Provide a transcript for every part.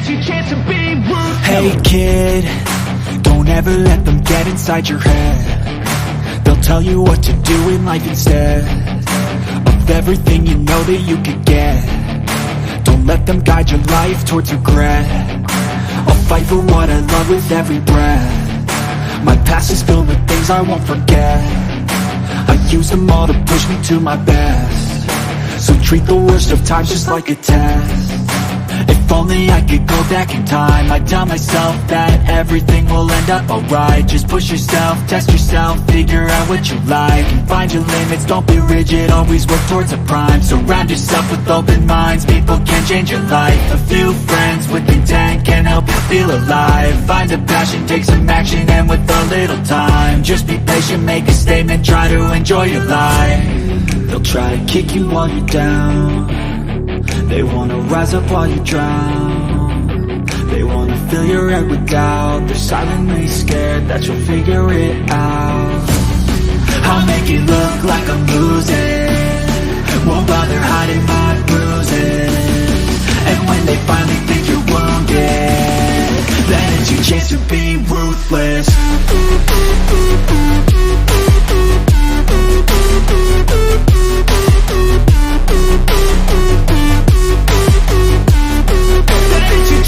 it's your chance to be ruthless. Hey kid, don't ever let them get inside your head. They'll tell you what to do in life instead of everything you know that you could get. Don't let them guide your life towards regret. I'll fight for what I love with every breath. My past is filled with things I won't forget. I use them all to push me to my best. So treat the worst of times just like a test. If only I could go back in time, I'd tell myself that everything will end up alright. Just push yourself, test yourself, figure out what you like, and find your limits, don't be rigid, always work towards a prime. Surround yourself with open minds, people can change your life. A few friends with intent can help you feel alive. Find a passion, take some action, and with a little time, just be patient, make a statement, try to enjoy your life. They'll try to kick you while you're down. They wanna rise up while you drown. They wanna fill your head with doubt. They're silently scared that you'll figure it out. I'll make it look like I'm losing, won't bother hiding my bruises. And when they finally think you're wounded, then it's your chance to be ruthless.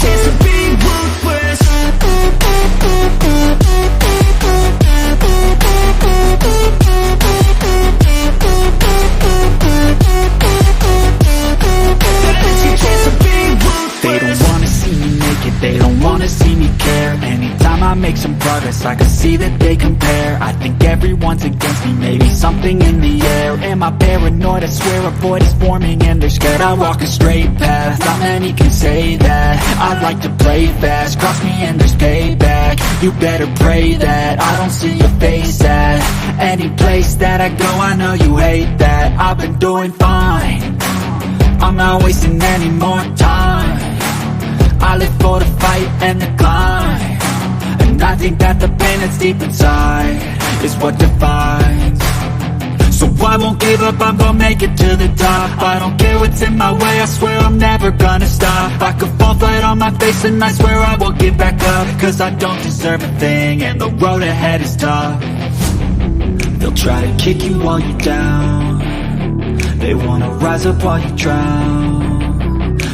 Chance to be ruthless. They don't wanna see me naked, they don't wanna see me care. Anytime I make some progress, I can see that they compare. I think everyone's against me, maybe something in the air. Am I paranoid? I swear a void is forming and they're scared. I walk a straight path, not many can say that. I like to play fast, cross me and there's payback. You better pray that I don't see your face at any place that I go. I know you hate that. I've been doing fine, I'm not wasting any more time. I live for the fight and the climb, and I think that the pain that's deep inside is what defines. So I won't give up, I'm gonna make it to the top. I don't care what's in my way, I swear I'm never gonna stop. I could fall flat on my face and I swear I won't give back up, cause I don't deserve a thing and the road ahead is tough. They'll try to kick you while you're down. They wanna rise up while you drown.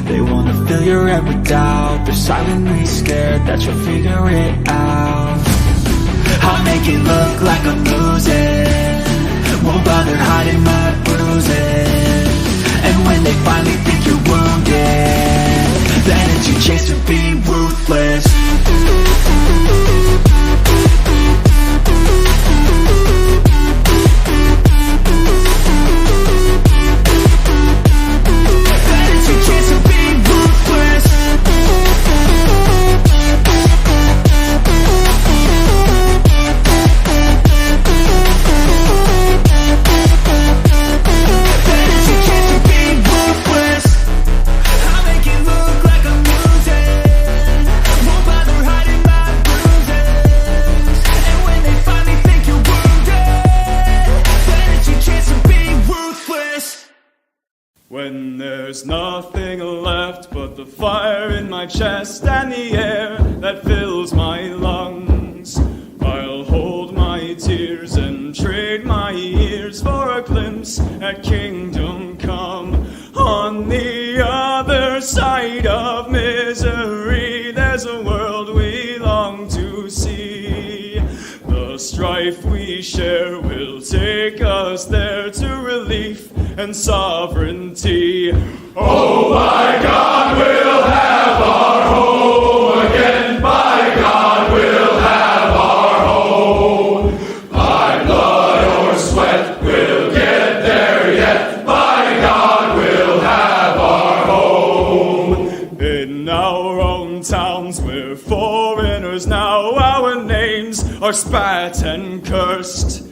They wanna fill your head with doubt. They're silently scared that you'll figure it out. I'll make it look like I'm losing, won't bother hiding my bruises. And when they finally think you're wounded, then it's your chance to be ruthless. When there's nothing left but the fire in my chest and the air that fills my lungs, I'll hold my tears and trade my ears for a glimpse at kingdom come. On the other side of misery, there's a world we long to see. The strife we share will take us there to relief and sovereignty. Oh, by God, we'll have our home again. By God, we'll have our home. By blood or sweat, we'll get there yet. By God, we'll have our home. In our own towns, we're foreigners now. Our names are spat and cursed.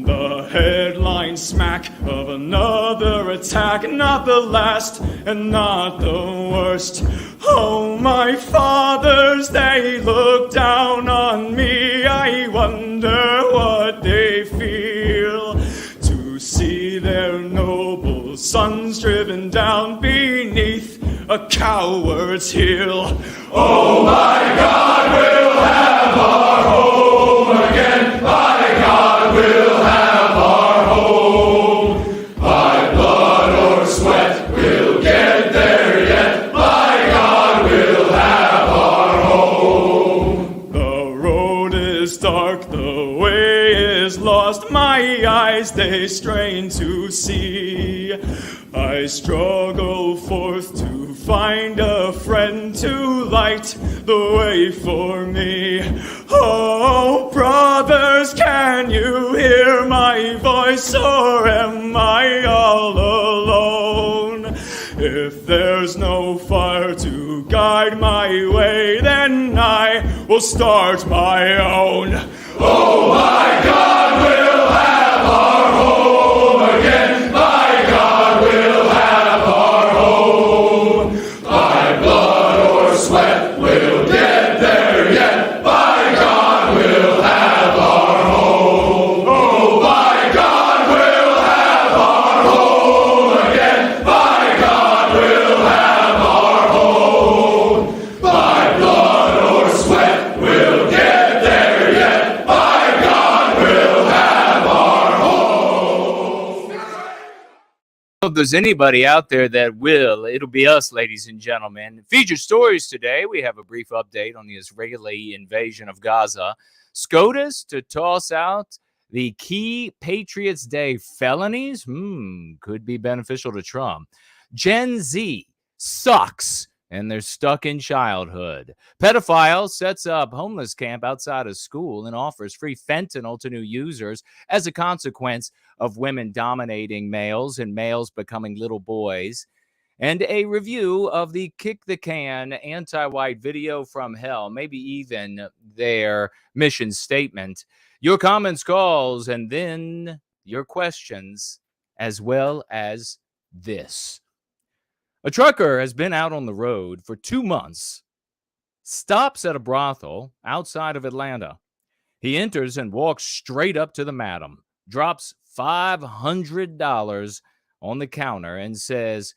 The headline smack of another attack, not the last and not the worst. Oh, my fathers, they look down on me. I wonder what they feel to see their noble sons driven down beneath a coward's heel. Oh my God, we'll have our home again. My God, we'll have our home. By blood or sweat, we'll get there yet. My God, we'll have our home. The road is dark, the way is lost. My eyes, they strain to see. I struggle forth to find a friend to light the way for me. Oh, brothers, can you hear my voice, or am I all alone? If there's no fire to guide my way, then I will start my own. Oh my God, we'll have our home again. My God, we'll have our home. By blood or sweat, we'll get there yet. By God, we'll have our home. Oh, by God, we'll have our home again. By God, we'll have our home. By blood or sweat, we'll get there yet. By God, we'll have our home. If there's anybody out there that will, it'll be us, ladies and gentlemen. Featured stories today. We have a brief update on the Israeli invasion of Gaza. SCOTUS to toss out the key Patriots Day felonies. Could be beneficial to Trump. Gen Z sucks, and they're stuck in childhood. Pedophile sets up homeless camp outside of school and offers free fentanyl to new users as a consequence of women dominating males and males becoming little boys. And a review of the Kick the Can anti-white video from hell, maybe even their mission statement. Your comments, calls, and then your questions, as well as this. A trucker has been out on the road for 2 months, stops at a brothel outside of Atlanta. He enters and walks straight up to the madam, drops $500 on the counter and says,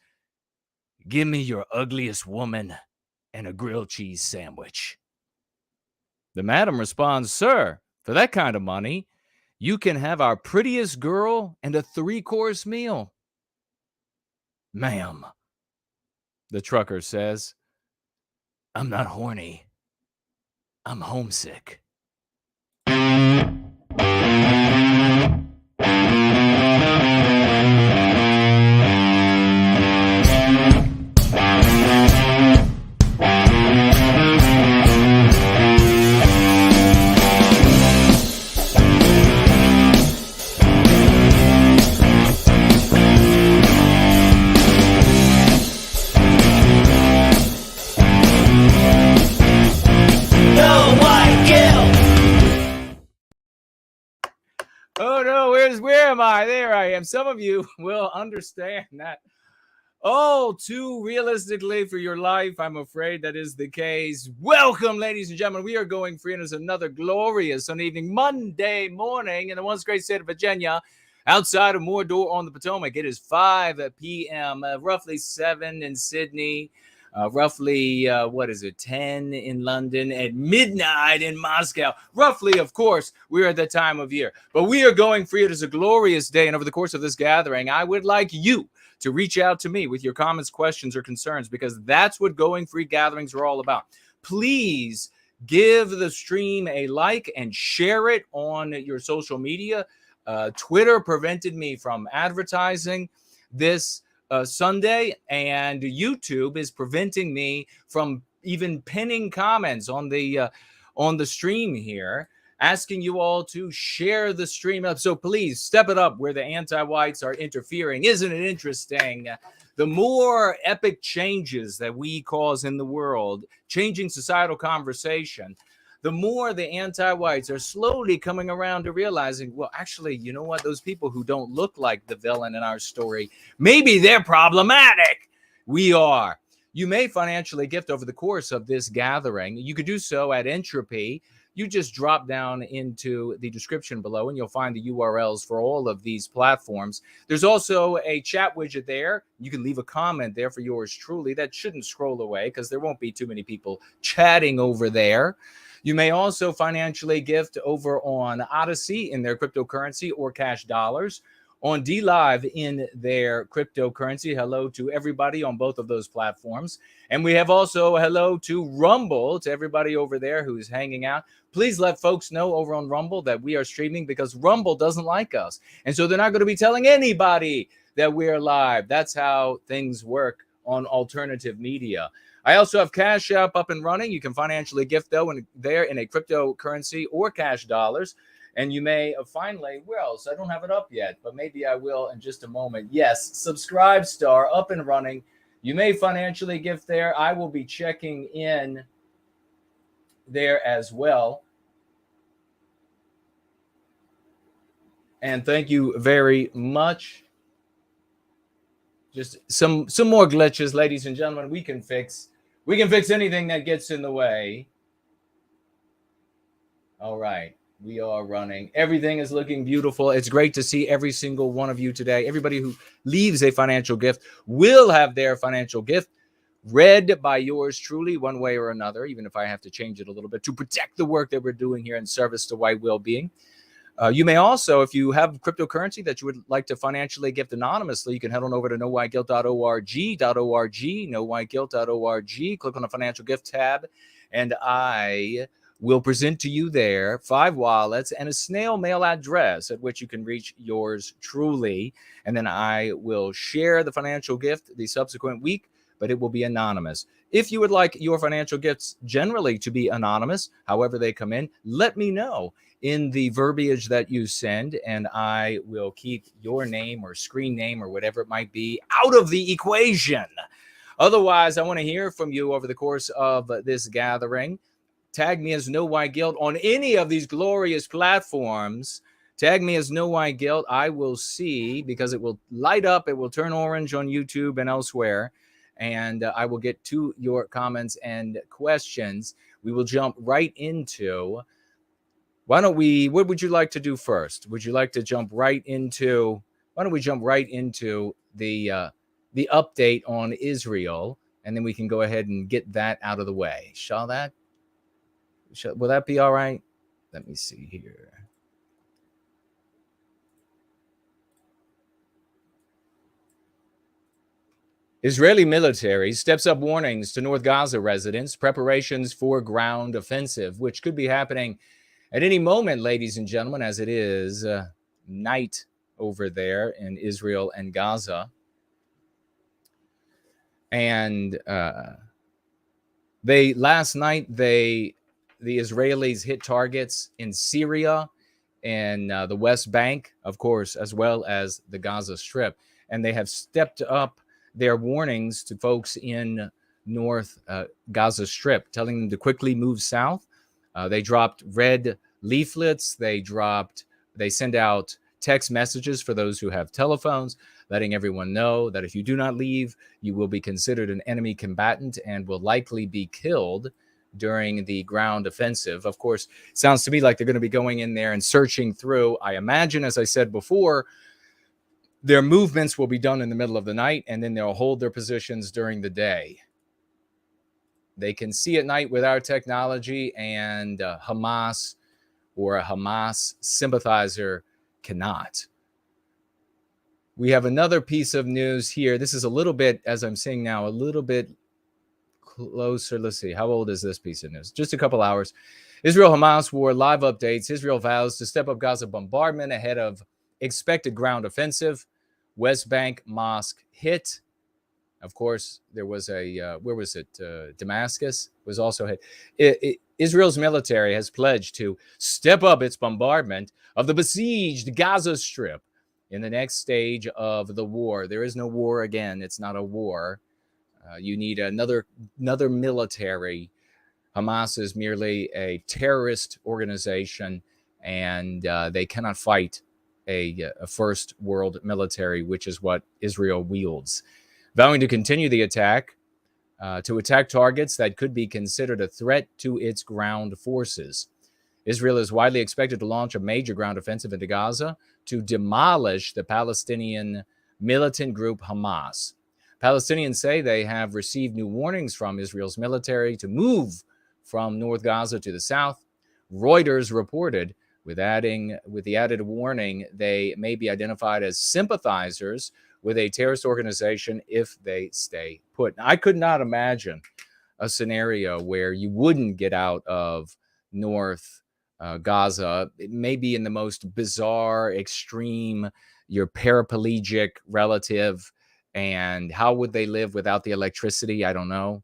"Give me your ugliest woman and a grilled cheese sandwich." The madam responds, "Sir, for that kind of money, you can have our prettiest girl and a 3-course meal." "Ma'am," the trucker says, "I'm not horny. I'm homesick." Oh no, where am I? There I am. Some of you will understand that. Oh, too realistically for your life, I'm afraid that is the case. Welcome, ladies and gentlemen. We are going free, and it's another glorious Sunday evening, Monday morning in the once great state of Virginia, outside of Mordor on the Potomac. It is 5 p.m., roughly 7 in Sydney. Roughly, 10 in London, at midnight in Moscow. Roughly, of course, we're at that time of year. But we are going free. It is a glorious day. And over the course of this gathering, I would like you to reach out to me with your comments, questions, or concerns, because that's what going free gatherings are all about. Please give the stream a like and share it on your social media. Twitter prevented me from advertising this Sunday, and YouTube is preventing me from even pinning comments on the stream here, asking you all to share the stream up. So please step it up where the anti-whites are interfering. Isn't it interesting? The more epic changes that we cause in the world, changing societal conversation, the more the anti-whites are slowly coming around to realizing, well, actually, you know what? Those people who don't look like the villain in our story, maybe they're problematic. We are. You may financially gift over the course of this gathering. You could do so at Entropy. you just drop down into the description below and you'll find the URLs for all of these platforms. There's also a chat widget there. You can leave a comment there for yours truly. That shouldn't scroll away because there won't be too many people chatting over there. You may also financially gift over on Odyssey in their cryptocurrency or cash dollars. On DLive in their cryptocurrency. Hello to everybody on both of those platforms. And we have also a hello to Rumble, to everybody over there who's hanging out. Please let folks know over on Rumble that we are streaming because Rumble doesn't like us. And so they're not going to be telling anybody that we're live. That's how things work on alternative media. I also have Cash App up and running. You can financially gift though there in a cryptocurrency or cash dollars. And you may finally, where else? I don't have it up yet, but maybe I will in just a moment. Yes, Subscribe Star up and running. You may financially gift there. I will be checking in there as well. And thank you very much. Just some more glitches, ladies and gentlemen. We can fix anything that gets in the way. All right. We are running. Everything is looking beautiful. It's great to see every single one of you today. Everybody who leaves a financial gift will have their financial gift read by yours truly one way or another, even if I have to change it a little bit to protect the work that we're doing here in service to white well-being. You may also, if you have cryptocurrency that you would like to financially gift anonymously, you can head on over to knowwhyguilt.org, click on the financial gift tab, and I will present to you there 5 wallets and a snail mail address at which you can reach yours truly. And then I will share the financial gift the subsequent week, but it will be anonymous. If you would like your financial gifts generally to be anonymous, however they come in, let me know in the verbiage that you send, and I will keep your name or screen name or whatever it might be out of the equation. Otherwise, I want to hear from you over the course of this gathering. Tag me as No White Guilt on any of these glorious platforms. Tag me as No White Guilt. I will see, because it will light up. It will turn orange on YouTube and elsewhere. And I will get to your comments and questions. We will jump right into, what would you like to do first? Would you like to jump right into, why don't we jump right into the update on Israel, and then we can go ahead and get that out of the way. Will that be all right? Let me see here. Israeli military steps up warnings to North Gaza residents, preparations for ground offensive, which could be happening at any moment, ladies and gentlemen, as it is night over there in Israel and Gaza. And last night, the Israelis hit targets in Syria and the West Bank, of course, as well as the Gaza Strip. And they have stepped up their warnings to folks in North Gaza Strip, telling them to quickly move south. They dropped red leaflets. They send out text messages for those who have telephones, letting everyone know that if you do not leave, you will be considered an enemy combatant and will likely be killed during the ground offensive. Of course, it sounds to me like they're going to be going in there and searching through. I imagine, as I said before, their movements will be done in the middle of the night, and then they'll hold their positions during the day. They can see at night with our technology, and Hamas or a Hamas sympathizer cannot. We have another piece of news here. This is a little bit, as I'm saying now, a little bit closer. Let's see. How old is this piece of news? Just a couple hours. Israel-Hamas war live updates. Israel vows to step up Gaza bombardment ahead of expected ground offensive. West Bank mosque hit. Of course, there was a, where was it? Damascus was also hit. Israel's military has pledged to step up its bombardment of the besieged Gaza Strip in the next stage of the war. There is no war again. It's not a war. You need another military. Hamas is merely a terrorist organization, and they cannot fight a first world military, which is what Israel wields. Vowing to continue the attack, to attack targets that could be considered a threat to its ground forces. Israel is widely expected to launch a major ground offensive into Gaza to demolish the Palestinian militant group Hamas. Palestinians say they have received new warnings from Israel's military to move from North Gaza to the south. Reuters reported, with the added warning, they may be identified as sympathizers with a terrorist organization if they stay put. Now, I could not imagine a scenario where you wouldn't get out of North Gaza. It may be in the most bizarre, extreme, your paraplegic relative, and how would they live without the electricity? I don't know.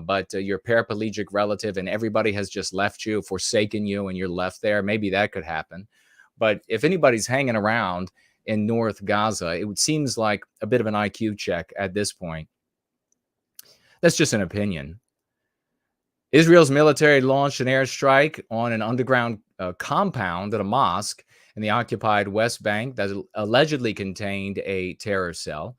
But your paraplegic relative and everybody has just left you, forsaken you, and you're left there. Maybe that could happen. But if anybody's hanging around in North Gaza, it seems like a bit of an IQ check at this point. That's just an opinion. Israel's military launched an airstrike on an underground compound at a mosque in the occupied West Bank that allegedly contained a terror cell.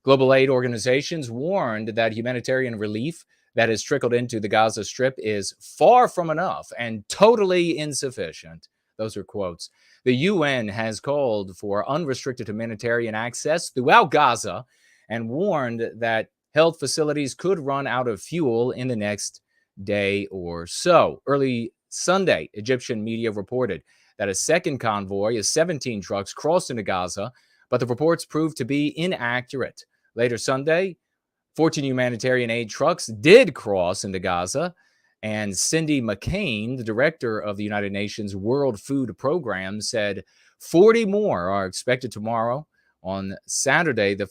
Global aid organizations warned that humanitarian relief that has trickled into the Gaza Strip is far from enough and totally insufficient. Those are quotes. The UN has called for unrestricted humanitarian access throughout Gaza and warned that health facilities could run out of fuel in the next day or so. Early Sunday, Egyptian media reported that a second convoy of 17 trucks crossed into Gaza, but the reports proved to be inaccurate. Later Sunday, 14 humanitarian aid trucks did cross into Gaza, and Cindy McCain, the director of the United Nations World Food Program, said 40 more are expected tomorrow. On Saturday, the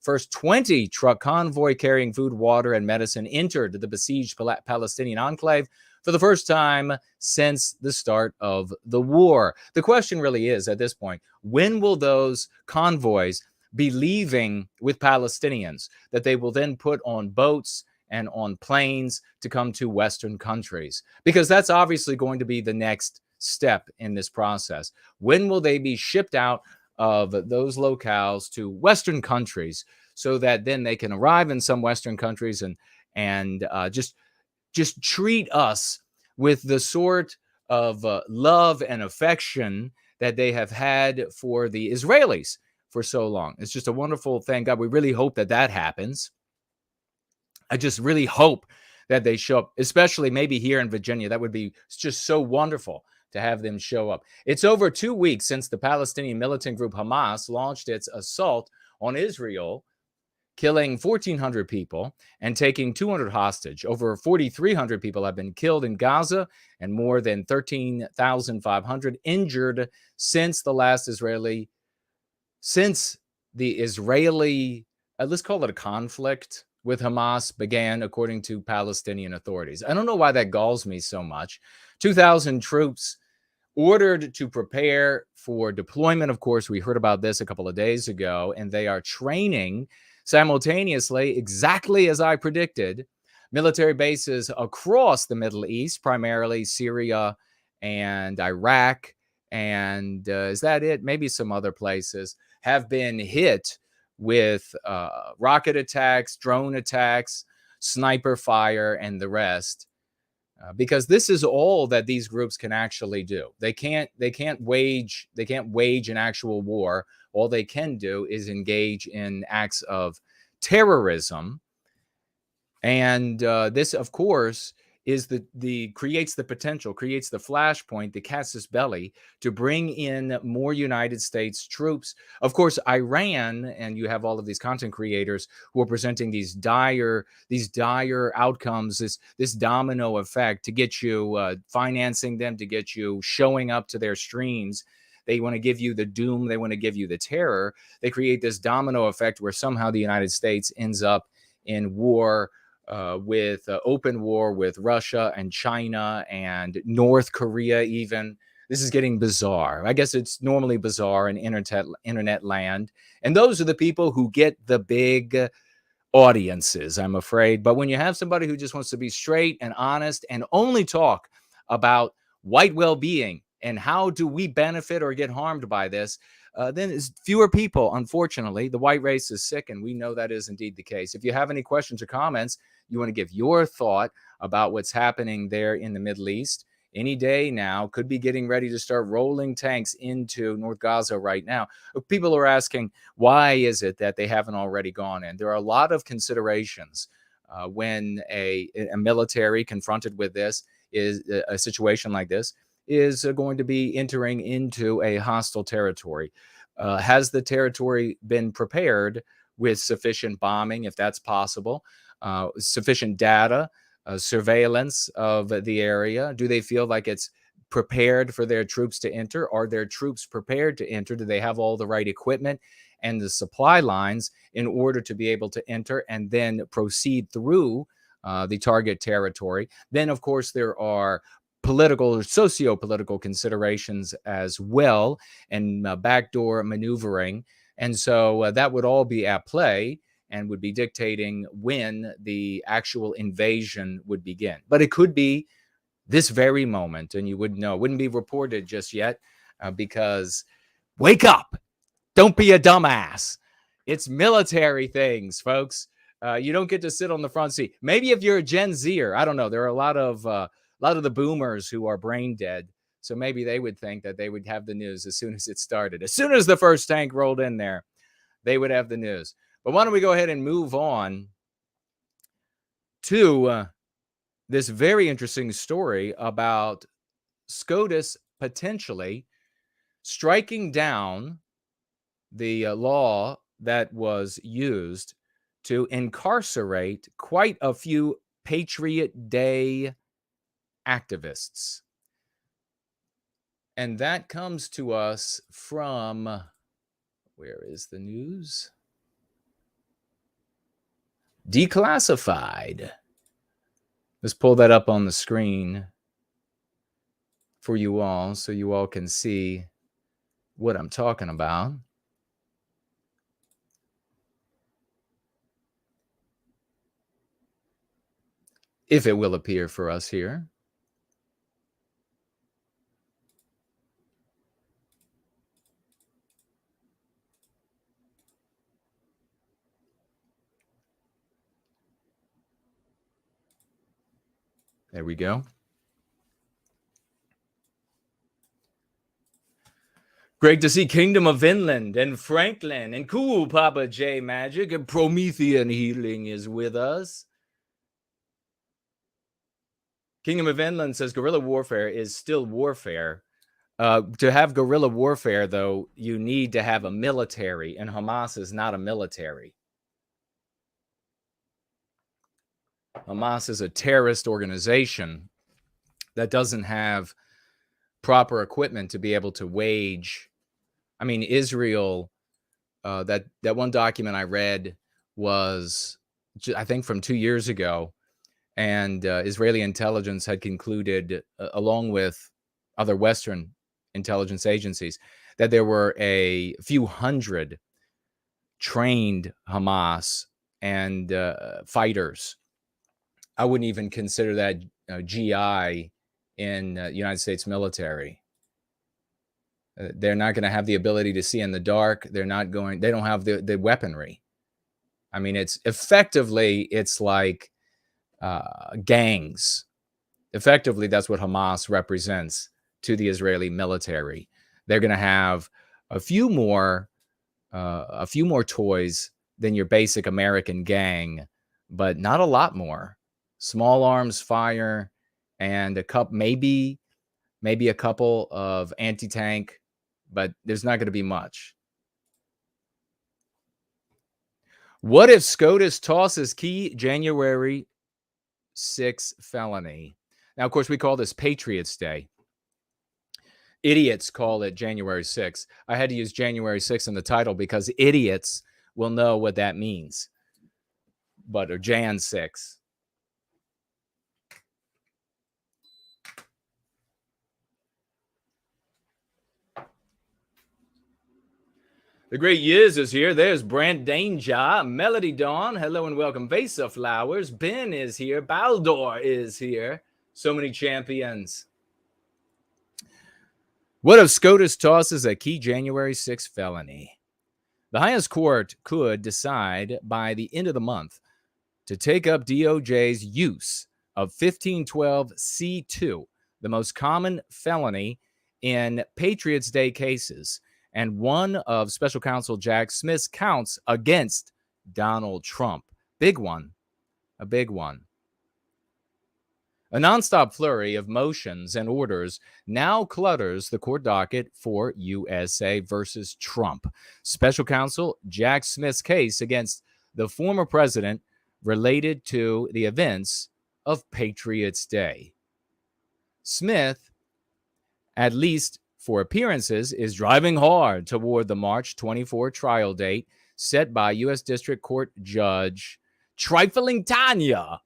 first 20 truck convoy carrying food, water, and medicine entered the besieged Palestinian enclave for the first time since the start of the war. The question really is, at this point, when will those convoys be leaving with Palestinians that they will then put on boats and on planes to come to Western countries? Because that's obviously going to be the next step in this process. When will they be shipped out of those locales to Western countries so that then they can arrive in some Western countries and just treat us with the sort of love and affection that they have had for the Israelis for so long? It's just a wonderful thing. God, we really hope that that happens. I just really hope that they show up, especially maybe here in Virginia. That would be just so wonderful to have them show up. It's over 2 weeks since the Palestinian militant group Hamas launched its assault on Israel, killing 1,400 people and taking 200 hostage. Over 4,300 people have been killed in Gaza and more than 13,500 injured since the Israeli, let's call it a conflict with Hamas began, according to Palestinian authorities. I don't know why that galls me so much. 2,000 troops ordered to prepare for deployment. Of course, we heard about this a couple of days ago, and they are training simultaneously, exactly as I predicted, military bases across the Middle East, primarily Syria and Iraq. And is that it? Maybe some other places have been hit with rocket attacks, drone attacks, sniper fire, and the rest. Because this is all that these groups can actually do. They can't wage an actual war. All they can do is engage in acts of terrorism. And this, of course, is creates the potential, creates the flashpoint, the casus belli, to bring in more United States troops. Of course, Iran, and you have all of these content creators who are presenting these dire outcomes, this domino effect to get you financing them, to get you showing up to their streams. They want to give you the doom. They want to give you the terror. They create this domino effect where somehow the United States ends up in war, with open war with Russia and China and North Korea even. This is getting bizarre. I guess it's normally bizarre in internet land. And those are the people who get the big audiences, I'm afraid. But when you have somebody who just wants to be straight and honest and only talk about white well-being and how do we benefit or get harmed by this, then it's fewer people, unfortunately. The white race is sick, and we know that is indeed the case. If you have any questions or comments, you want to give your thought about what's happening there in the Middle East, any day now, could be getting ready to start rolling tanks into North Gaza right now. People are asking, why is it that they haven't already gone in? There are a lot of considerations when a military confronted with this, is a situation like this, is going to be entering into a hostile territory. Has the territory been prepared with sufficient bombing, if that's possible, sufficient data, surveillance of the area? Do they feel like it's prepared for their troops to enter? Are their troops prepared to enter? Do they have all the right equipment and the supply lines in order to be able to enter and then proceed through the target territory? Then, of course, there are political or socio-political considerations as well, and backdoor maneuvering. And so that would all be at play and would be dictating when the actual invasion would begin. But it could be this very moment, and you wouldn't know. It wouldn't be reported just yet because wake up. Don't be a dumbass. It's military things, folks. You don't get to sit on the front seat. Maybe if you're a Gen Zer, I don't know. There are a lot of the boomers who are brain dead. So maybe they would think that they would have the news as soon as it started. As soon as the first tank rolled in there, they would have the news. But why don't we go ahead and move on to this very interesting story about SCOTUS potentially striking down the law that was used to incarcerate quite a few Patriot Day activists. And that comes to us from, where is the news? Declassified. Let's pull that up on the screen for you all so you all can see what I'm talking about. If it will appear for us here. There we go. Great to see Kingdom of Vinland and Franklin and Cool Papa J Magic and Promethean Healing is with us. Kingdom of Vinland says guerrilla warfare is still warfare. To have guerrilla warfare, though, you need to have a military, and Hamas is not a military. Hamas is a terrorist organization that doesn't have proper equipment to be able to wage. I mean, Israel, that one document I read was, I think, from 2 years ago, and Israeli intelligence had concluded, along with other Western intelligence agencies, that there were a few hundred trained Hamas and fighters. I wouldn't even consider that GI in United States military. They're not going to have the ability to see in the dark. They don't have the weaponry. I mean, it's like gangs. Effectively, that's what Hamas represents to the Israeli military. They're going to have a few more toys than your basic American gang, but not a lot more. Small arms fire and maybe a couple of anti-tank, but there's not going to be much. What if SCOTUS tosses key January 6 felony? Now, of course, we call this Patriots Day. Idiots call it January 6. I had to use January 6 in the title because idiots will know what that means. Or Jan 6. The great Yiz is here. There's Brand Danger, Melody Dawn. Hello and welcome. Vasa Flowers. Ben is here. Baldor is here. So many champions. What if SCOTUS tosses a key January 6 felony? The highest court could decide by the end of the month to take up DOJ's use of 1512 C2, the most common felony in Patriots Day cases, and one of Special Counsel Jack Smith's counts against Donald Trump. Big one, a big one. A nonstop flurry of motions and orders now clutters the court docket for USA versus Trump. Special Counsel Jack Smith's case against the former president related to the events of Patriots Day. Smith, at least for appearances, is driving hard toward the March 24 trial date set by U.S. District Court Judge Trifling Tanya.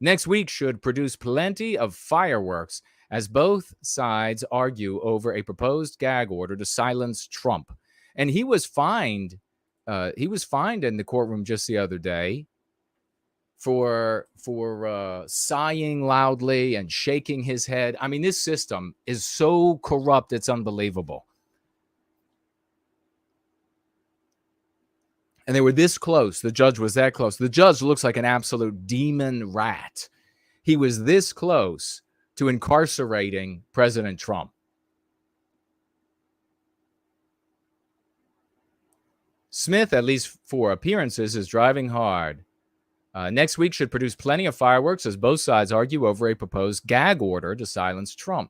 Next week should produce plenty of fireworks as both sides argue over a proposed gag order to silence Trump. And he was fined. He was fined in the courtroom just the other day for sighing loudly and shaking his head. I mean, this system is so corrupt, it's unbelievable. And they were this close. The judge was that close. The judge looks like an absolute demon rat. He was this close to incarcerating President Trump. Smith, at least for appearances, is driving hard. Next week should produce plenty of fireworks as both sides argue over a proposed gag order to silence Trump.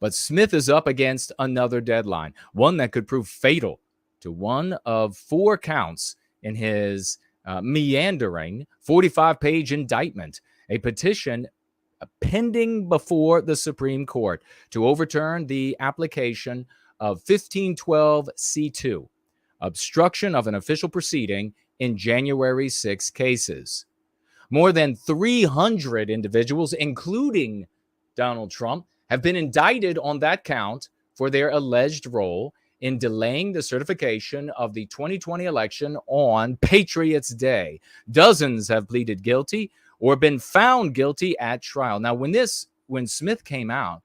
But Smith is up against another deadline, one that could prove fatal to one of 4 counts in his meandering 45-page indictment, a petition pending before the Supreme Court to overturn the application of 1512C2, obstruction of an official proceeding in January 6 cases. More than 300 individuals, including Donald Trump, have been indicted on that count for their alleged role in delaying the certification of the 2020 election on Patriots Day. Dozens have pleaded guilty or been found guilty at trial. Now, when Smith came out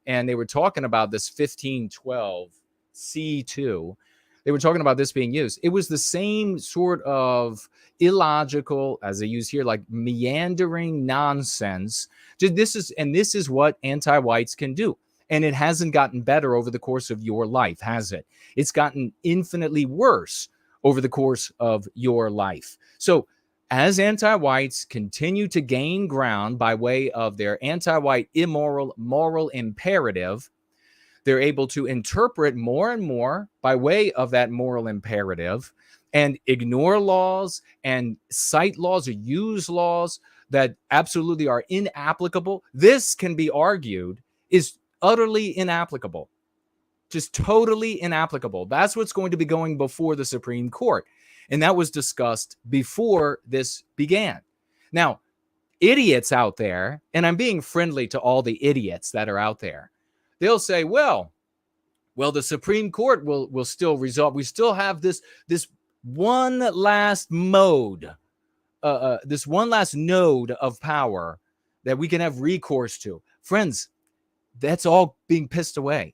and they were talking about this 1512C2, they were talking about this being used. It was the same sort of illogical, as they use here, like meandering nonsense. This is what anti-whites can do. And it hasn't gotten better over the course of your life, has it? It's gotten infinitely worse over the course of your life. So as anti-whites continue to gain ground by way of their anti-white immoral moral imperative, they're able to interpret more and more by way of that moral imperative and ignore laws and cite laws or use laws that absolutely are inapplicable. This can be argued is utterly inapplicable, just totally inapplicable. That's what's going to be going before the Supreme Court. And that was discussed before this began. Now, idiots out there, and I'm being friendly to all the idiots that are out there, they'll say, well, the Supreme Court will still resolve. We still have this one last mode, this one last node of power that we can have recourse to. Friends, that's all being pissed away.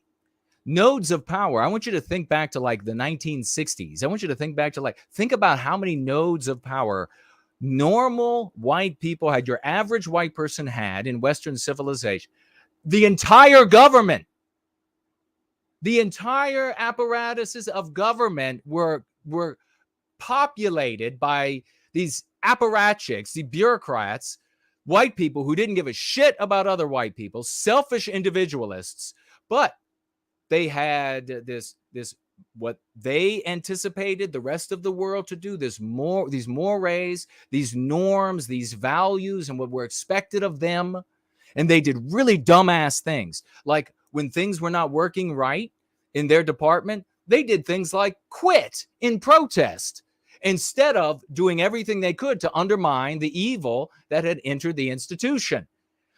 Nodes of power. I want you to think back to like the 1960s. I want you to think back to think about how many nodes of power normal white people had, your average white person had in Western civilization. The entire government, the entire apparatuses of government were populated by these apparatchiks, the bureaucrats, white people who didn't give a shit about other white people, selfish individualists, but they had this what they anticipated the rest of the world to do, these mores, these norms, these values, and what were expected of them. And they did really dumbass things. Like when things were not working right in their department, they did things like quit in protest instead of doing everything they could to undermine the evil that had entered the institution.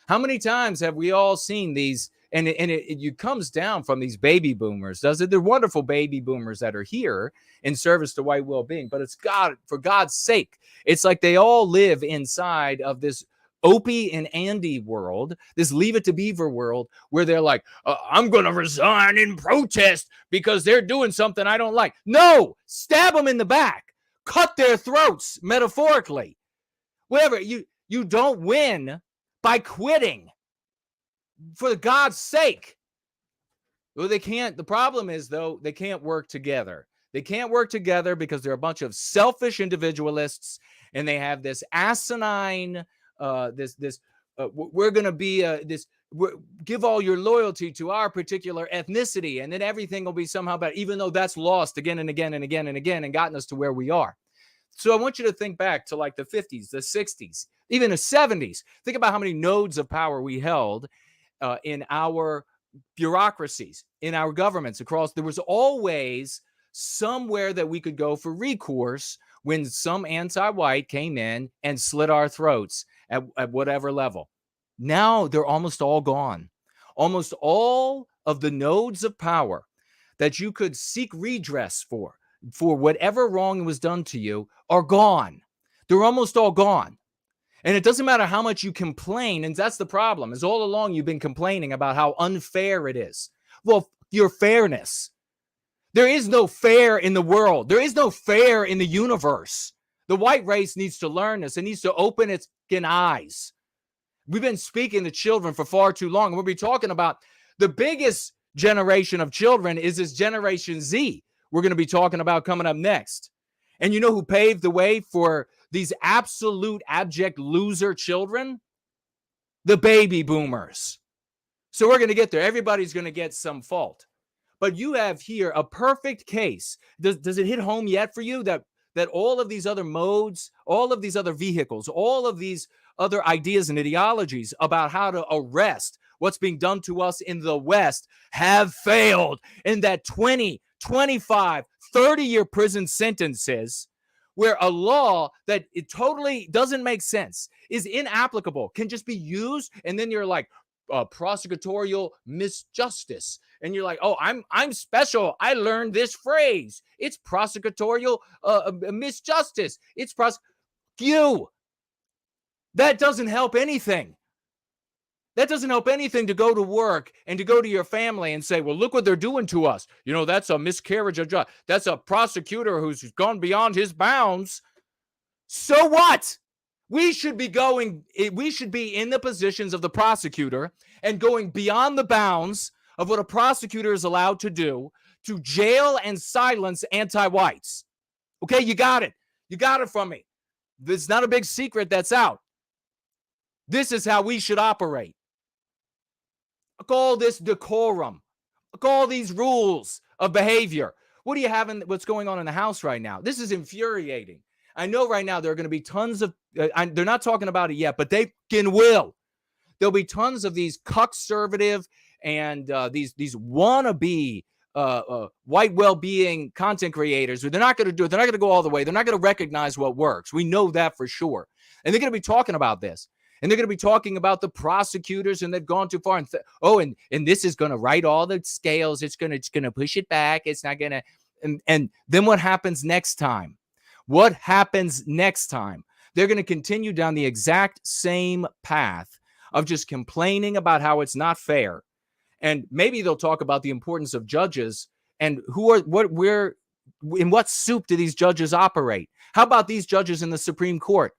How many times have we all seen these? And it comes down from these baby boomers, does it? They're wonderful baby boomers that are here in service to white well-being. But it's God, for God's sake, it's like they all live inside of this Opie and Andy world, this Leave It to Beaver world, where they're like, I'm going to resign in protest because they're doing something I don't like. No, stab them in the back, cut their throats, metaphorically. Whatever, you don't win by quitting. For God's sake. Well, they can't. The problem is, though, they can't work together. They can't work together because they're a bunch of selfish individualists, and they have this asinine, we're going to be give all your loyalty to our particular ethnicity, and then everything will be somehow better, even though that's lost again and again and again and again and gotten us to where we are. So I want you to think back to like the 50s, the 60s, even the 70s. Think about how many nodes of power we held in our bureaucracies, in our governments across. There was always somewhere that we could go for recourse when some anti-white came in and slit our throats at whatever level. Now they're almost all gone. Almost all of the nodes of power that you could seek redress for whatever wrong was done to you are gone. They're almost all gone. And it doesn't matter how much you complain, and that's the problem, is all along you've been complaining about how unfair it is. Well, your fairness. There is no fair in the world. There is no fair in the universe. The white race needs to learn this. It needs to open its eyes. We've been speaking to children for far too long. We'll be talking about the biggest generation of children is this Generation Z. We're going to be talking about coming up next. And you know who paved the way for these absolute abject loser children? The baby boomers. So we're going to get there. Everybody's going to get some fault. But you have here a perfect case. Does it hit home yet for you that all of these other modes, all of these other vehicles, all of these other ideas and ideologies about how to arrest what's being done to us in the West have failed, and that 20, 25, 30-year prison sentences where a law that it totally doesn't make sense, is inapplicable, can just be used, and then you're like, prosecutorial misjustice. And you're like, oh, I'm special. I learned this phrase. It's prosecutorial misjustice. It's you. That doesn't help anything. That doesn't help anything to go to work and to go to your family and say, well, look what they're doing to us. You know, that's a miscarriage of justice. That's a prosecutor who's gone beyond his bounds. So what? We should be in the positions of the prosecutor and going beyond the bounds of what a prosecutor is allowed to do to jail and silence anti-whites. Okay, you got it. You got it from me. This is not a big secret that's out. This is how we should operate. I call this decorum. I call these rules of behavior. What do you have in what's going on in the House right now? This is infuriating. I know right now there are going to be tons of, they're not talking about it yet, but they can will. There'll be tons of these conservative and these wannabe white well-being content creators who they're not going to do it. They're not going to go all the way. They're not going to recognize what works. We know that for sure. And they're going to be talking about this. And they're going to be talking about the prosecutors, and they've gone too far. And this is going to right all the scales. It's going to push it back. It's not going to. And then what happens next time? What happens next time? They're going to continue down the exact same path of just complaining about how it's not fair. And maybe they'll talk about the importance of judges and in what soup do these judges operate? How about these judges in the Supreme Court?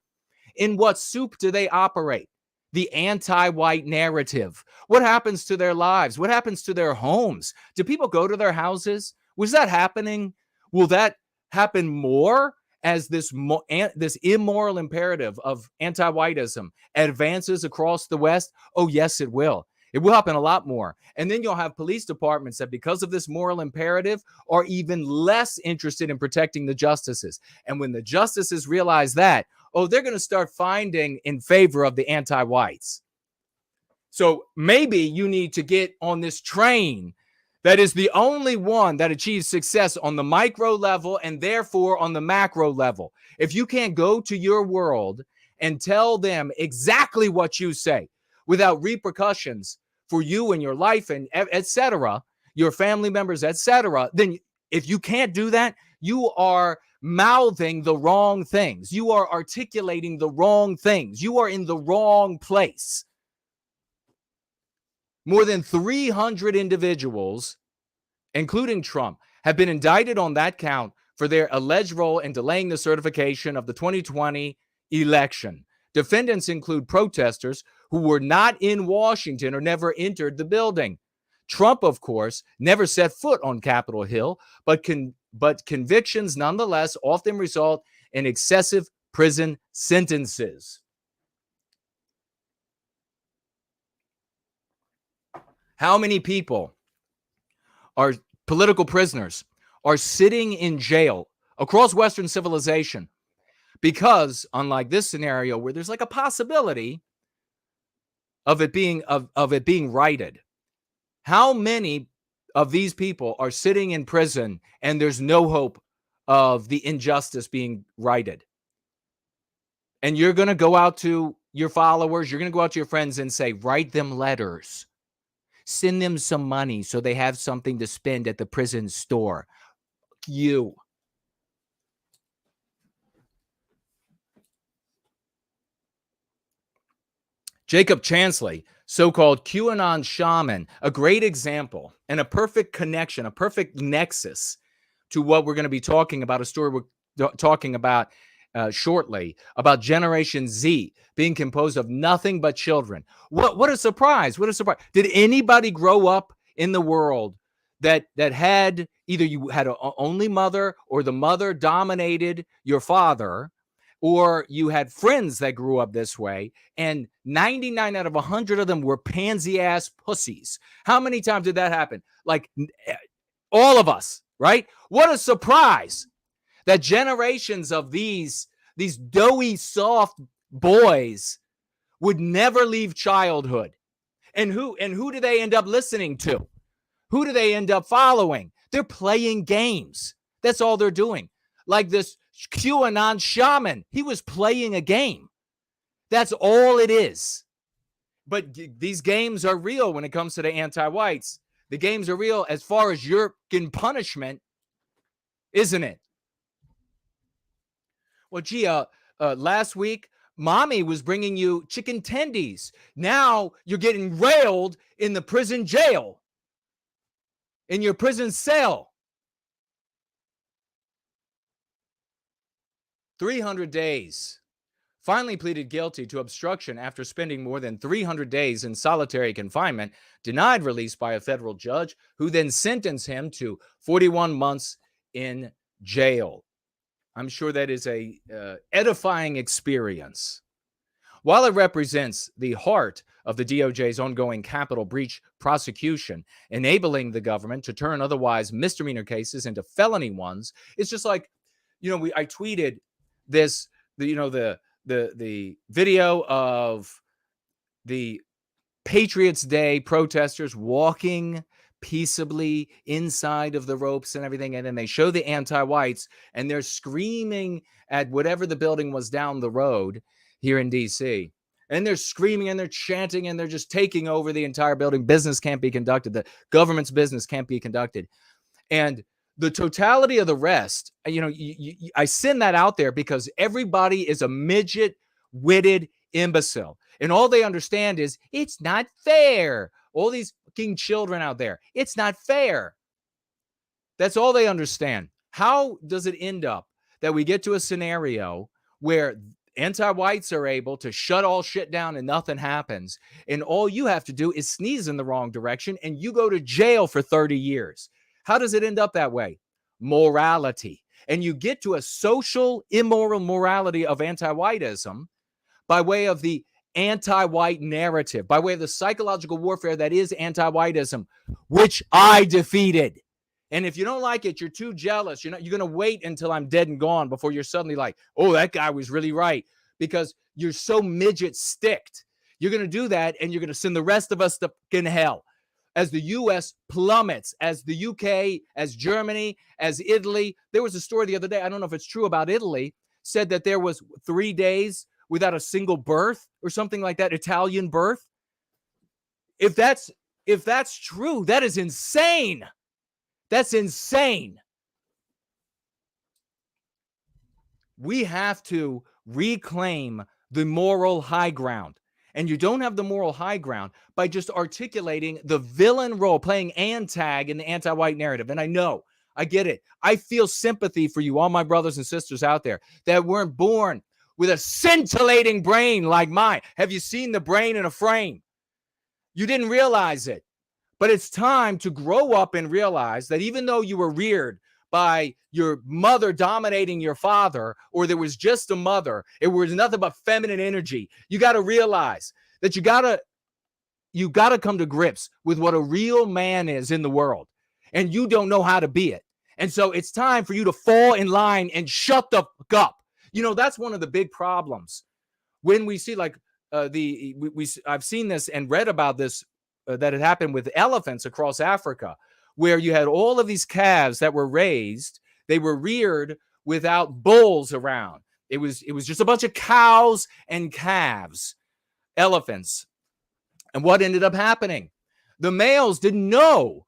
In what soup do they operate? The anti-white narrative. What happens to their lives? What happens to their homes? Do people go to their houses? Was that happening? Will that happen more as this immoral imperative of anti-whiteism advances across the West? Oh, yes, it will. It will happen a lot more. And then you'll have police departments that, because of this moral imperative, are even less interested in protecting the justices. And when the justices realize that, they're going to start finding in favor of the anti-whites. So maybe you need to get on this train that is the only one that achieves success on the micro level and therefore on the macro level. If you can't go to your world and tell them exactly what you say without repercussions for you and your life and etc., your family members, etc., then if you can't do that, you are mouthing the wrong things. You are articulating the wrong things. You are in the wrong place. More than 300 individuals, including Trump, have been indicted on that count for their alleged role in delaying the certification of the 2020 election. Defendants include protesters who were not in Washington or never entered the building. Trump, of course, never set foot on Capitol Hill, but convictions nonetheless often result in excessive prison sentences. How many people are political prisoners are sitting in jail across Western civilization because, unlike this scenario where there's like a possibility of it being righted, how many of these people are sitting in prison and there's no hope of the injustice being righted? And you're going to go out to your followers, you're going to go out to your friends and say, write them letters. Send them some money so they have something to spend at the prison store. You. Jacob Chansley, so-called QAnon shaman, a great example and a perfect connection, a perfect nexus to what we're going to be talking about, a story we're talking about shortly, about Generation Z being composed of nothing but children. What a surprise. What a surprise. Did anybody grow up in the world that had either you had an only mother or the mother dominated your father, or you had friends that grew up this way, and 99 out of 100 of them were pansy-ass pussies? How many times did that happen? Like all of us, right? What a surprise that generations of these doughy, soft boys would never leave childhood. And who do they end up listening to? Who do they end up following? They're playing games. That's all they're doing. Like this QAnon shaman, he was playing a game. That's all it is. But these games are real when it comes to the anti-whites. The games are real as far as you're getting punishment, isn't it? Well, gee, last week, mommy was bringing you chicken tendies. Now you're getting railed in the prison jail, in your prison cell. 300 days. Finally pleaded guilty to obstruction after spending more than 300 days in solitary confinement, denied release by a federal judge, who then sentenced him to 41 months in jail. I'm sure that is a edifying experience. While it represents the heart of the DOJ's ongoing Capitol breach prosecution, enabling the government to turn otherwise misdemeanor cases into felony ones, it's just like, I tweeted this, the video of the Patriots Day protesters walking peaceably inside of the ropes and everything, and then they show the anti-whites and they're screaming at whatever the building was down the road here in DC, and they're screaming and they're chanting and they're just taking over the entire building. Business can't be conducted. The government's business can't be conducted. And the totality of the rest, I send that out there because everybody is a midget-witted imbecile, and all they understand is it's not fair. All these fucking children out there, it's not fair. That's all they understand. How does it end up that we get to a scenario where anti-whites are able to shut all shit down and nothing happens, and all you have to do is sneeze in the wrong direction and you go to jail for 30 years? How does it end up that way? Morality. And you get to a social, immoral morality of anti-whiteism by way of the anti-white narrative, by way of the psychological warfare that is anti-whiteism, which I defeated. And if you don't like it, you're too jealous. You're going to wait until I'm dead and gone before you're suddenly like, oh, that guy was really right, because you're so midget sticked. You're going to do that, and you're going to send the rest of us to fucking hell. As the U.S. plummets, as the UK, as Germany, as Italy. There was a story the other day, I don't know if it's true, about Italy, said that there was 3 days without a single birth or something like that, Italian birth. If that's true, that is insane. That's insane. We have to reclaim the moral high ground. And you don't have the moral high ground by just articulating the villain role, playing antag in the anti-white narrative. And I know, I get it. I feel sympathy for you, all my brothers and sisters out there that weren't born with a scintillating brain like mine. Have you seen the brain in a frame? You didn't realize it. But it's time to grow up and realize that even though you were reared by your mother dominating your father, or there was just a mother, it was nothing but feminine energy, you got to realize that you got to come to grips with what a real man is in the world. And you don't know how to be it. And so it's time for you to fall in line and shut the fuck up. You know, that's one of the big problems when we see like I've seen this and read about this that had happened with elephants across Africa, where you had all of these calves that were raised. They were reared without bulls around. It was just a bunch of cows and calves, elephants. And what ended up happening? The males didn't know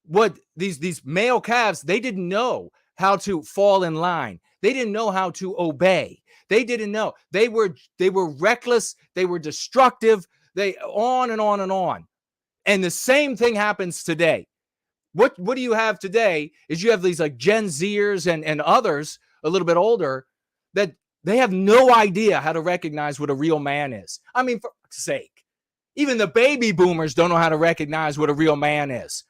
what these male calves, they didn't know how to fall in line. They didn't know how to obey. They didn't know. They were reckless. They were destructive. They on and on and on. And the same thing happens today. What do you have today is you have these like Gen Zers and others a little bit older that they have no idea how to recognize what a real man is. I mean, for fuck's sake, even the baby boomers don't know how to recognize what a real man is.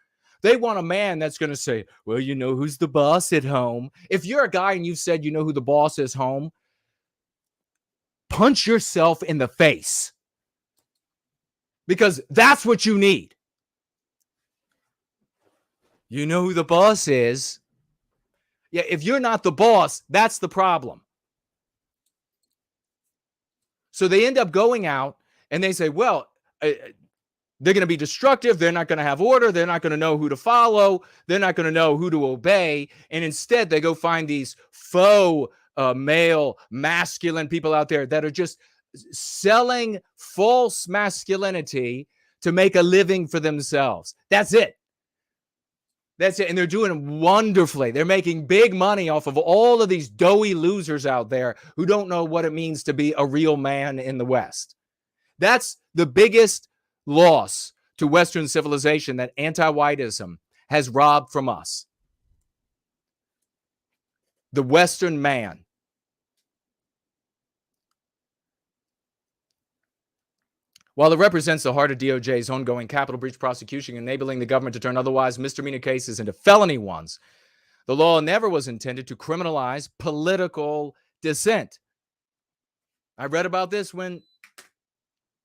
They want a man that's going to say, well, you know who's the boss at home. If you're a guy and you said you know who the boss is home, punch yourself in the face. Because that's what you need. You know who the boss is. Yeah, if you're not the boss, that's the problem. So they end up going out and they say, well, they're going to be destructive. They're not going to have order. They're not going to know who to follow. They're not going to know who to obey. And instead, they go find these faux male, masculine people out there that are just selling false masculinity to make a living for themselves. That's it. That's it. And they're doing wonderfully. They're making big money off of all of these doughy losers out there who don't know what it means to be a real man in the West. That's the biggest loss to Western civilization that anti-whiteism has robbed from us. The Western man. While it represents the heart of DOJ's ongoing capital breach prosecution, enabling the government to turn otherwise misdemeanor cases into felony ones, the law never was intended to criminalize political dissent. I read about this when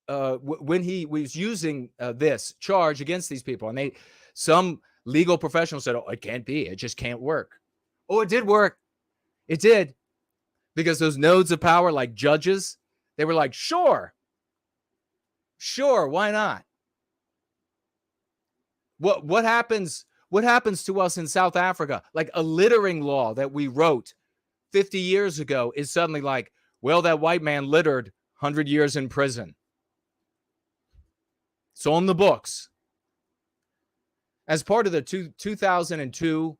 he was using this charge against these people, and some legal professionals said, "Oh, it can't be. It just can't work." Oh, it did work. It did, because those nodes of power, like judges, they were like, "Sure. Sure, why not?" What happens to us in South Africa? Like a littering law that we wrote 50 years ago is suddenly like, well, that white man littered, 100 years in prison. It's on the books. As part of the 2002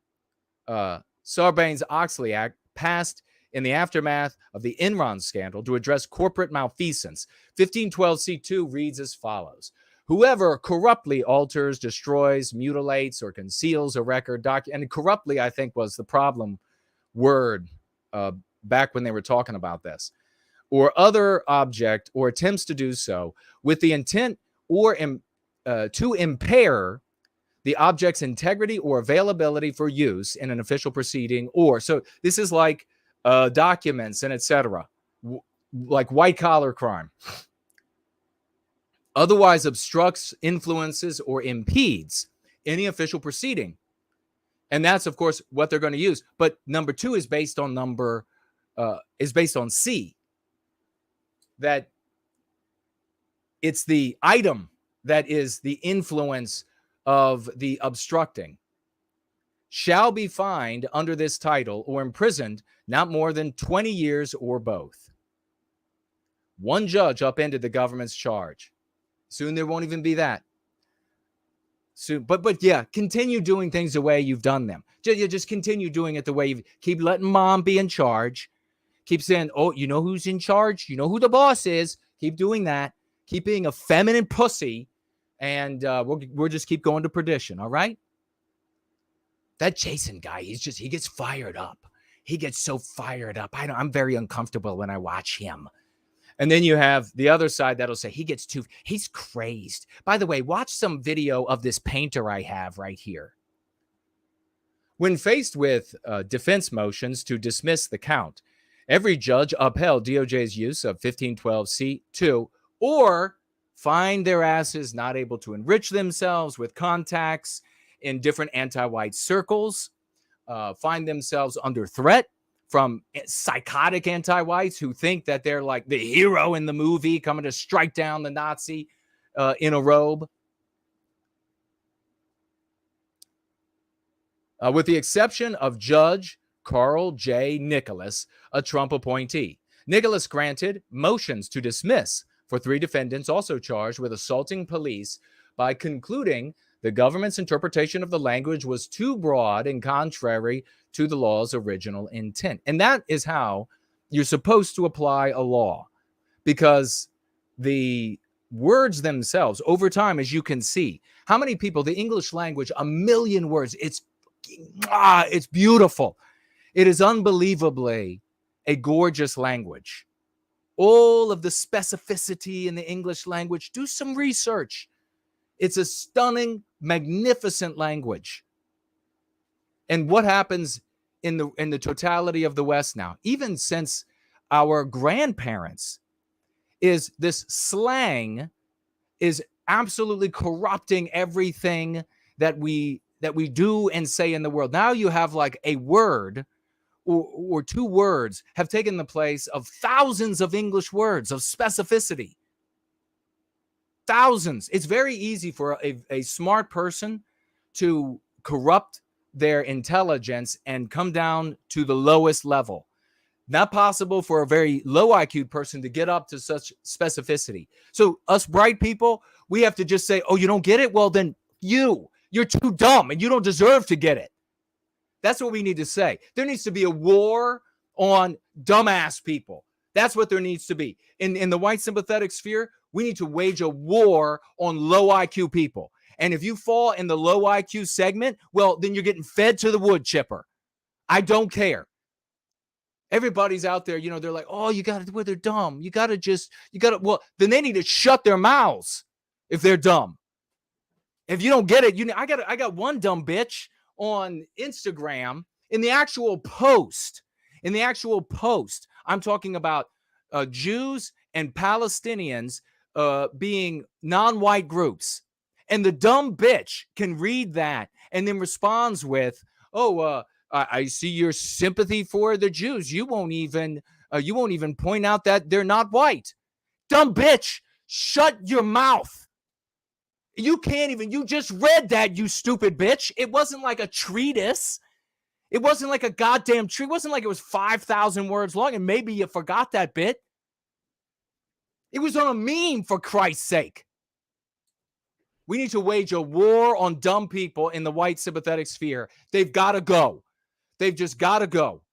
Sarbanes-Oxley Act passed in the aftermath of the Enron scandal to address corporate malfeasance, 1512c2 reads as follows: whoever corruptly alters, destroys, mutilates, or conceals a record, and corruptly, I think, was the problem word back when they were talking about this, or other object, or attempts to do so with the intent or to impair the object's integrity or availability for use in an official proceeding, or so this is like documents and etc., like white collar crime, otherwise obstructs, influences, or impedes any official proceeding. And that's, of course, what they're going to use. But number two is based on C, that it's the item that is the influence of the obstructing, shall be fined under this title or imprisoned not more than 20 years or both. One judge upended the government's charge. Soon there won't even be that. Soon, but yeah, continue doing things the way you've done them. Just continue doing it the way you keep letting mom be in charge. Keep saying, oh, you know who's in charge? You know who the boss is. Keep doing that. Keep being a feminine pussy, and we'll just keep going to perdition. All right. That Jason guy, he gets fired up. he gets so fired up. I'm very uncomfortable when I watch him. And then you have the other side that'll say he's crazed. By the way, watch some video of this painter I have right here. When faced with defense motions to dismiss the count, every judge upheld DOJ's use of 1512C2 or find their asses not able to enrich themselves with contacts in different anti-white circles, find themselves under threat from psychotic anti-whites who think that they're like the hero in the movie coming to strike down the Nazi in a robe. With the exception of Judge Carl J. Nicholas, a Trump appointee. Nicholas granted motions to dismiss for 3 defendants also charged with assaulting police by concluding the government's interpretation of the language was too broad and contrary to the law's original intent. And that is how you're supposed to apply a law, because the words themselves over time, as you can see, how many people, the English language, 1 million words, it's beautiful. It is unbelievably a gorgeous language. All of the specificity in the English language, do some research. It's a stunning, magnificent language. And what happens in the totality of the West now, even since our grandparents, is this slang is absolutely corrupting everything that we do and say in the world. Now you have like a word or 2 words have taken the place of thousands of English words of specificity. Thousands. It's very easy for a smart person to corrupt their intelligence and come down to the lowest level. Not possible for a very low IQ person to get up to such specificity. So us bright people, we have to just say, oh, you don't get it? Well, then you're too dumb and you don't deserve to get it. That's what we need to say. There needs to be a war on dumbass people. That's what there needs to be. In the white sympathetic sphere, we need to wage a war on low IQ people. And if you fall in the low IQ segment, well, then you're getting fed to the wood chipper. I don't care. Everybody's out there, they're like, oh, they're dumb. Well, then they need to shut their mouths if they're dumb. If you don't get it, I got one dumb bitch on Instagram in the actual post. I'm talking about Jews and Palestinians being non-white groups. And the dumb bitch can read that and then responds with, I see your sympathy for the Jews. You won't even point out that they're not white. Dumb bitch, shut your mouth. You just read that, you stupid bitch. It wasn't like a treatise. It wasn't like a goddamn treatise. It wasn't like it was 5,000 words long, and maybe you forgot that bit. It was on a meme, for Christ's sake. We need to wage a war on dumb people in the white sympathetic sphere. They've got to go. They've just got to go.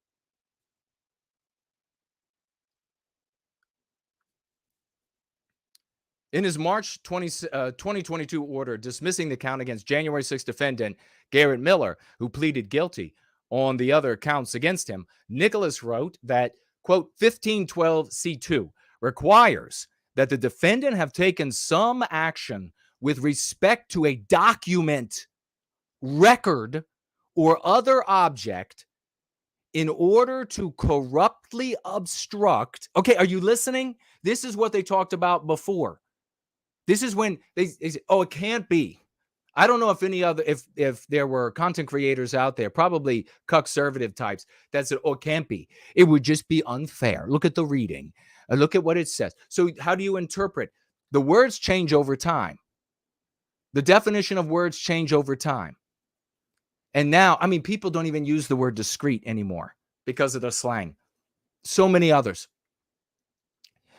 In his March 2022 order dismissing the count against January 6th defendant Garrett Miller, who pleaded guilty on the other counts against him, Nicholas wrote that, quote, 1512C2 requires that the defendant have taken some action with respect to a document, record, or other object in order to corruptly obstruct. Okay, are you listening? This is what they talked about before. This is when they say, oh, it can't be. I don't know if there were content creators out there, probably conservative types, that said, oh, it can't be. It would just be unfair. Look at the reading. Look at what it says. So how do you interpret? The words change over time. The definition of words change over time. And now, people don't even use the word discreet anymore because of the slang. So many others.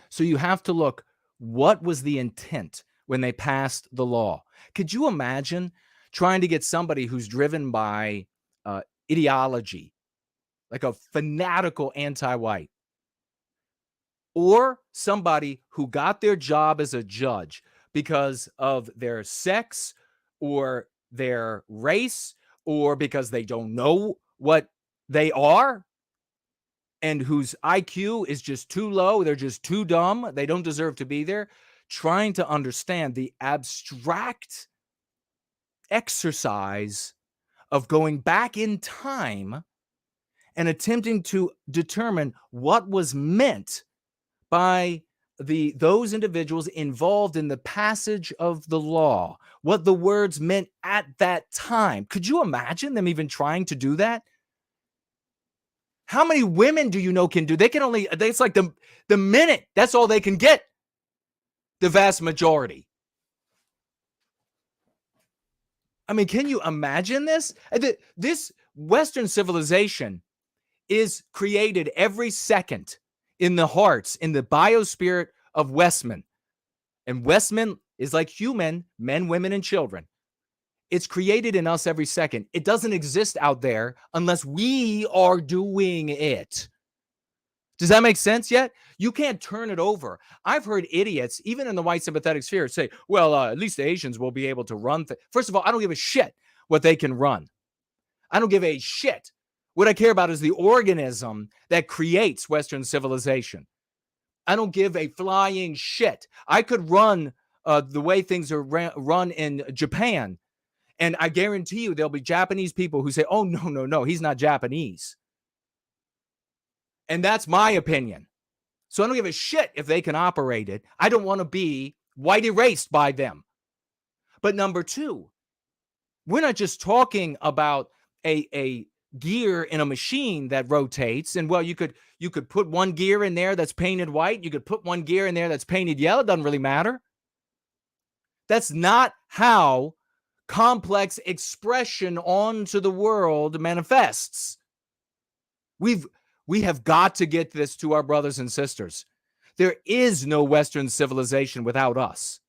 So you have to look, what was the intent when they passed the law? Could you imagine trying to get somebody who's driven by ideology, like a fanatical anti-white, or somebody who got their job as a judge because of their sex or their race, or because they don't know what they are? and whose IQ is just too low, they're just too dumb, they don't deserve to be there, trying to understand the abstract exercise of going back in time and attempting to determine what was meant by those individuals involved in the passage of the law, what the words meant at that time. Could you imagine them even trying to do that? How many women do you know can do? They can only, it's like the minute, that's all they can get. The vast majority. I mean, can you imagine this? This Western civilization is created every second in the hearts, in the biospirit of Westmen. And Westmen is like human, men, women, and children. It's created in us every second. It doesn't exist out there unless we are doing it. Does that make sense yet? You can't turn it over. I've heard idiots, even in the white sympathetic sphere, say, well, at least the Asians will be able to run. First of all, I don't give a shit what they can run. I don't give a shit. What I care about is the organism that creates Western civilization. I don't give a flying shit. I could run the way things are run in Japan, and I guarantee you there'll be Japanese people who say, oh, no, he's not Japanese. And that's my opinion. So I don't give a shit if they can operate it. I don't want to be white erased by them. But number two, we're not just talking about a gear in a machine that rotates. And well, you could put one gear in there that's painted white. You could put one gear in there that's painted yellow. It doesn't really matter. That's not how complex expression onto the world manifests. We have got to get this to our brothers and sisters. There is no Western civilization without us.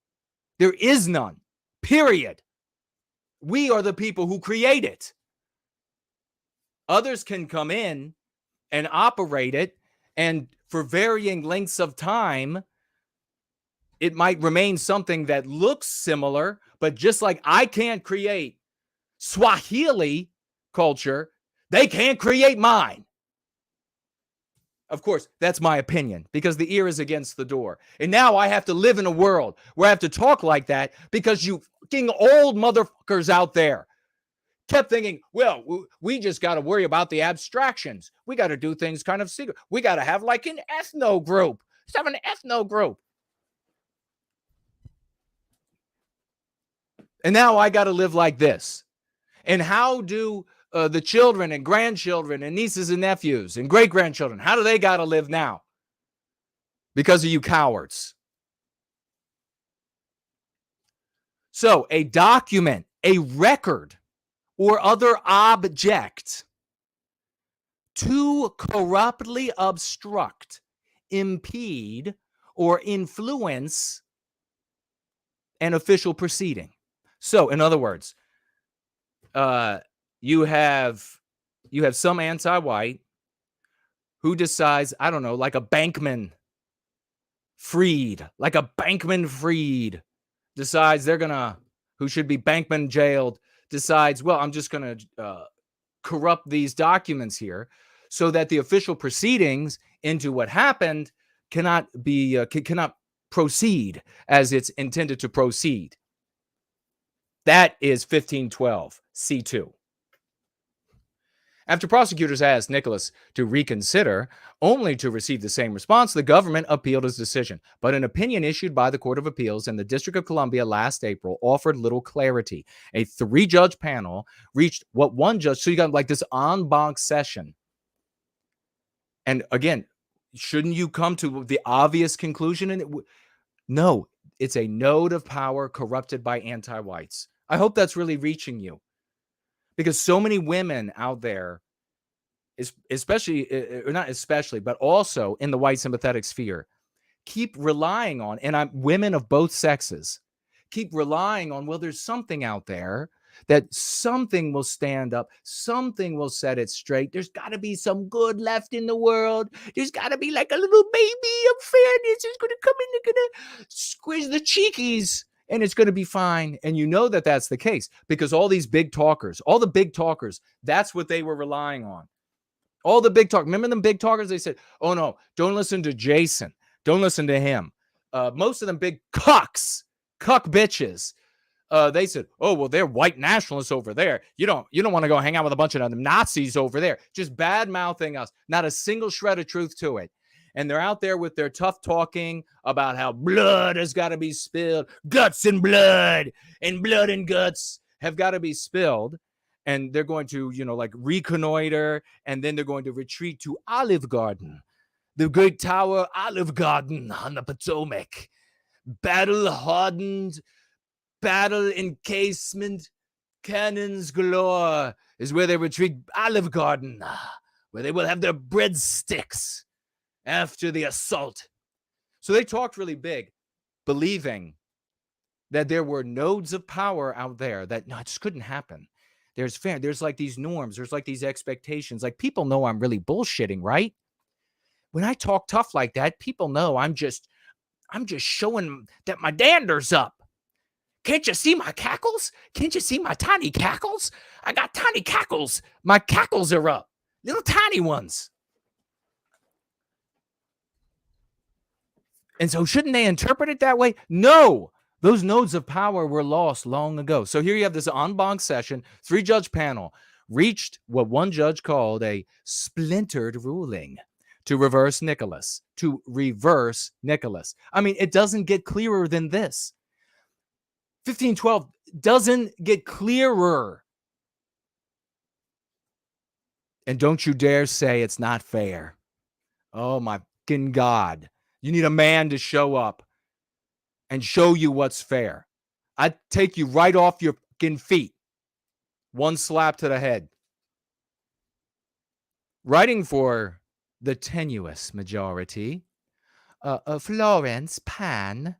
There is none, period. We are the people who create it. Others can come in and operate it, and for varying lengths of time, it might remain something that looks similar, but just like I can't create Swahili culture, they can't create mine. Of course, that's my opinion, because the ear is against the door. And now I have to live in a world where I have to talk like that because you fucking old motherfuckers out there kept thinking, well, we just got to worry about the abstractions. We got to do things kind of secret. We got to have like an ethno group. Let's have an ethno group. And now I got to live like this. And how do the children and grandchildren and nieces and nephews and great-grandchildren, how do they got to live now? Because of you cowards. So a document, a record, or other object to corruptly obstruct, impede, or influence an official proceeding. So, in other words, you have some anti-white who decides, I don't know, like a Bankman Fried decides who should be Bankman jailed, decides, well, I'm just going to corrupt these documents here so that the official proceedings into what happened cannot proceed as it's intended to proceed. That is 1512 C2. After prosecutors asked Nicholas to reconsider, only to receive the same response, the government appealed his decision. But an opinion issued by the Court of Appeals in the District of Columbia last April offered little clarity. A 3-judge panel reached what one judge, so you got like this en banc session. And again, shouldn't you come to the obvious conclusion? No, it's a node of power corrupted by anti-whites. I hope that's really reaching you. Because so many women out there, but also in the white sympathetic sphere, keep relying on, and women of both sexes, keep relying on, well, there's something out there that something will stand up, something will set it straight. There's got to be some good left in the world. There's got to be like a little baby of fairness who's going to come in, they're going to squeeze the cheekies, and it's going to be fine. And you know that that's the case because all the big talkers, that's what they were relying on. All the big talk. Remember them big talkers? They said, oh, no, don't listen to Jason. Don't listen to him. Most of them big cuck bitches. They said, oh, well, they're white nationalists over there. You don't want to go hang out with a bunch of them Nazis over there. Just bad-mouthing us. Not a single shred of truth to it. And they're out there with their tough talking about how blood has got to be spilled. Guts and blood and guts have got to be spilled. And they're going to, like reconnoiter. And then they're going to retreat to Olive Garden, the great tower Olive Garden on the Potomac. Battle-hardened, battle encasement, cannons galore is where they retreat. Olive Garden, where they will have their breadsticks after the assault. So they talked really big, believing that there were nodes of power out there that, no, it just couldn't happen. There's like these norms. There's like these expectations. Like, people know I'm really bullshitting, right? When I talk tough like that, people know I'm just showing that my dander's up. Can't you see my cackles? Can't you see my tiny cackles? I got tiny cackles. My cackles are up. Little tiny ones. And so shouldn't they interpret it that way? No. Those nodes of power were lost long ago. So here you have this en banc session, 3-judge panel, reached what one judge called a splintered ruling to reverse Nicholas. I mean, it doesn't get clearer than this. 1512 doesn't get clearer. And don't you dare say it's not fair. Oh, my fucking God. You need a man to show up and show you what's fair. I'd take you right off your fucking feet. One slap to the head. Writing for the tenuous majority, Florence Pan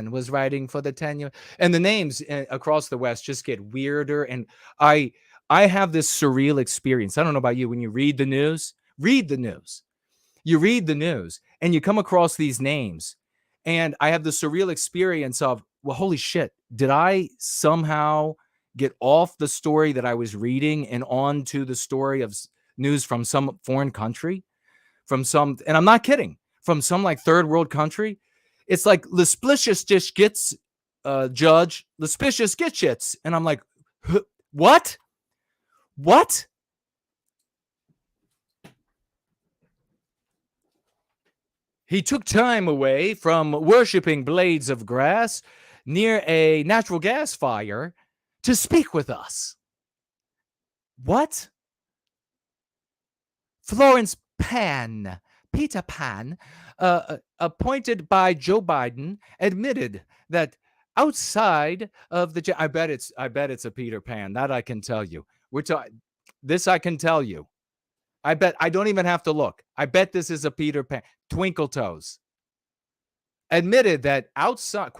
was writing for the tenuous. And the names across the West just get weirder. And I have this surreal experience. I don't know about you. When you read the news. You read the news and you come across these names. And I have the surreal experience of, well, holy shit, did I somehow get off the story that I was reading and on to the story of news from some foreign country? And I'm not kidding, from some like third world country? It's like Lispicious just gets judge, Lispicious get shits. And I'm like, what? He took time away from worshiping blades of grass near a natural gas fire to speak with us. What? Florence Pan, Peter Pan, appointed by Joe Biden, admitted that outside of the, I bet it's a Peter Pan. That I can tell you. This I can tell you. I bet I don't even have to look. I bet this is a Peter Pan. Twinkle Toes admitted that outside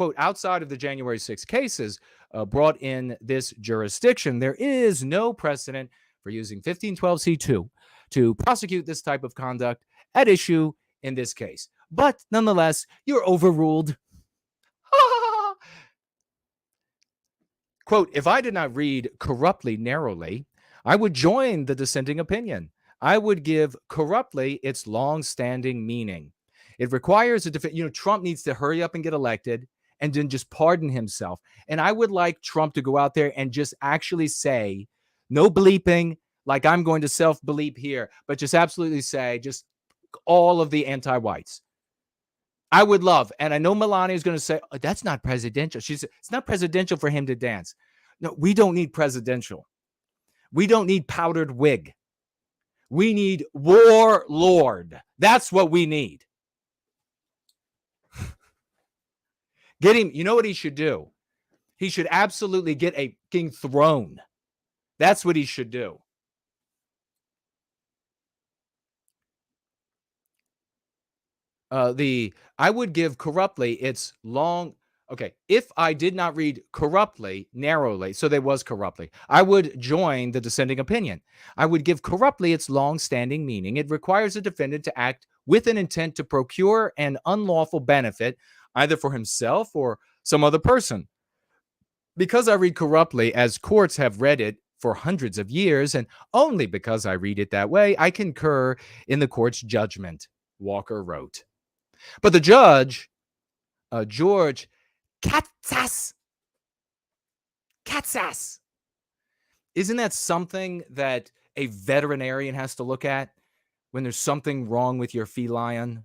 of the January 6 cases brought in this jurisdiction, there is no precedent for using 1512c2 to prosecute this type of conduct at issue in this case. But nonetheless, you're overruled. Quote, if I did not read corruptly narrowly, I would join the dissenting opinion. I would give corruptly its long-standing meaning. It requires Trump needs to hurry up and get elected and then just pardon himself. And I would like Trump to go out there and just actually say, no bleeping, like I'm going to self-bleep here, but just absolutely say just all of the anti-whites. I would love, and I know Melania is going to say, oh, that's not presidential. It's not presidential for him to dance. No, we don't need presidential. We don't need powdered wig. We need warlord. That's what we need. Get him. You know what he should do? He should absolutely get a king throne. That's what he should do. I would give corruptly its long. Okay, if I did not read corruptly, narrowly, so there was corruptly, I would join the dissenting opinion. I would give corruptly its long-standing meaning. It requires a defendant to act with an intent to procure an unlawful benefit, either for himself or some other person. Because I read corruptly, as courts have read it for hundreds of years, and only because I read it that way, I concur in the court's judgment, Walker wrote. But the judge, George Katsas, isn't that something that a veterinarian has to look at when there's something wrong with your feline?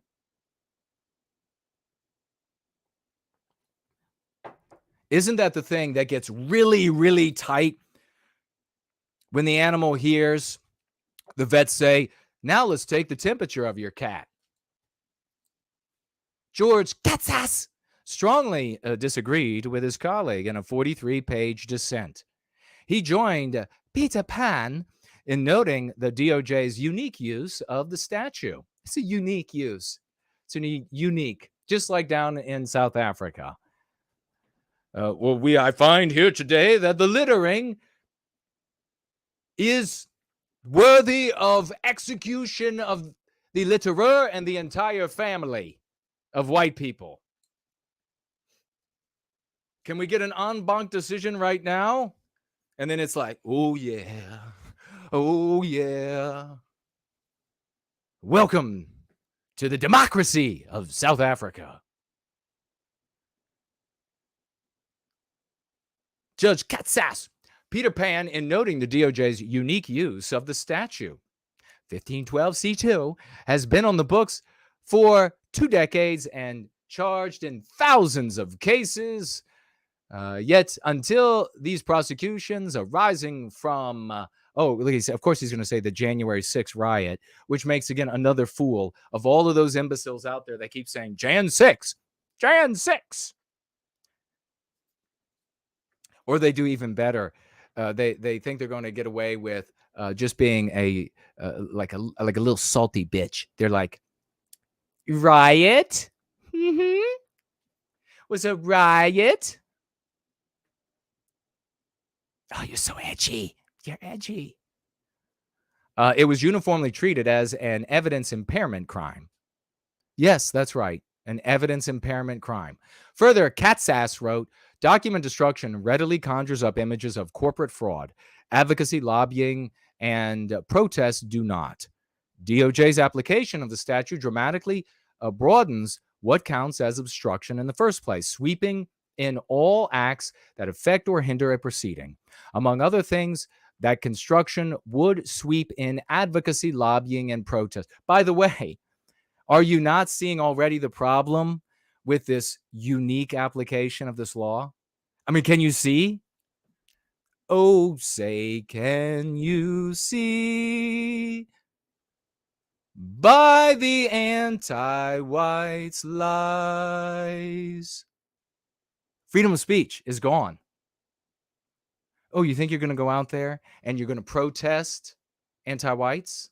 Isn't that the thing that gets really, really tight when the animal hears the vets say, now let's take the temperature of your cat? George Katsas strongly disagreed with his colleague in a 43-page dissent. He joined Peter Pan in noting the DOJ's unique use of the statute. It's a unique use. It's unique, just like down in South Africa. I find here today that the littering is worthy of execution of the litterer and the entire family of white people. Can we get an en banc decision right now? And then it's like, oh yeah. Welcome to the democracy of South Africa. Judge Katsas, Peter Pan, in noting the DOJ's unique use of the statute. 1512C2 has been on the books for 2 decades and charged in thousands of cases. Yet until these prosecutions arising from, of course he's going to say the January 6th riot, which makes, again, another fool of all of those imbeciles out there that keep saying Jan 6. Or they do even better. They think they're going to get away with just being like a little salty bitch. They're like, riot? Was a riot? Oh, you're so edgy. You're edgy. It was uniformly treated as an evidence impairment crime. Yes, that's right. An evidence impairment crime. Further, Katsas wrote, document destruction readily conjures up images of corporate fraud. Advocacy, lobbying, and protests do not. DOJ's application of the statute dramatically broadens what counts as obstruction in the first place, sweeping in all acts that affect or hinder a proceeding. Among other things, that construction would sweep in advocacy, lobbying, and protest. By the way, are you not seeing already the problem with this unique application of this law? I mean, can you see? Oh, say, can you see? By the anti-whites' lies. Freedom of speech is gone. Oh, you think you're going to go out there and you're going to protest anti-whites?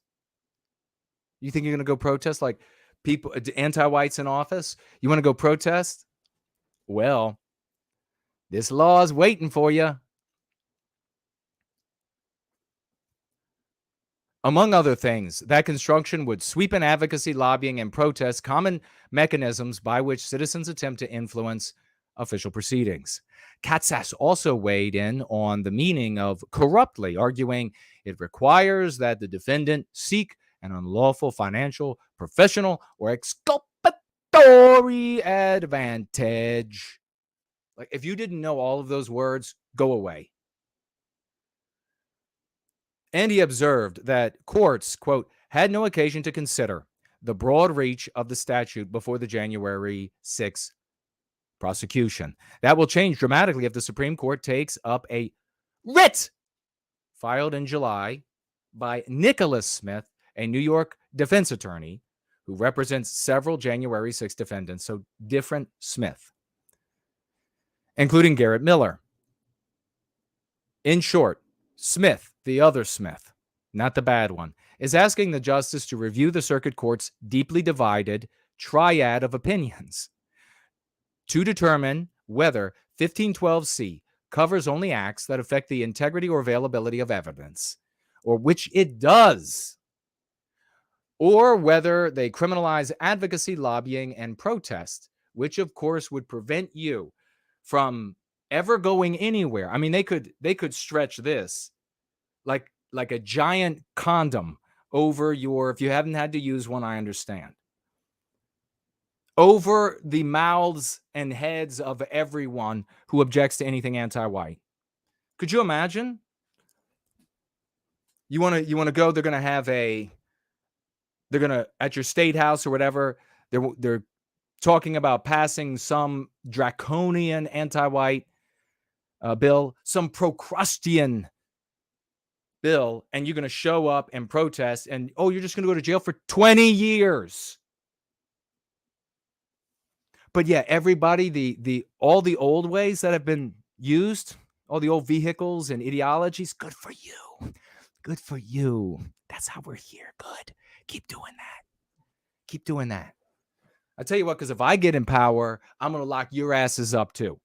You think you're going to go protest like people, anti-whites in office? You want to go protest? Well, this law is waiting for you. Among other things, that construction would sweep in advocacy, lobbying, and protest, common mechanisms by which citizens attempt to influence official proceedings. Katsas also weighed in on the meaning of corruptly, arguing it requires that the defendant seek an unlawful financial, professional, or exculpatory advantage. Like, if you didn't know all of those words, go away. And he observed that courts, quote, had no occasion to consider the broad reach of the statute before the January 6th prosecution. That will change dramatically if the Supreme Court takes up a writ filed in July by Nicholas Smith, a New York defense attorney who represents several January 6th defendants, so different Smith, including Garrett Miller. In short, Smith, the other Smith, not the bad one, is asking the justice to review the circuit court's deeply divided triad of opinions to determine whether 1512C covers only acts that affect the integrity or availability of evidence, or which it does, or whether they criminalize advocacy, lobbying, and protest, which of course would prevent you from ever going anywhere. I mean, they could stretch this like a giant condom over your, if you haven't had to use one, I understand, over the mouths and heads of everyone who objects to anything anti-white. Could you imagine? You want to go, they're going to at your state house or whatever, they're talking about passing some draconian anti-white bill, some Procrustean bill, and you're going to show up and protest, and you're just going to go to jail for 20 years. But yeah, everybody, all the old ways that have been used, all the old vehicles and ideologies, good for you. Good for you. That's how we're here. Good. Keep doing that. Keep doing that. I tell you what, because if I get in power, I'm going to lock your asses up too.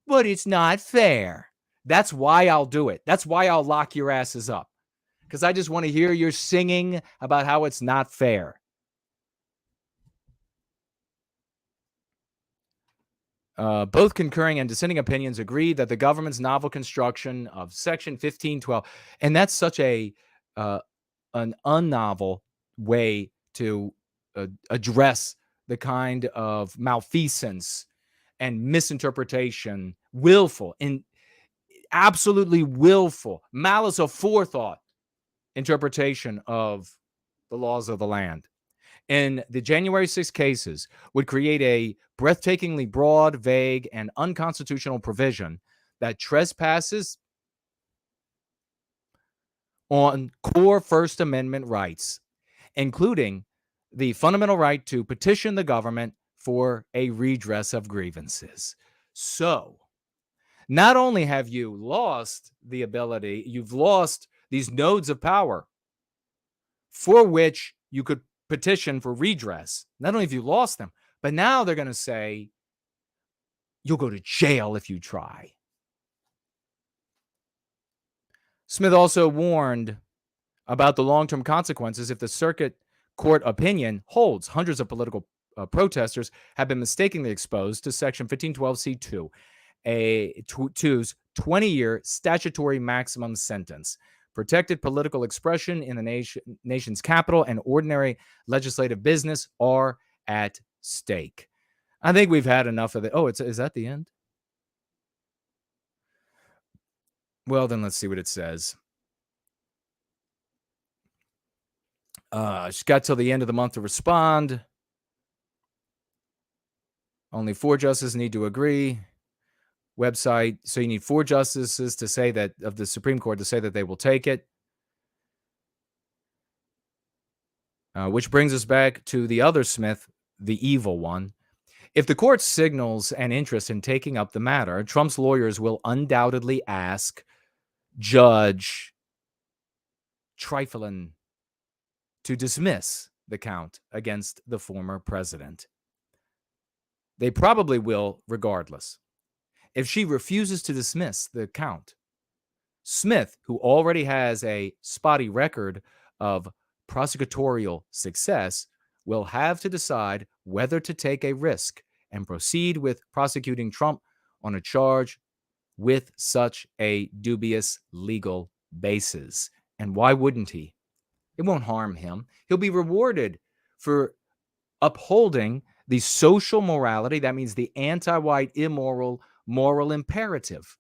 But it's not fair. That's why I'll do it. That's why I'll lock your asses up. Because I just want to hear your singing about how it's not fair. Both concurring and dissenting opinions agree that the government's novel construction of Section 1512, and that's such an unnovel way to address the kind of malfeasance and misinterpretation, willful and absolutely willful, malice aforethought interpretation of the laws of the land. In the January 6 cases would create a breathtakingly broad, vague, and unconstitutional provision that trespasses on core First Amendment rights, including the fundamental right to petition the government for a redress of grievances. So, not only have you lost the ability, you've lost these nodes of power for which you could petition for redress. Not only have you lost them, but now they're going to say you'll go to jail if you try. Smith also warned about the long-term consequences if the circuit court opinion holds. Hundreds of political protesters have been mistakenly exposed to Section 1512C2, two's 20-year statutory maximum sentence. Protected political expression in the nation's capital and ordinary legislative business are at stake. I think we've had enough of it. Is that the end? Well, then let's see what it says. She's got till the end of the month to respond. Only 4 justices need to agree. Website. So you need 4 justices to say that, of the Supreme Court, to say that they will take it. Which brings us back to the other Smith, the evil one. If the court signals an interest in taking up the matter, Trump's lawyers will undoubtedly ask Judge Triflin to dismiss the count against the former president. They probably will regardless. If she refuses to dismiss the count, Smith, who already has a spotty record of prosecutorial success, will have to decide whether to take a risk and proceed with prosecuting Trump on a charge with such a dubious legal basis. And why wouldn't he? It won't harm him. He'll be rewarded for upholding the social morality. That means the anti-white, immoral, moral imperative.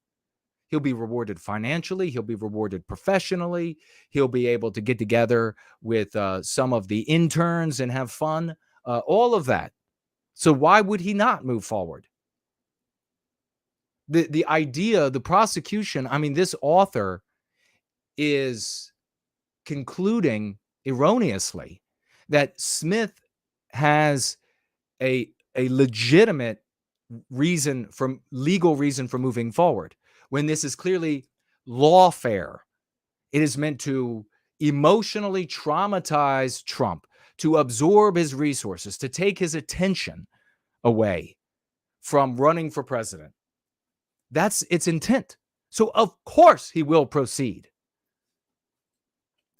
He'll be rewarded financially. He'll be rewarded professionally. He'll be able to get together with some of the interns and have fun. All of that. So why would he not move forward? The idea, the prosecution, I mean, this author is concluding erroneously that Smith has a legitimate reason, from legal reason, for moving forward, when this is clearly lawfare. It is meant to emotionally traumatize Trump, to absorb his resources, to take his attention away from running for president. That's its intent. So of course he will proceed.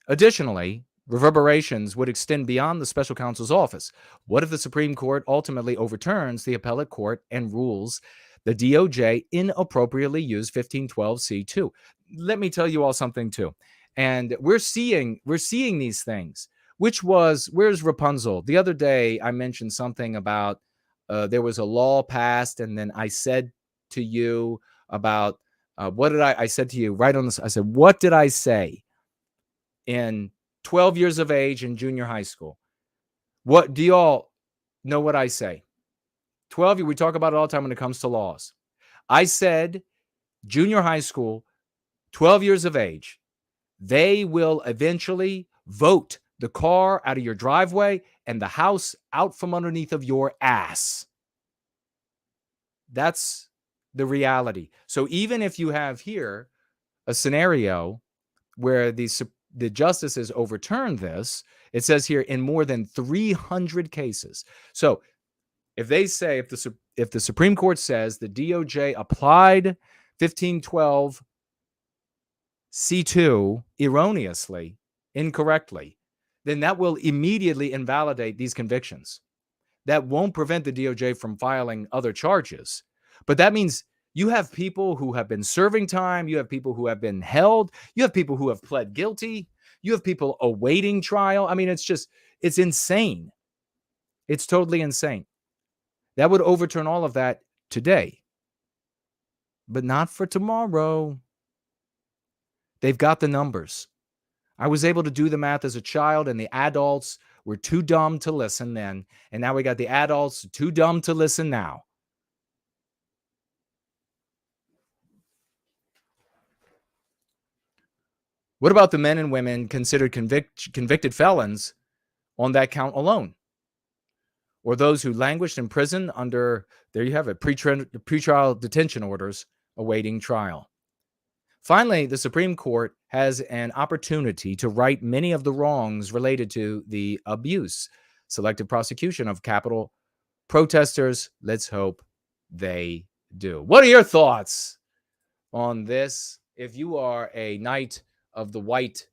Additionally, reverberations would extend beyond the special counsel's office. What if the Supreme Court ultimately overturns the appellate court and rules the DOJ inappropriately used 1512C2? let me tell you all something too. And we're seeing these things, where's Rapunzel? The other day I mentioned something about there was a law passed, and then I said to you about what did I said to you right on this. I said, what did I say in 12 years of age in junior high school? What do y'all know what I say? 12 years, we talk about it all the time when it comes to laws. I said junior high school, 12 years of age, they will eventually vote the car out of your driveway and the house out from underneath of your ass. That's the reality. So even if you have here a scenario where the justices overturned this, it says here in more than 300 cases. So if they say, if the Supreme Court says the DOJ applied 1512 C2 erroneously, incorrectly, then that will immediately invalidate these convictions. That won't prevent the DOJ from filing other charges. But that means you have people who have been serving time. You have people who have been held. You have people who have pled guilty. You have people awaiting trial. I mean, it's insane. It's totally insane. That would overturn all of that today, but not for tomorrow. They've got the numbers. I was able to do the math as a child, and the adults were too dumb to listen then. And now we got the adults too dumb to listen now. What about the men and women considered convicted felons on that count alone? Or those who languished in prison under, there you have it, pretrial detention orders awaiting trial. Finally, the Supreme Court has an opportunity to right many of the wrongs related to the abuse, selective prosecution of Capitol protesters. Let's hope they do. What are your thoughts on this? If you are a knight of the white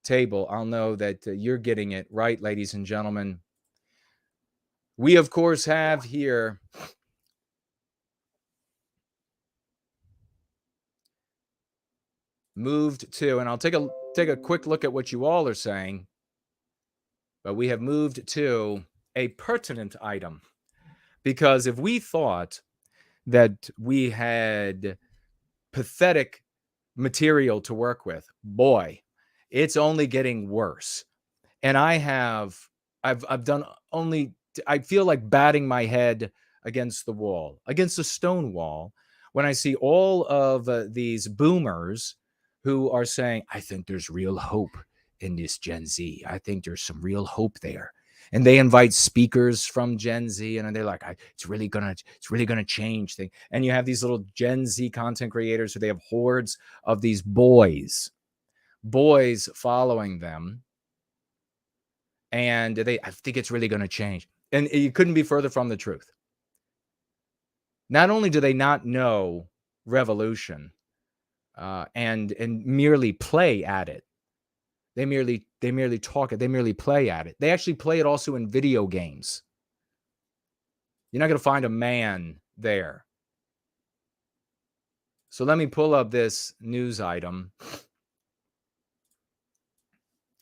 table, I'll know that you're getting it right, ladies and gentlemen. We, of course, have here moved to, and I'll take a quick look at what you all are saying, but we have moved to a pertinent item, because if we thought that we had pathetic material to work with, boy, it's only getting worse. And I've done only, I feel like batting my head against the wall, against a stone wall, when I see all of these boomers who are saying, I think there's real hope in this Gen Z. I think there's some real hope there. And they invite speakers from Gen Z, and they're like, it's really gonna change things. And you have these little Gen Z content creators who they have hordes of these boys following them. And I think it's really gonna change. And it couldn't be further from the truth. Not only do they not know revolution and merely play at it, they merely talk it, they merely play at it. They actually play it also in video games. You're not going to find a man there. So let me pull up this news item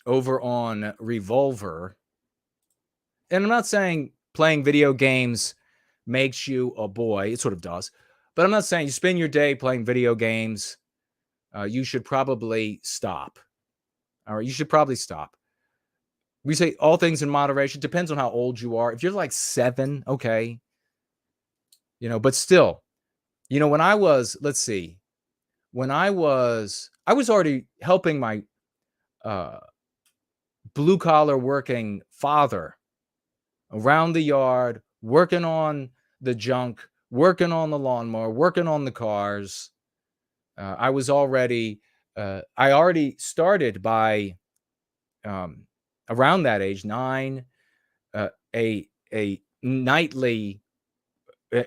over on Revolver. And I'm not saying playing video games makes you a boy. It sort of does. But I'm not saying you spend your day playing video games. You should probably stop. All right, you should probably stop. We say all things in moderation. Depends on how old you are. If you're like 7, okay. But still, when I was, let's see, I was already helping my blue collar working father around the yard, working on the junk, working on the lawnmower, working on the cars. I already started by around that age, 9, a nightly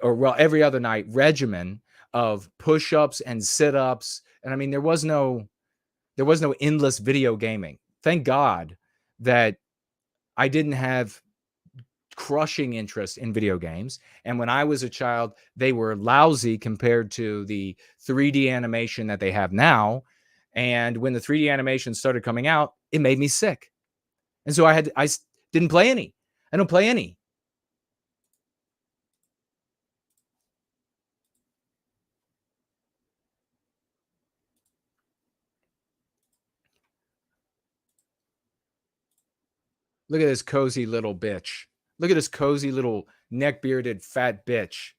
or every other night regimen of push-ups and sit-ups. And I mean, there was no endless video gaming. Thank God that I didn't have crushing interest in video games. And when I was a child, they were lousy compared to the 3D animation that they have now. And when the 3D animation started coming out, it made me sick. And so I didn't play any. I don't play any. Look at this cozy little bitch. Look at this cozy little neck-bearded fat bitch.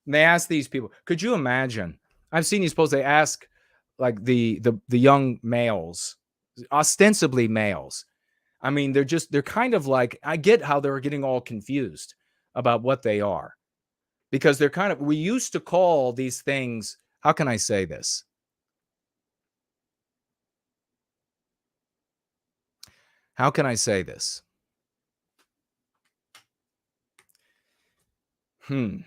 And they ask these people, could you imagine? I've seen these posts. They ask like the young males, ostensibly males. I mean, they're kind of like, I get how they're getting all confused about what they are, because they're kind of, we used to call these things, how can I say this? How can I say this? It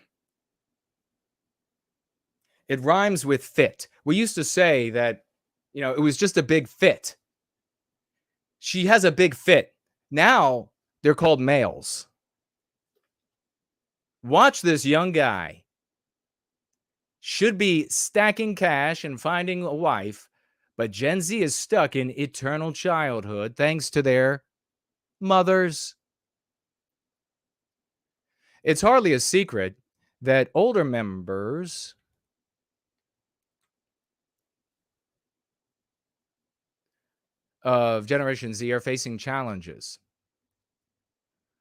rhymes with fit. We used to say that, it was just a big fit. She has a big fit. Now they're called males. Watch this young guy. Should be stacking cash and finding a wife, but Gen Z is stuck in eternal childhood thanks to their mothers. It's hardly a secret that older members of Generation Z are facing challenges,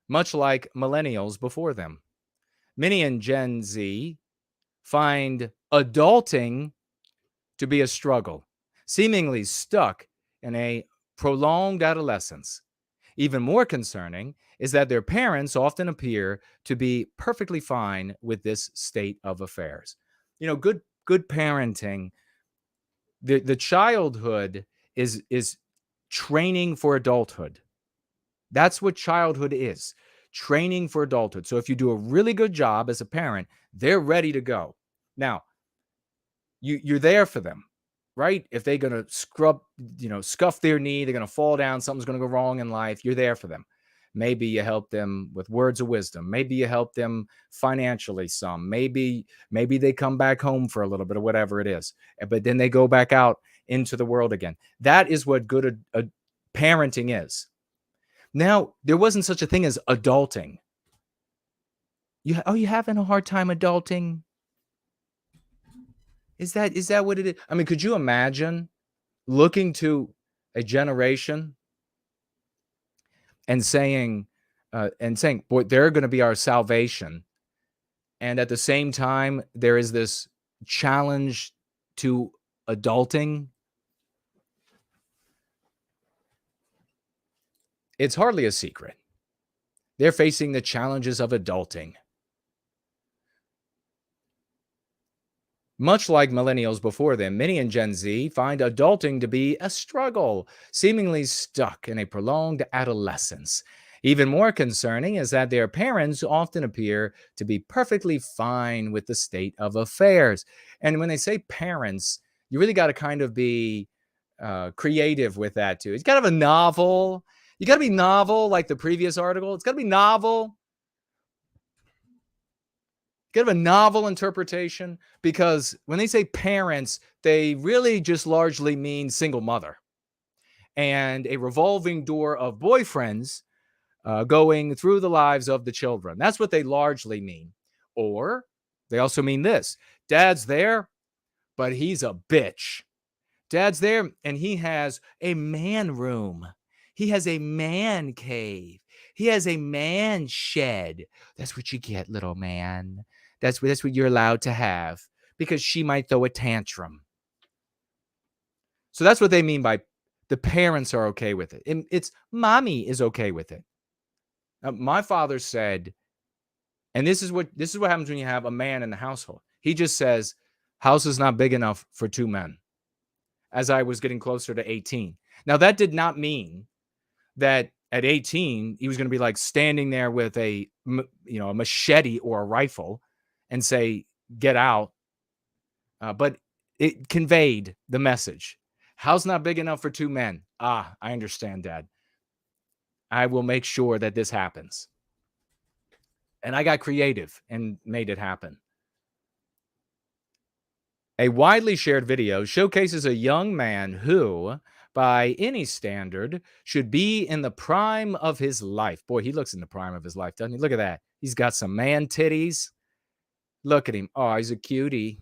much like millennials before them. Many in Gen Z find adulting to be a struggle, seemingly stuck in a prolonged adolescence. Even more concerning is that their parents often appear to be perfectly fine with this state of affairs. Good parenting, the childhood is training for adulthood. That's what childhood is, training for adulthood. So if you do a really good job as a parent, they're ready to go. Now, you're there for them, right? If they're going to scuff their knee, they're going to fall down, something's going to go wrong in life, you're there for them. Maybe you help them with words of wisdom. Maybe you help them financially some. Maybe they come back home for a little bit or whatever it is. But then they go back out into the world again. That is what good parenting is. Now, there wasn't such a thing as adulting. You having a hard time adulting? Is that what it is? I mean, could you imagine looking to a generation and saying, boy, they're going to be our salvation. And at the same time, there is this challenge to adulting. It's hardly a secret. They're facing the challenges of adulting. Much like millennials before them, many in Gen Z find adulting to be a struggle, seemingly stuck in a prolonged adolescence. Even more concerning is that their parents often appear to be perfectly fine with the state of affairs. And when they say parents, you really got to kind of be creative with that too. It's got to have a novel. You got to be novel, like the previous article. It's got to be novel. Get a novel interpretation, because when they say parents, they really just largely mean single mother and a revolving door of boyfriends going through the lives of the children. That's what they largely mean. Or they also mean this: dad's there, but he's a bitch. Dad's there and he has a man room. He has a man cave. He has a man shed. That's what you get, little man. That's what you're allowed to have, because she might throw a tantrum. So that's what they mean by the parents are okay with it. It's mommy is okay with it. Now, my father said, and this is what happens when you have a man in the household. He just says, house is not big enough for two men, as I was getting closer to 18. Now, that did not mean that at 18, he was going to be like standing there with a machete or a rifle and say, get out. But it conveyed the message. House not big enough for two men. I understand, Dad. I will make sure that this happens. And I got creative and made it happen. A widely shared video showcases a young man who, by any standard, should be in the prime of his life. Boy, he looks in the prime of his life, doesn't he? Look at that. He's got some man titties. Look at him. Oh, he's a cutie.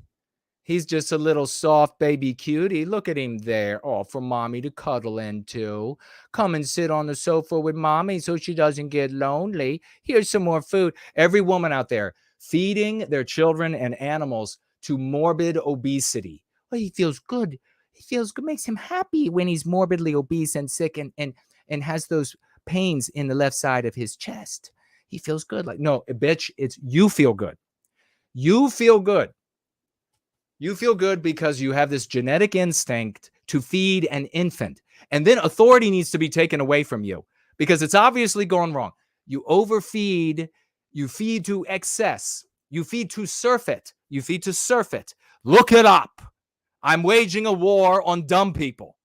He's just a little soft baby cutie. Look at him there. Oh, for mommy to cuddle into. Come and sit on the sofa with mommy so she doesn't get lonely. Here's some more food. Every woman out there feeding their children and animals to morbid obesity. Oh, he feels good. He feels good. Makes him happy when he's morbidly obese and sick and has those pains in the left side of his chest. He feels good. Like, no, bitch, it's you feel good. You feel good. You feel good because you have this genetic instinct to feed an infant. And then authority needs to be taken away from you because it's obviously gone wrong. You overfeed. You feed to excess. You feed to surf it. You feed to surf it. Look it up. I'm waging a war on dumb people.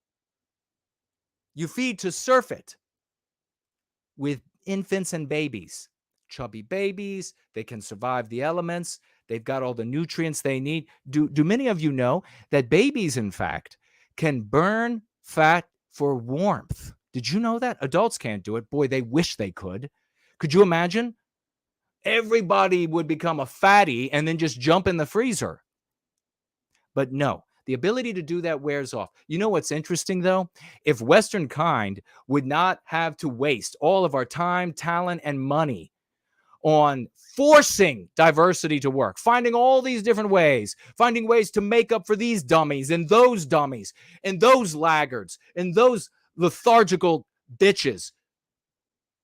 You feed to surf it with infants and babies. Chubby babies. They can survive the elements. They've got all the nutrients they need. Do many of you know that babies, in fact, can burn fat for warmth? Did you know that? Adults can't do it. Boy, they wish they could. Could you imagine? Everybody would become a fatty and then just jump in the freezer. But no, the ability to do that wears off. You know what's interesting, though? If Western kind would not have to waste all of our time, talent, and money on forcing diversity to work, finding all these different ways, finding ways to make up for these dummies and those laggards and those lethargical bitches,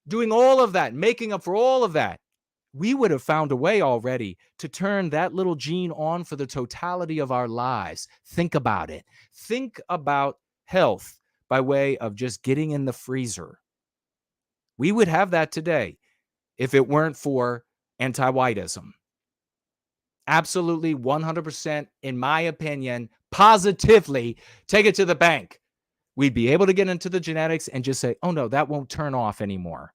doing all of that, making up for all of that, we would have found a way already to turn that little gene on for the totality of our lives. Think about it. Think about health by way of just getting in the freezer. We would have that today if it weren't for anti-whiteism. Absolutely, 100%, in my opinion, positively, take it to the bank. We'd be able to get into the genetics and just say, oh no, that won't turn off anymore.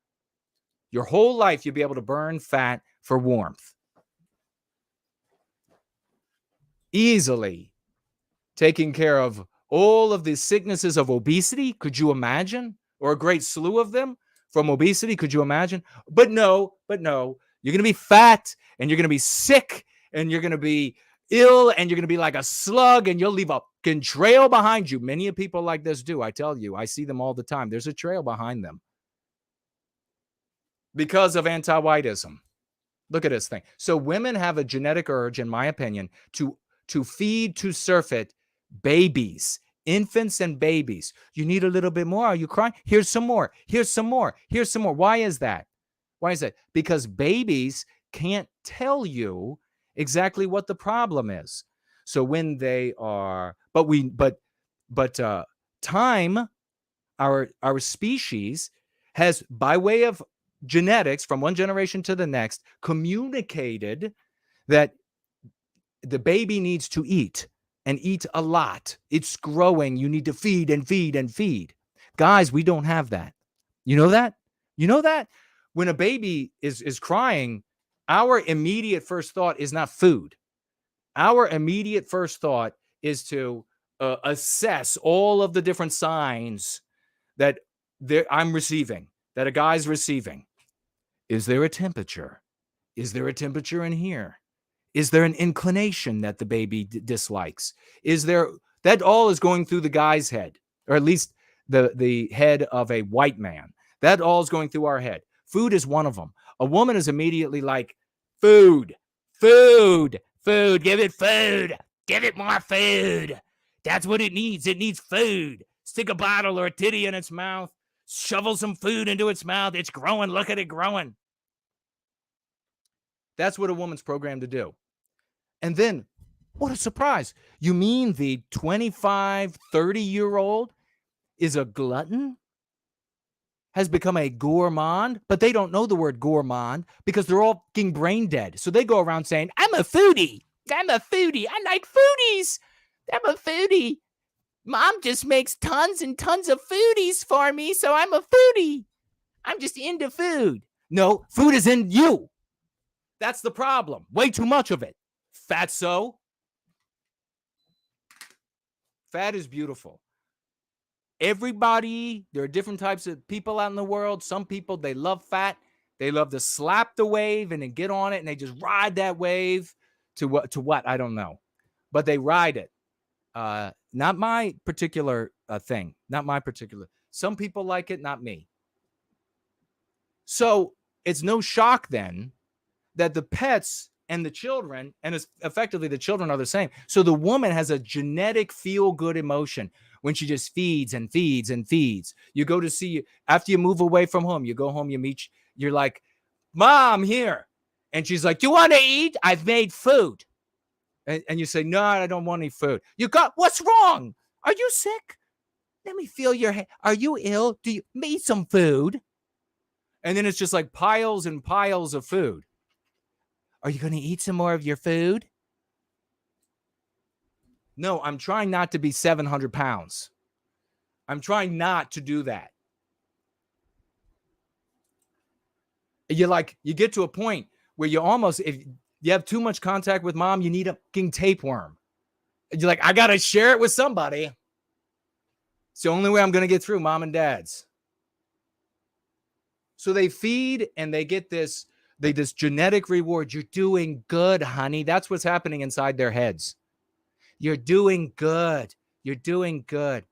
Your whole life, you'll be able to burn fat for warmth. Easily taking care of all of the sicknesses of obesity. Could you imagine? Or a great slew of them from obesity. Could you imagine? But no. You're going to be fat and you're going to be sick and you're going to be ill and you're going to be like a slug and you'll leave a fucking trail behind you. Many people like this do. I tell you, I see them all the time. There's a trail behind them because of anti-whiteism. Look at this thing. So women have a genetic urge, in my opinion, to feed, to surfeit babies, infants and babies. You need a little bit more. Are you crying? Here's some more. Here's some more. Here's some more. Why is that? Why is that? Because babies can't tell you exactly what the problem is. So when they are, time, our species has, by way of genetics from one generation to the next, communicated that the baby needs to eat and eat a lot. It's growing. You need to feed and feed and feed. Guys, we don't have that. You know that? You know that? When a baby is crying, our immediate first thought is not food. Our immediate first thought is to assess all of the different signs that I'm receiving, that a guy's receiving. Is there a temperature? Is there a temperature in here? Is there an inclination that the baby dislikes? Is there, that all is going through the guy's head, or at least the head of a white man. That all is going through our head. Food is one of them. A woman is immediately like, food, give it food, give it more food. That's what it needs. It needs food. Stick a bottle or a titty in its mouth, shovel some food into its mouth. It's growing. Look at it growing. That's what a woman's programmed to do. And then, what a surprise. You mean the 25, 30-year-old is a glutton? Has become a gourmand? But they don't know the word gourmand because they're all fucking brain dead. So they go around saying, I'm a foodie. I like foodies. I'm a foodie. Mom just makes tons and tons of foodies for me, so I'm a foodie. I'm just into food. No, food is in you. That's the problem. Way too much of it. Fatso. Fat is beautiful. Everybody, there are different types of people out in the world. Some people, they love fat. They love to slap the wave and then get on it and they just ride that wave to what? I don't know. But they ride it. Not my particular thing. Not my particular. Some people like it, not me. So it's no shock then that the pets and the children, and it's effectively the children are the same. So the woman has a genetic feel-good emotion when she just feeds and feeds and feeds. You go to see, after you move away from home, you go home, you meet, you're like, Mom, here. And she's like, you want to eat? I've made food. And you say, no, I don't want any food. What's wrong? Are you sick? Let me feel your hand. Are you ill? Do you eat some food? And then it's just like piles and piles of food. Are you going to eat some more of your food? No, I'm trying not to be 700 pounds. I'm trying not to do that. You get to a point where you almost, if you have too much contact with mom, you need a fucking tapeworm. You're like, I got to share it with somebody. It's the only way I'm going to get through, mom and dad's. So they feed and they get this genetic reward. You're doing good, honey. That's what's happening inside their heads. You're doing good. You're doing good.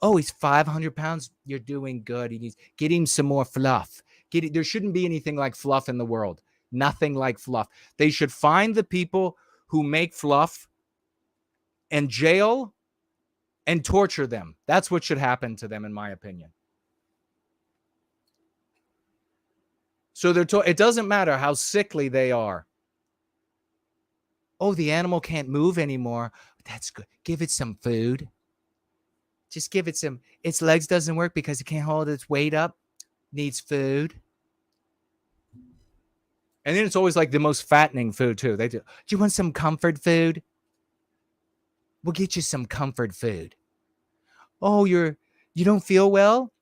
Oh, he's 500 pounds. You're doing good. Get him some more fluff. There shouldn't be anything like fluff in the world. Nothing like fluff. They should find the people who make fluff and jail and torture them. That's what should happen to them, in my opinion. So it doesn't matter how sickly they are. Oh, the animal can't move anymore. That's good. Give it some food. Just give it some. Its legs doesn't work because it can't hold its weight up. Needs food. And then it's always like the most fattening food too. Do you want some comfort food? We'll get you some comfort food. Oh, you don't feel well?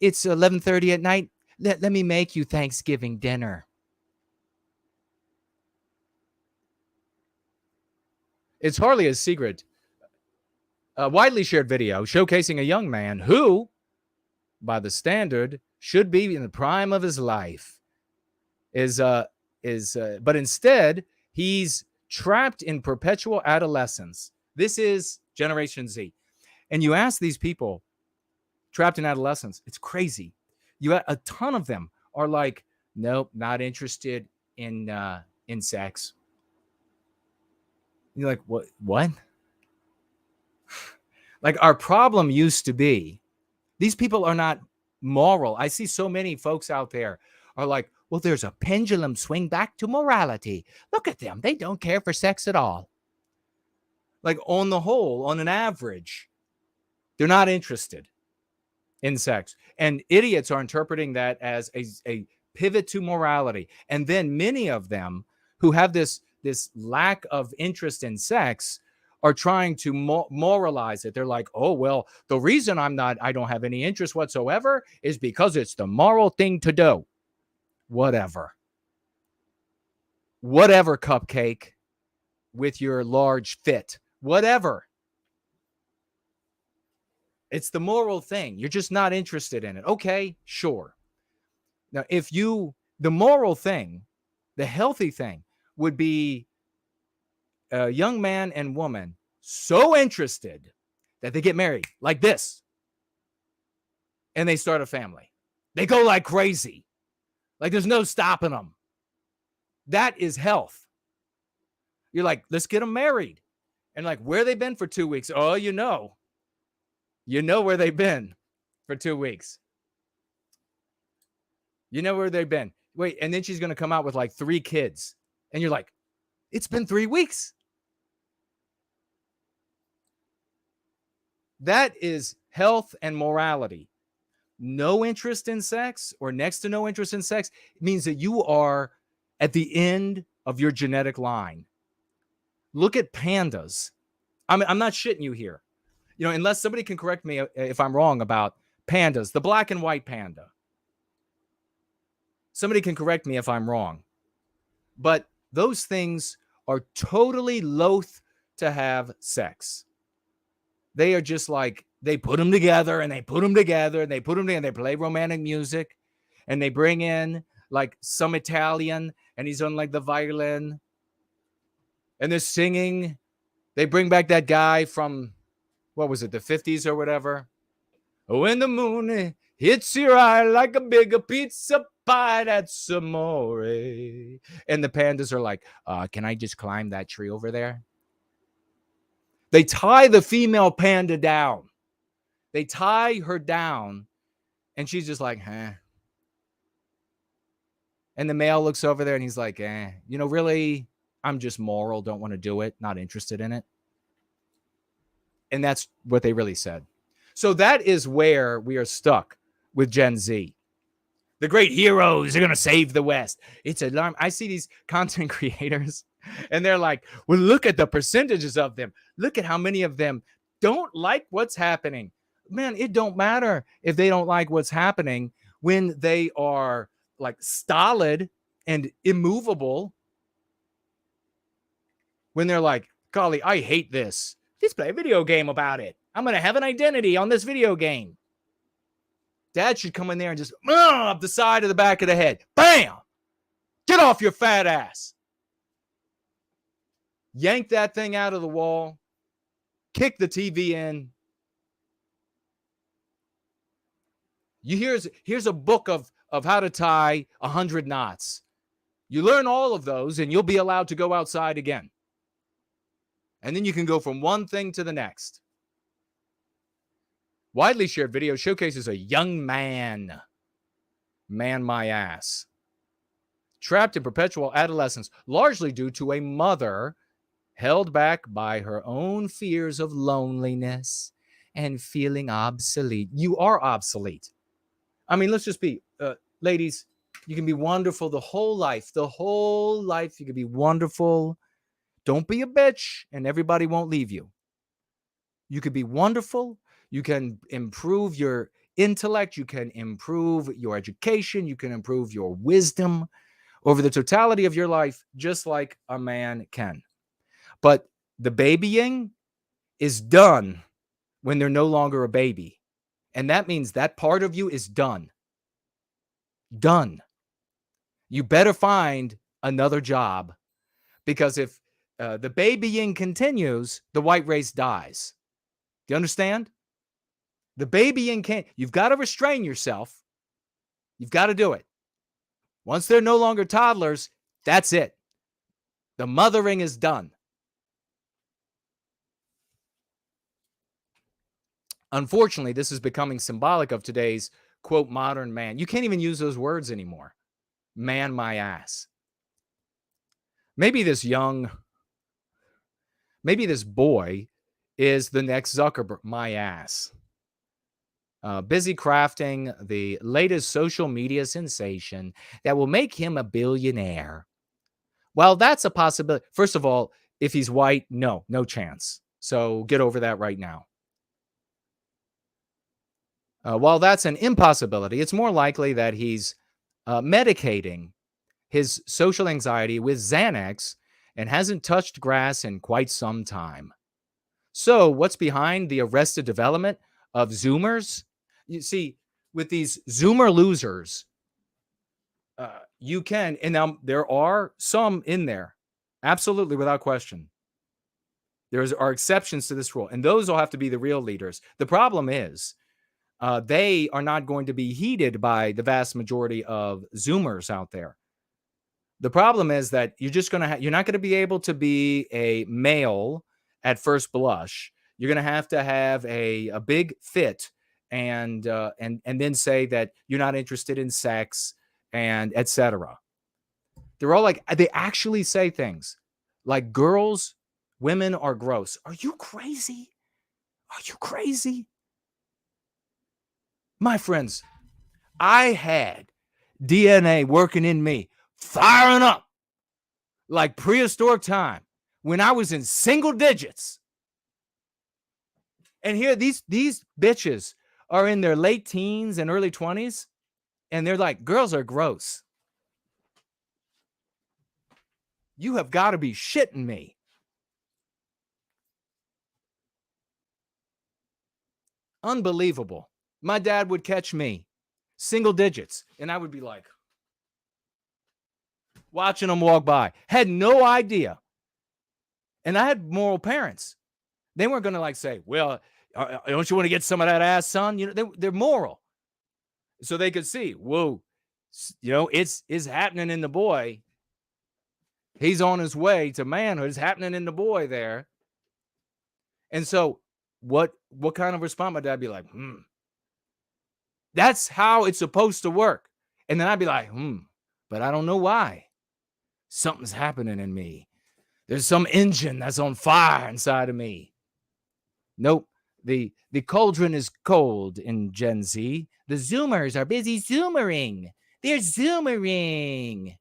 It's 11:30 at night. Let me make you Thanksgiving dinner. It's hardly a secret. A widely shared video showcasing a young man who, by the standard, should be in the prime of his life, but instead he's trapped in perpetual adolescence. This is Generation Z. And you ask these people trapped in adolescence, it's crazy. A ton of them are like, nope, not interested in sex. You're like, what? Like, our problem used to be, these people are not moral. I see so many folks out there are like, well, there's a pendulum swing back to morality. Look at them. They don't care for sex at all. Like, on the whole, on an average, they're not interested in sex. And idiots are interpreting that as a pivot to morality. And then many of them who have this lack of interest in sex are trying to moralize it. They're like, oh, well, the reason I don't have any interest whatsoever is because it's the moral thing to do. Whatever, cupcake with your large fit, whatever. It's the moral thing. You're just not interested in it. Okay, sure. Now, the moral thing, the healthy thing would be a young man and woman so interested that they get married like this and they start a family. They go like crazy. Like there's no stopping them. That is health. You're like, let's get them married. And like, where they been for 2 weeks? Oh, you know where they've been for 2 weeks. You know where they've been. Wait, and then she's going to come out with like 3 kids. And you're like, it's been 3 weeks. That is health and morality. No interest in sex or next to no interest in sex means that you are at the end of your genetic line. Look at pandas. I'm not shitting you here. Unless somebody can correct me if I'm wrong about pandas, the black and white panda. Somebody can correct me if I'm wrong. But those things are totally loath to have sex. They are just like, they put them together and they put them together and they put them together. They play romantic music and they bring in like some Italian and he's on like the violin and they're singing. They bring back that guy from, what was it, the 50s or whatever? When the moon hits your eye like a bigger pizza pie, that's amore. And the pandas are like, can I just climb that tree over there? They tie the female panda down. They tie her down, and she's just like, huh. And the male looks over there, and he's like, really, I'm just moral, don't want to do it, not interested in it. And that's what they really said. So that is where we are stuck with Gen Z. The great heroes are going to save the West. It's alarming. I see these content creators, and they're like, well, look at the percentages of them. Look at how many of them don't like what's happening. Man, it don't matter if they don't like what's happening when they are like stolid and immovable. When they're like, golly, I hate this. Let's play a video game about it. I'm going to have an identity on this video game. Dad should come in there and just up the side of the back of the head. Bam! Get off your fat ass. Yank that thing out of the wall. Kick the TV in. Here's a book of how to tie 100 knots. You learn all of those and you'll be allowed to go outside again. And then you can go from one thing to the next. Widely shared video showcases a young man my ass, trapped in perpetual adolescence, largely due to a mother held back by her own fears of loneliness and feeling obsolete. You are obsolete. I mean, let's just be, ladies, you can be wonderful the whole life. The whole life you can be wonderful. Don't be a bitch and everybody won't leave you. You could be wonderful. You can improve your intellect. You can improve your education. You can improve your wisdom over the totality of your life, just like a man can. But the babying is done when they're no longer a baby. And that means that part of you is done. Done. You better find another job, because if the babying continues, the white race dies. Do you understand? The babying can't. You've got to restrain yourself. You've got to do it. Once they're no longer toddlers, that's it. The mothering is done. Unfortunately, this is becoming symbolic of today's, quote, modern man. You can't even use those words anymore. Man, my ass. Maybe this boy is the next Zuckerberg, my ass. Busy crafting the latest social media sensation that will make him a billionaire. Well, that's a possibility. First of all, if he's white, no chance. So get over that right now. While that's an impossibility, it's more likely that he's medicating his social anxiety with Xanax and hasn't touched grass in quite some time. So what's behind the arrested development of Zoomers? You see, with these Zoomer losers, you can, and now there are some in there, absolutely without question. There are exceptions to this rule, and those will have to be the real leaders. The problem is they are not going to be heeded by the vast majority of Zoomers out there. The problem is that you're not going to be able to be a male at first blush. You're going to have a big fit and then say that you're not interested in sex and etc. They're all like, they actually say things like women are gross. Are you crazy? Are you crazy? My friends, I had DNA working in me, firing up like prehistoric time when I was in single digits. And here, these bitches are in their late teens and early 20s, and they're like, girls are gross. You have got to be shitting me. Unbelievable. My dad would catch me single digits, and I would be like, watching them walk by. Had no idea. And I had moral parents. They weren't going to like say, well, don't you want to get some of that ass, son? You know, they're moral. So they could see, whoa, you know, it's happening in the boy. He's on his way to manhood. It's happening in the boy there. And so what kind of response? My dad be like, that's how it's supposed to work. And then I'd be like, but I don't know why. Something's happening in me. There's some engine that's on fire inside of me. Nope. The cauldron is cold in Gen Z. The Zoomers are busy Zoomering. They're Zoomering.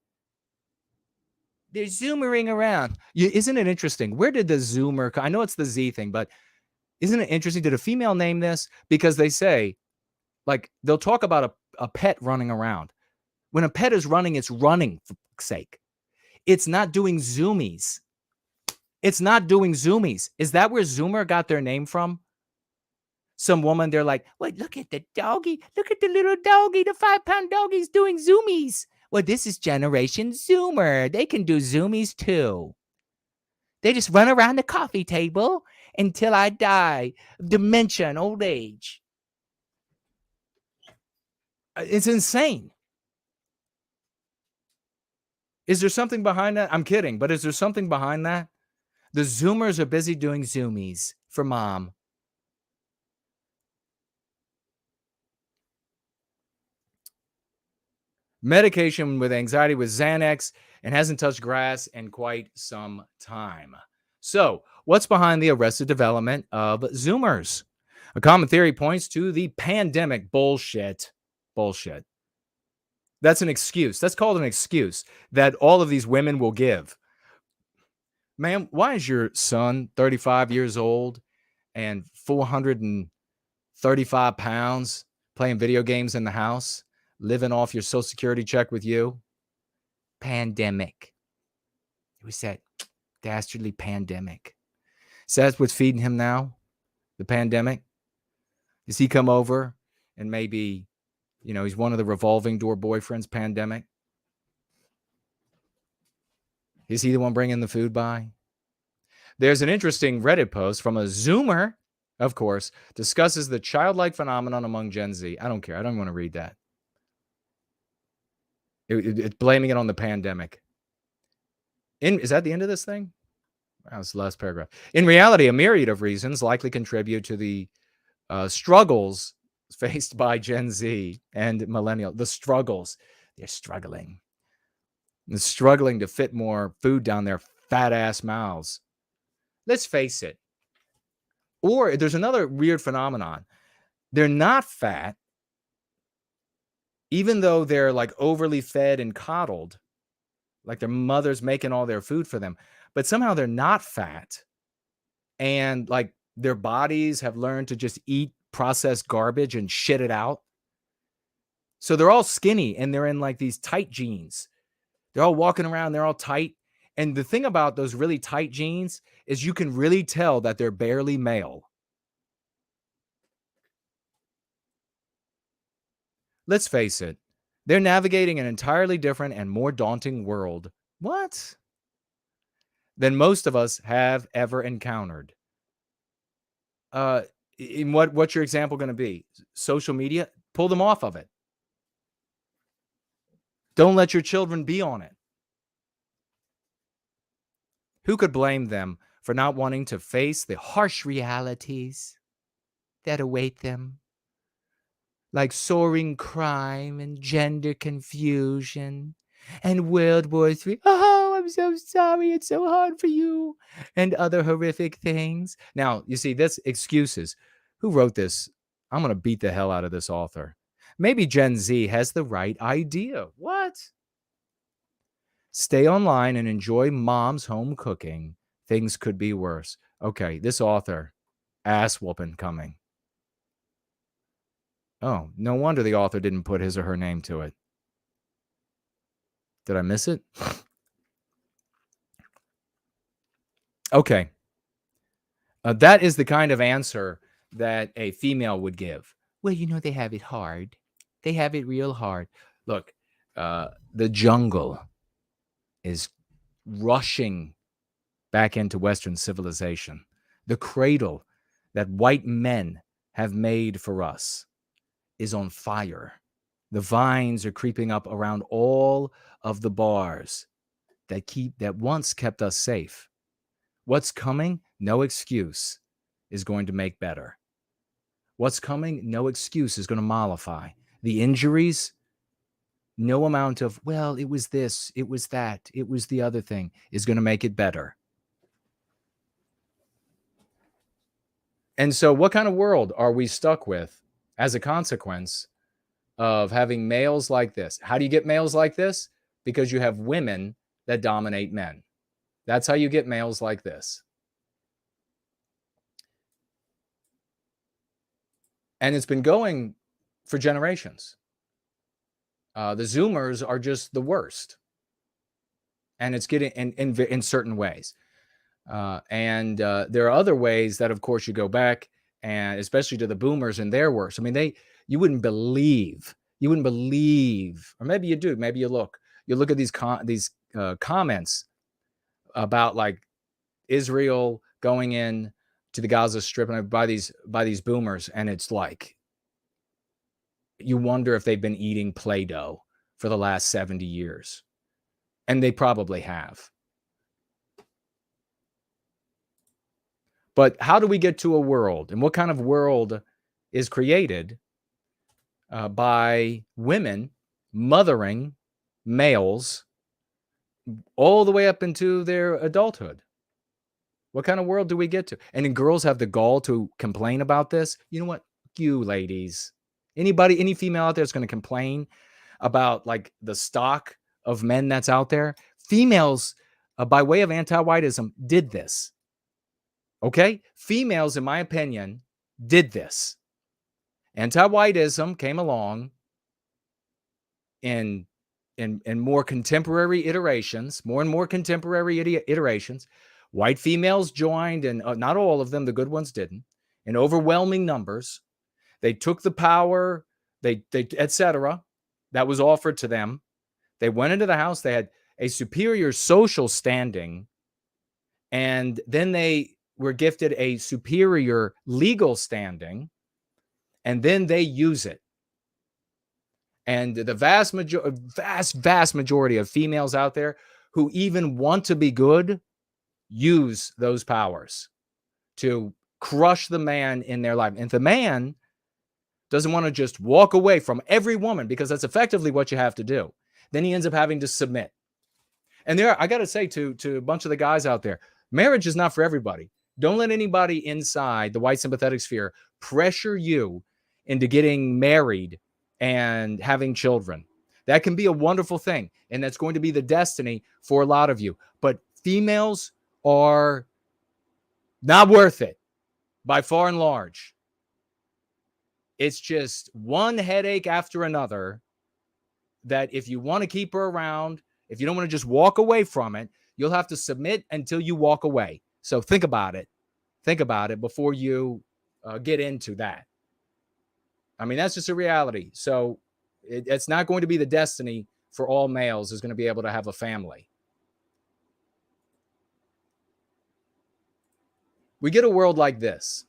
They're Zoomering around. Isn't it interesting? Where did the Zoomer I know it's the Z thing, but isn't it interesting? Did a female name this? Because they say, like, they'll talk about a pet running around. When a pet is running, it's running, for fuck's sake. It's not doing zoomies. It's not doing zoomies. Is that where Zoomer got their name from? Some woman, they're like, wait, look at the doggy. Look at the little doggy. The 5-pound doggy's doing zoomies. Well, this is Generation Zoomer. They can do zoomies too. They just run around the coffee table until I die. Dementia and old age. It's insane. Is there something behind that? I'm kidding, but is there something behind that? The Zoomers are busy doing zoomies for mom. Medication with anxiety with Xanax and hasn't touched grass in quite some time. So, what's behind the arrested development of Zoomers? A common theory points to the pandemic bullshit. Bullshit. That's an excuse. That's called an excuse that all of these women will give. Ma'am, why is your son 35 years old and 435 pounds playing video games in the house, living off your Social Security check with you? Pandemic. It was that dastardly pandemic. So that's what's feeding him now? The pandemic? Does he come over and maybe, you know, he's one of the revolving door boyfriends, pandemic? Is he the one bringing the food by? There's an interesting Reddit post from a Zoomer, of course, discusses the childlike phenomenon among Gen Z. I don't care. I don't want to read that. It's blaming it on the pandemic. Is that the end of this thing? That was the last paragraph. In reality, a myriad of reasons likely contribute to the struggles faced by Gen Z and millennial. The struggles. They're struggling. They're struggling to fit more food down their fat ass mouths. Let's face it. Or there's another weird phenomenon. They're not fat, even though they're like overly fed and coddled, like their mother's making all their food for them, but somehow they're not fat. And like their bodies have learned to just eat processed garbage and shit it out. So they're all skinny and they're in like these tight jeans. They're all walking around, they're all tight. And the thing about those really tight jeans is you can really tell that they're barely male. Let's face it, they're navigating an entirely different and more daunting world. What? Than most of us have ever encountered. What's your example going to be? Social media? Pull them off of it. Don't let your children be on it. Who could blame them for not wanting to face the harsh realities that await them? Like soaring crime and gender confusion and World War III. Oh, I'm so sorry. It's so hard for you. And other horrific things. Now, you see, that's excuses. Who wrote this? I'm going to beat the hell out of this author. Maybe Gen Z has the right idea. What? Stay online and enjoy mom's home cooking. Things could be worse. Okay, this author, ass whooping coming. Oh, no wonder the author didn't put his or her name to it. Did I miss it? Okay. That is the kind of answer that a female would give. Well, they have it hard. They have it real hard. Look, the jungle is rushing back into Western civilization. The cradle that white men have made for us is on fire. The vines are creeping up around all of the bars that once kept us safe. What's coming? No excuse is going to make better. What's coming? No excuse is going to mollify. The injuries, no amount of, well, it was this, it was that, it was the other thing, is going to make it better. And so what kind of world are we stuck with as a consequence of having males like this? How do you get males like this? Because you have women that dominate men. That's how you get males like this. And it's been going for generations. The Zoomers are just the worst. And it's getting in certain ways. And there are other ways that, of course, you go back, and especially to the boomers and their worst. I mean, you wouldn't believe, or maybe you do. Maybe you look at these comments about like Israel going in to the Gaza Strip and by these boomers, and it's like you wonder if they've been eating Play-Doh for the last 70 years, and they probably have. But how do we get to a world, and what kind of world is created by women mothering males all the way up into their adulthood? What kind of world do we get to? And then girls have the gall to complain about this. You know what? You ladies, any female out there is going to complain about like the stock of men that's out there. Females, by way of anti-whiteism, did this. Okay? Females, in my opinion, did this. Anti-whiteism came along in more contemporary iterations, more and more contemporary iterations. White females joined, and not all of them, the good ones didn't, in overwhelming numbers. They took the power, they etc. that was offered to them. They went into the house. They had a superior social standing, and then they were gifted a superior legal standing, and then they use it. And the vast majority of females out there who even want to be good use those powers to crush the man in their life. And if the man doesn't want to just walk away from every woman, because that's effectively what you have to do, then he ends up having to submit. And I got to say to a bunch of the guys out there, marriage is not for everybody. Don't let anybody inside the white sympathetic sphere pressure you into getting married and having children. That can be a wonderful thing, and that's going to be the destiny for a lot of you. But females are not worth it by far and large. It's just one headache after another that if you want to keep her around, if you don't want to just walk away from it, you'll have to submit until you walk away. So think about it. Think about it before you get into that. I mean, that's just a reality. So it's not going to be the destiny for all males is going to be able to have a family. We get a world like this.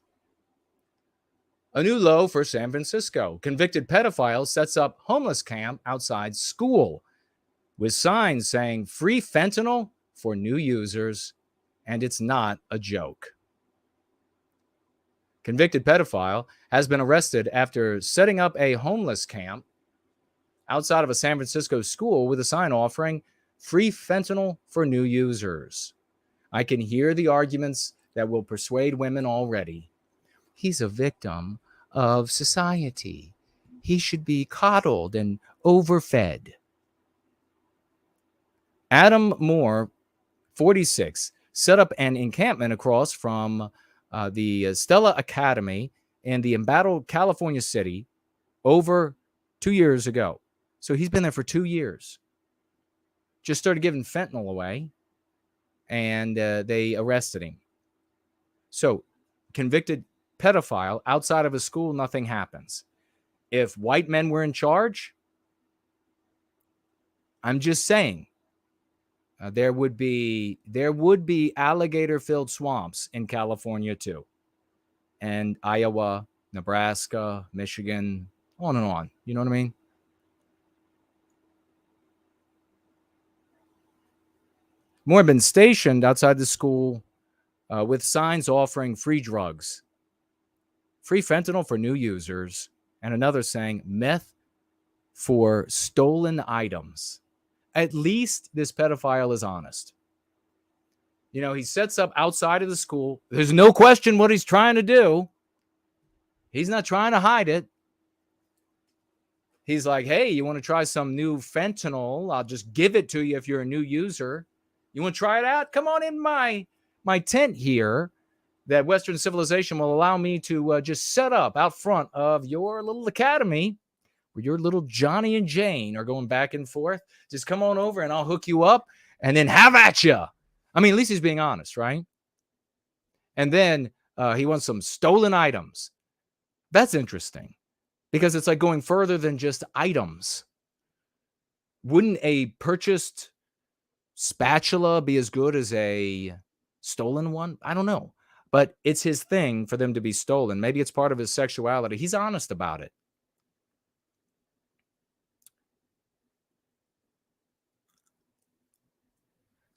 A new low for San Francisco. Convicted pedophile sets up homeless camp outside school with signs saying free fentanyl for new users, and it's not a joke. Convicted pedophile has been arrested after setting up a homeless camp outside of a San Francisco school with a sign offering free fentanyl for new users. I can hear the arguments that will persuade women already. He's a victim of society. He should be coddled and overfed. Adam Moore, 46, set up an encampment across from the Stella Academy in the embattled California city over 2 years ago. So he's been there for 2 years. Just started giving fentanyl away. and they arrested him. So, convicted pedophile outside of a school, nothing happens. If white men were in charge, I'm just saying, there would be alligator-filled swamps in California too, and Iowa, Nebraska, Michigan, on and on. You know what I mean? More have been stationed outside the school with signs offering free drugs, free fentanyl for new users, and another saying meth for stolen items. At least this pedophile is honest. You know, he sets up outside of the school. There's no question what he's trying to do. He's not trying to hide it. He's like, hey, you want to try some new fentanyl? I'll just give it to you if you're a new user. You want to try it out? Come on in my tent here that Western civilization will allow me to just set up out front of your little academy where your little Johnny and Jane are going back and forth. Just come on over and I'll hook you up and then have at you. I mean, at least he's being honest, right? And then he wants some stolen items. That's interesting because it's like going further than just items. Wouldn't a purchased spatula be as good as a stolen one? I don't know. But it's his thing for them to be stolen. Maybe it's part of his sexuality. He's honest about it.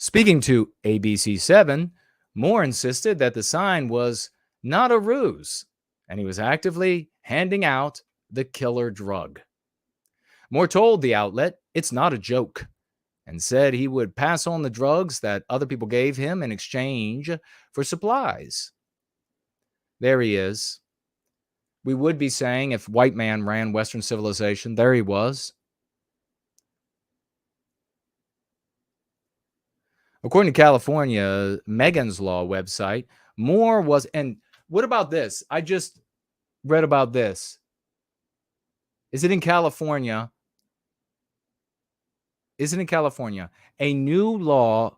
Speaking to ABC7, Moore insisted that the sign was not a ruse, and he was actively handing out the killer drug. Moore told the outlet it's not a joke, and said he would pass on the drugs that other people gave him in exchange for supplies. There he is. We would be saying if white man ran Western civilization, there he was. According to California, Megan's Law website, Moore was, and what about this? I just read about this. Is it in California? Is it in California? A new law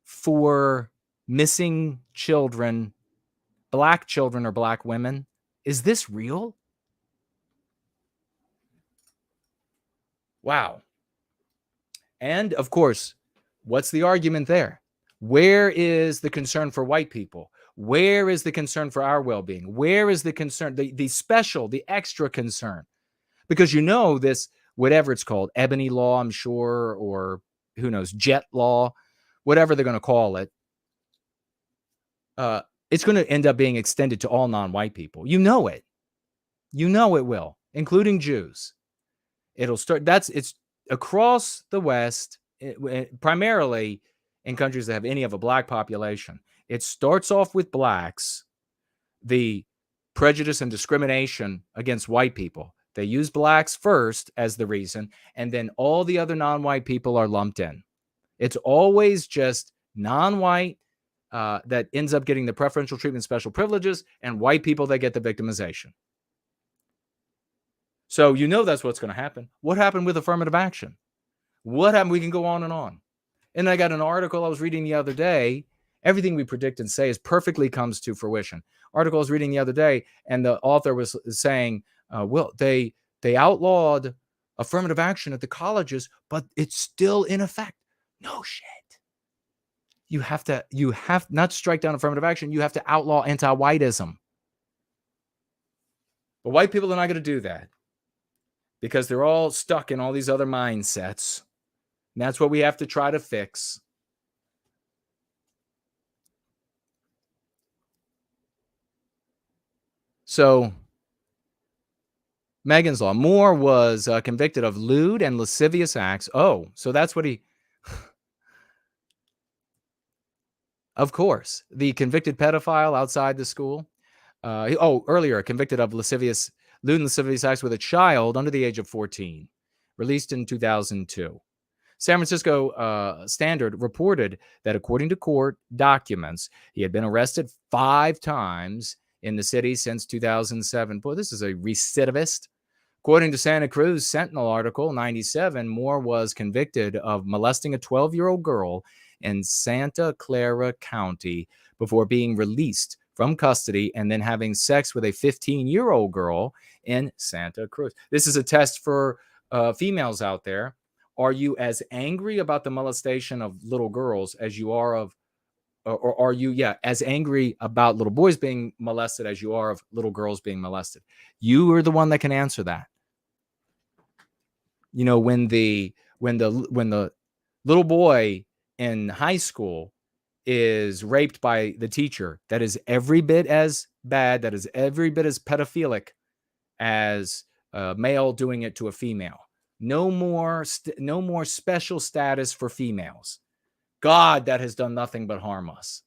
for missing children, black children or black women. Is this real? Wow. And of course, what's the argument there? Where is the concern for white people? Where is the concern for our well-being? Where is the concern, the special, the extra concern? Because you know this, whatever it's called, ebony law, I'm sure, or who knows, jet law, whatever they're going to call it, it's going to end up being extended to all non-white people. You know it. You know it will, including Jews. It'll start, it's across the West, primarily in countries that have any of a black population. It starts off with blacks, the prejudice and discrimination against white people. They use blacks first as the reason, and then all the other non-white people are lumped in. It's always just non-white that ends up getting the preferential treatment, special privileges, and white people that get the victimization. So you know that's what's going to happen. What happened with affirmative action? What happened? We can go on. And I got an article I was reading the other day. Everything we predict and say is perfectly comes to fruition. Article I was reading the other day, and the author was saying, well, they outlawed affirmative action at the colleges, but it's still in effect. No shit. You have not to strike down affirmative action. You have to outlaw anti-whiteism. But white people are not going to do that because they're all stuck in all these other mindsets. And that's what we have to try to fix. So, Megan's Law. Moore was convicted of lewd and lascivious acts. Oh, so that's what he... Of course, the convicted pedophile outside the school. Earlier, convicted of lewd and lascivious acts with a child under the age of 14. Released in 2002. San Francisco Standard reported that according to court documents, he had been arrested 5 times in the city since 2007. Boy, this is a recidivist. According to Santa Cruz Sentinel article 97, Moore was convicted of molesting a 12-year-old girl in Santa Clara County before being released from custody and then having sex with a 15-year-old girl in Santa Cruz. This is a test for females out there. Are you as angry about the molestation of little girls as you are of, or are you, as angry about little boys being molested as you are of little girls being molested? You are the one that can answer that. You know, when the little boy in high school is raped by the teacher, that is every bit as bad, that is every bit as pedophilic as a male doing it to a female. No more special status for females. God, that has done nothing but harm us.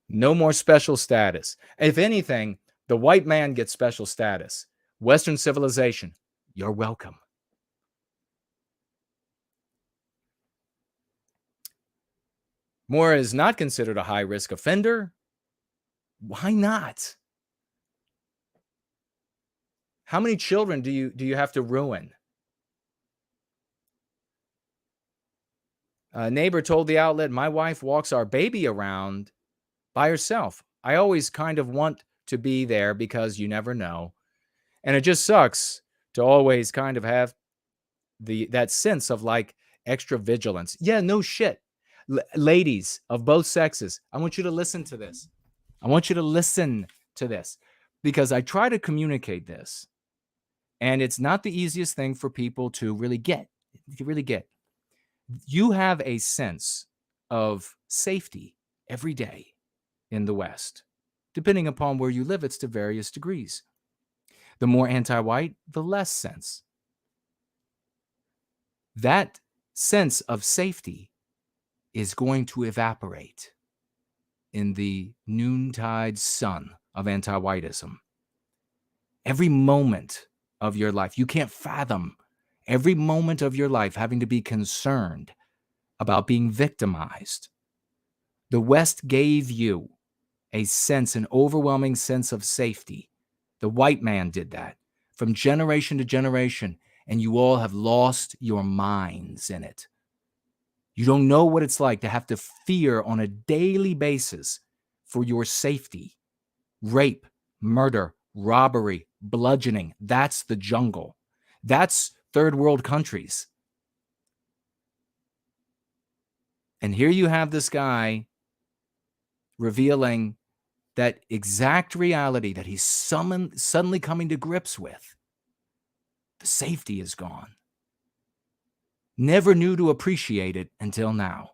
No more special status. If anything, the white man gets special status. Western civilization, you're welcome. Moore is not considered a high-risk offender. Why not? How many children do you have to ruin? A neighbor told the outlet, my wife walks our baby around by herself. I always kind of want to be there because you never know. And it just sucks to always kind of have that sense of like extra vigilance. Yeah, no shit. Ladies of both sexes, I want you to listen to this. I want you to listen to this because I try to communicate this. And it's not the easiest thing for people to really get. You have a sense of safety every day in the West. Depending upon where you live, it's to various degrees. The more anti-white, the less sense. That sense of safety is going to evaporate in the noontide sun of anti-whiteism. Every moment of your life, you can't fathom every moment of your life having to be concerned about being victimized. The West gave you an overwhelming sense of safety. The white man did that from generation to generation, and you all have lost your minds in it. You don't know what it's like to have to fear on a daily basis for your safety. Rape, murder, robbery, bludgeoning. That's the jungle. That's third world countries. And here you have this guy revealing that exact reality that he's suddenly coming to grips with. The safety is gone. Never knew to appreciate it until now.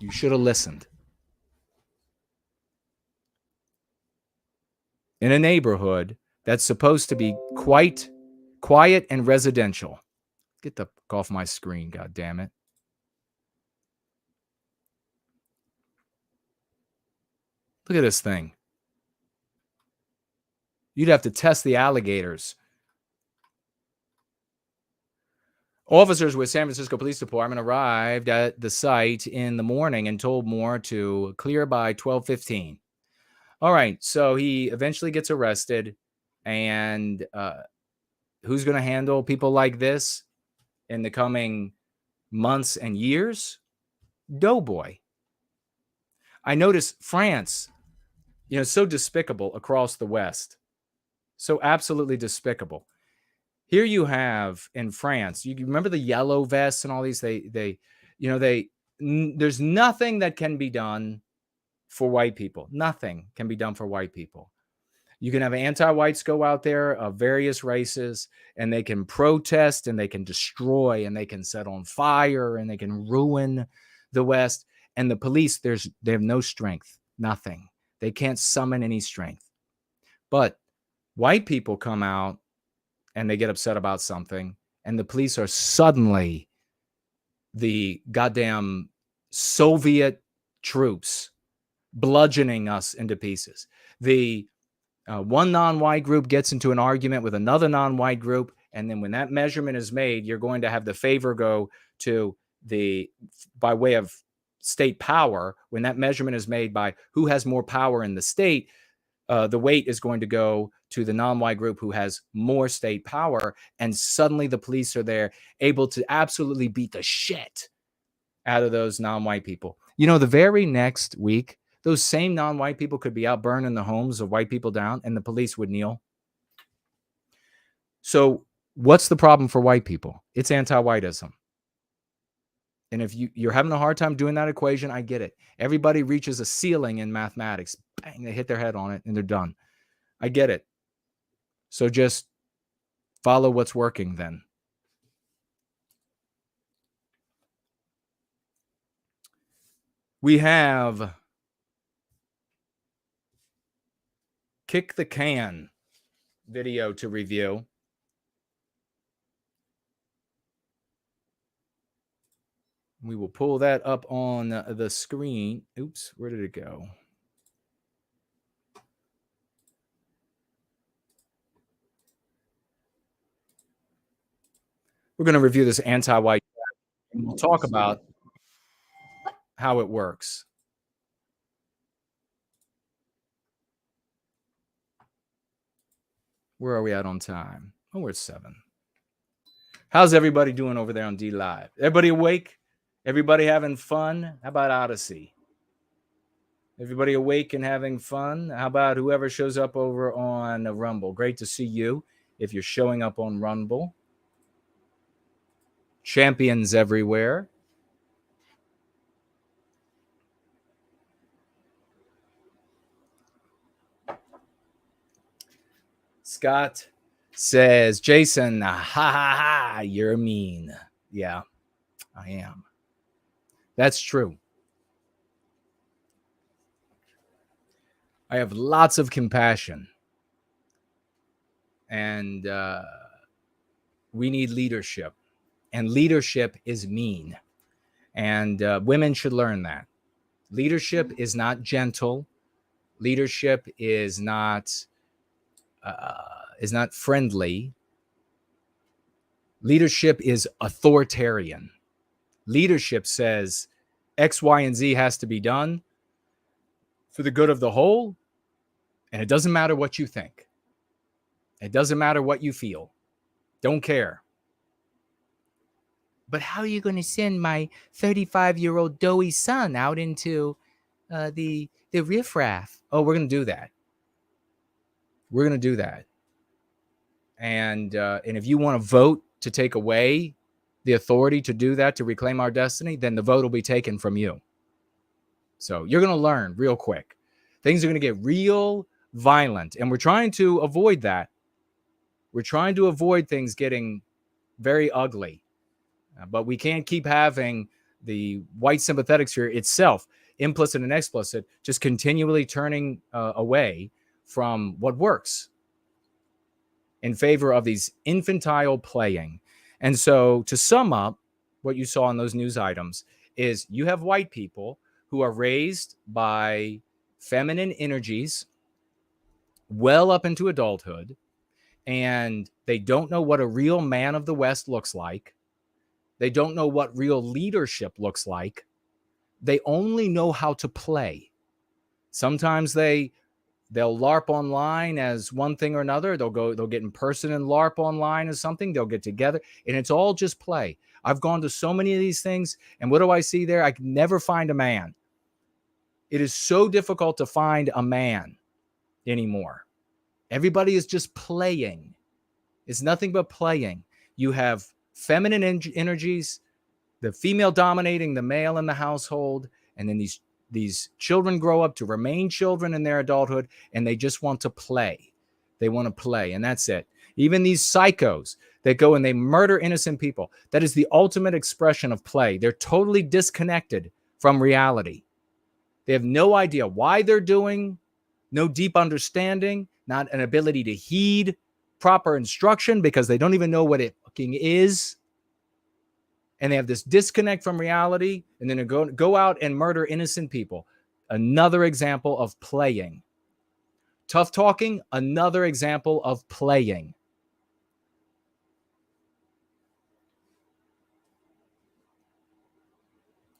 You should have listened. In a neighborhood that's supposed to be quite quiet and residential. Get the fuck off my screen, God damn it. Look at this thing. You'd have to test the alligators. Officers with San Francisco Police Department arrived at the site in the morning and told Moore to clear by 12:15. All right, so he eventually gets arrested, and who's going to handle people like this in the coming months and years? Doughboy. I notice France, so despicable across the West. So absolutely despicable. Here you have in France, you remember the yellow vests and all these, there's nothing that can be done for white people. Nothing can be done for white people. You can have anti-whites go out there of various races, and they can protest, and they can destroy, and they can set on fire, and they can ruin the West. And the police, they have no strength, nothing. They can't summon any strength. But white people come out and they get upset about something, and the police are suddenly the goddamn Soviet troops bludgeoning us into pieces. The one non-white group gets into an argument with another non-white group, and then when that measurement is made, you're going to have the favor go to by way of state power. When that measurement is made by who has more power in the state, the weight is going to go to the non-white group who has more state power, and suddenly the police are there able to absolutely beat the shit out of those non-white people. The very next week, those same non-white people could be out burning the homes of white people down, and the police would kneel. So what's the problem for white people? It's anti-whiteism. And if you're having a hard time doing that equation, I get it. Everybody reaches a ceiling in mathematics. Bang, they hit their head on it and they're done. I get it. So just follow what's working then. We have Kick the Can video to review. We will pull that up on the screen. Oops, where did it go? We're going to review this anti-white, and we'll talk about how it works. Where are we at on time? Oh, we're at 7. How's everybody doing over there on D Live? Everybody awake? Everybody having fun? How about Odyssey? Everybody awake and having fun? How about whoever shows up over on Rumble? Great to see you if you're showing up on Rumble. Champions everywhere. Scott says, Jason, ha ha ha, you're mean. Yeah, I am. That's true. I have lots of compassion. And we need leadership. And leadership is mean. And women should learn that. Leadership is not gentle. Leadership is not friendly. Leadership is authoritarian. Leadership says X, Y, and Z has to be done for the good of the whole, and it doesn't matter what you think. It doesn't matter what you feel. Don't care. But how are you going to send my 35-year-old doughy son out into the riffraff? Oh, we're going to do that. We're going to do that. And if you want to vote to take away the authority to do that, to reclaim our destiny, then the vote will be taken from you. So you're going to learn real quick. Things are going to get real violent. And we're trying to avoid that. We're trying to avoid things getting very ugly. But we can't keep having the white sympathetic sphere itself, implicit and explicit, just continually turning away from what works in favor of these infantile playing. And so to sum up what you saw in those news items is you have white people who are raised by feminine energies well up into adulthood, and they don't know what a real man of the West looks like. They don't know what real leadership looks like. They only know how to play. Sometimes they'll LARP online as one thing or another. They'll get in person and LARP online as something. They'll get together, and it's all just play. I've gone to so many of these things, and what do I see there? I can never find a man. It is so difficult to find a man anymore. Everybody is just playing. It's nothing but playing. You have feminine energies, the female dominating the male in the household, and then these children grow up to remain children in their adulthood, and they just want to play. They want to play, and that's it. Even these psychos that go and they murder innocent people, that is the ultimate expression of play. They're totally disconnected from reality. They have no idea why they're doing, no deep understanding, not an ability to heed proper instruction because they don't even know what it fucking is. And they have this disconnect from reality, and then they go out and murder innocent people. Another example of playing. Tough talking, another example of playing.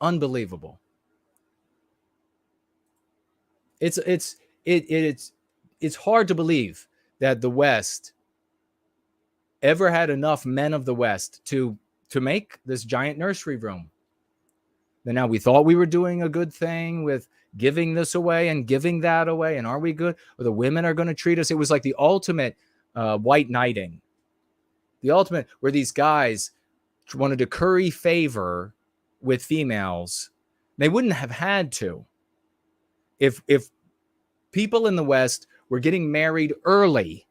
Unbelievable. It's it's hard to believe that the West ever had enough men of the West to make this giant nursery room. And now we thought we were doing a good thing with giving this away and giving that away. And are we good? Or the women are going to treat us. It was like the ultimate white knighting. The ultimate where these guys wanted to curry favor with females. They wouldn't have had to. If people in the West were getting married early,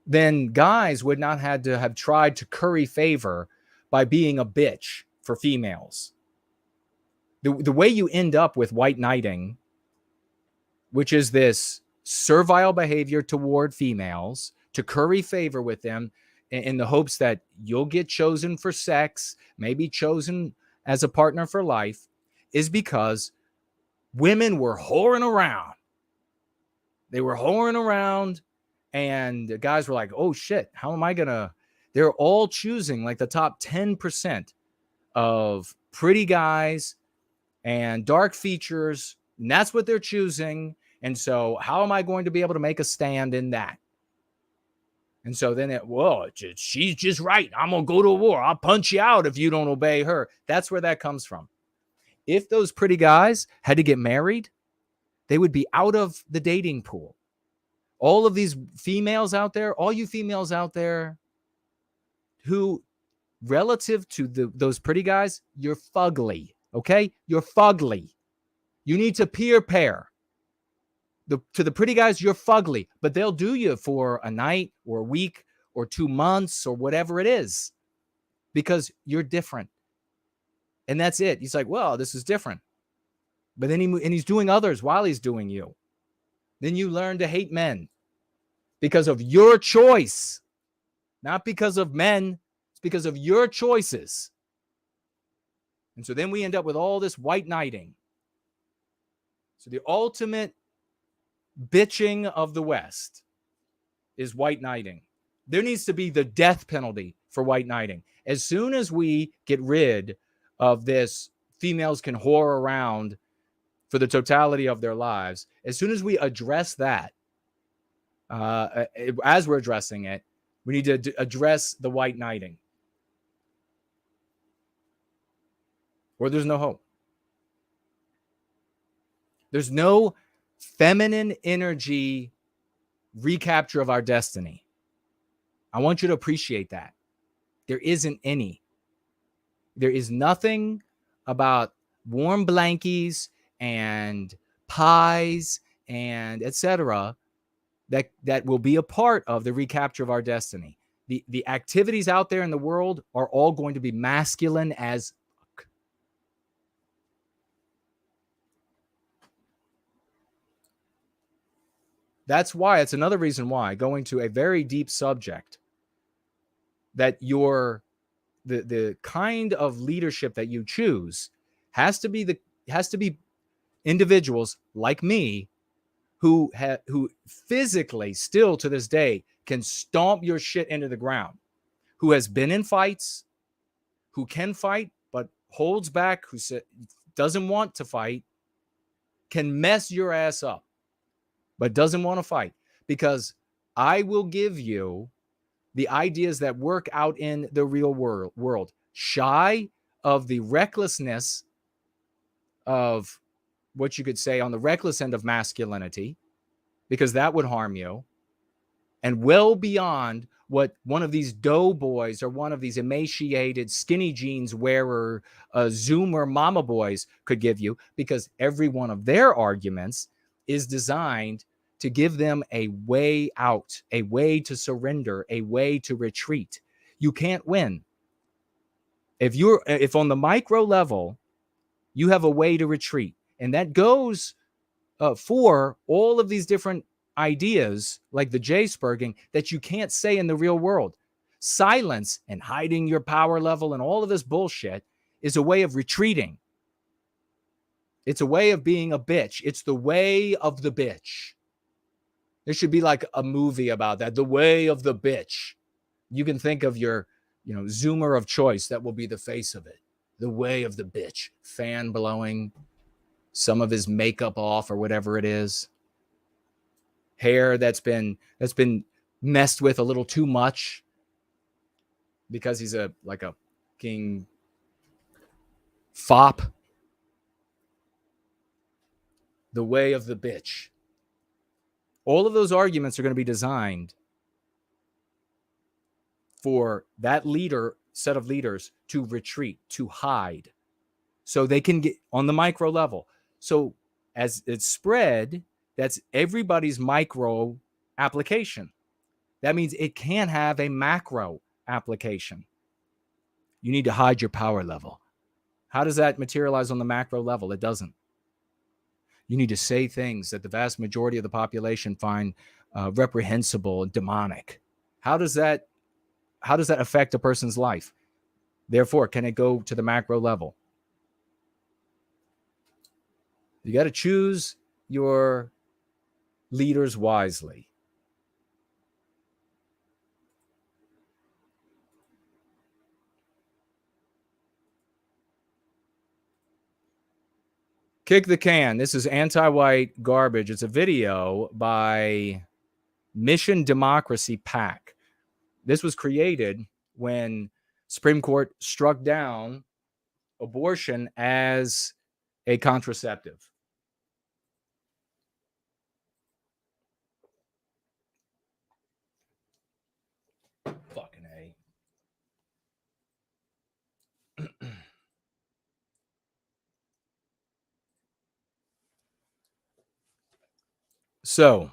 then guys would not have to have tried to curry favor by being a bitch for females. The way you end up with white knighting, which is this servile behavior toward females to curry favor with them in the hopes that you'll get chosen for sex, maybe chosen as a partner for life, is because women were whoring around. They were whoring around, and the guys were like, oh shit, how am I gonna? They're all choosing like the top 10% of pretty guys and dark features, and that's what they're choosing. And so how am I going to be able to make a stand in that? And so then she's just right. I'm going to go to war. I'll punch you out if you don't obey her. That's where that comes from. If those pretty guys had to get married, they would be out of the dating pool. All of these females out there, all you females out there who, relative to those pretty guys, you're fugly. Okay? You're fugly. You need to peer pair. To the pretty guys, you're fugly, but they'll do you for a night or a week or 2 months or whatever it is because you're different. And that's it. He's like, well, this is different. But then he's doing others while he's doing you. Then you learn to hate men because of your choice, not because of men. It's because of your choices. And so then we end up with all this white knighting. So the ultimate bitching of the West is white knighting. There needs to be the death penalty for white knighting. As soon as we get rid of this, females can whore around for the totality of their lives. As soon as we address that, as we're addressing it, we need to address the white knighting. Or there's no hope. There's no feminine energy recapture of our destiny. I want you to appreciate that. There isn't any. There is nothing about warm blankies and pies and etc. that will be a part of the recapture of our destiny. The activities out there in the world are all going to be masculine as fuck. That's why, it's another reason why, going to a very deep subject, that the kind of leadership that you choose has to be individuals like me who physically still to this day can stomp your shit into the ground, who has been in fights, who can fight but holds back, who doesn't want to fight, can mess your ass up but doesn't want to fight, because I will give you the ideas that work out in the real world, shy of the recklessness of what you could say on the reckless end of masculinity, because that would harm you, and well beyond what one of these doughboys or one of these emaciated skinny jeans wearer Zoomer mama boys could give you, because every one of their arguments is designed to give them a way out, a way to surrender, a way to retreat. You can't win. If on the micro level, you have a way to retreat, and that goes for all of these different ideas like the J-spurging that you can't say in the real world. Silence and hiding your power level and all of this bullshit is a way of retreating. It's a way of being a bitch. It's the way of the bitch. There should be like a movie about that. The way of the bitch. You can think of your, Zoomer of choice that will be the face of it. The way of the bitch. Fan blowing, some of his makeup off or whatever it is. hair that's been messed with a little too much because he's a king fop. The way of the bitch. All of those arguments are going to be designed for that set of leaders to retreat, to hide, so they can get on the micro level. So as it's spread, that's everybody's micro application. That means it can have a macro application. You need to hide your power level. How does that materialize on the macro level? It doesn't. You need to say things that the vast majority of the population find reprehensible and demonic. How does that affect a person's life? Therefore, can it go to the macro level? You got to choose your leaders wisely. Kick the can. This is anti-white garbage. It's a video by Mission Democracy PAC. This was created when Supreme Court struck down abortion as a contraceptive. Fucking A. So,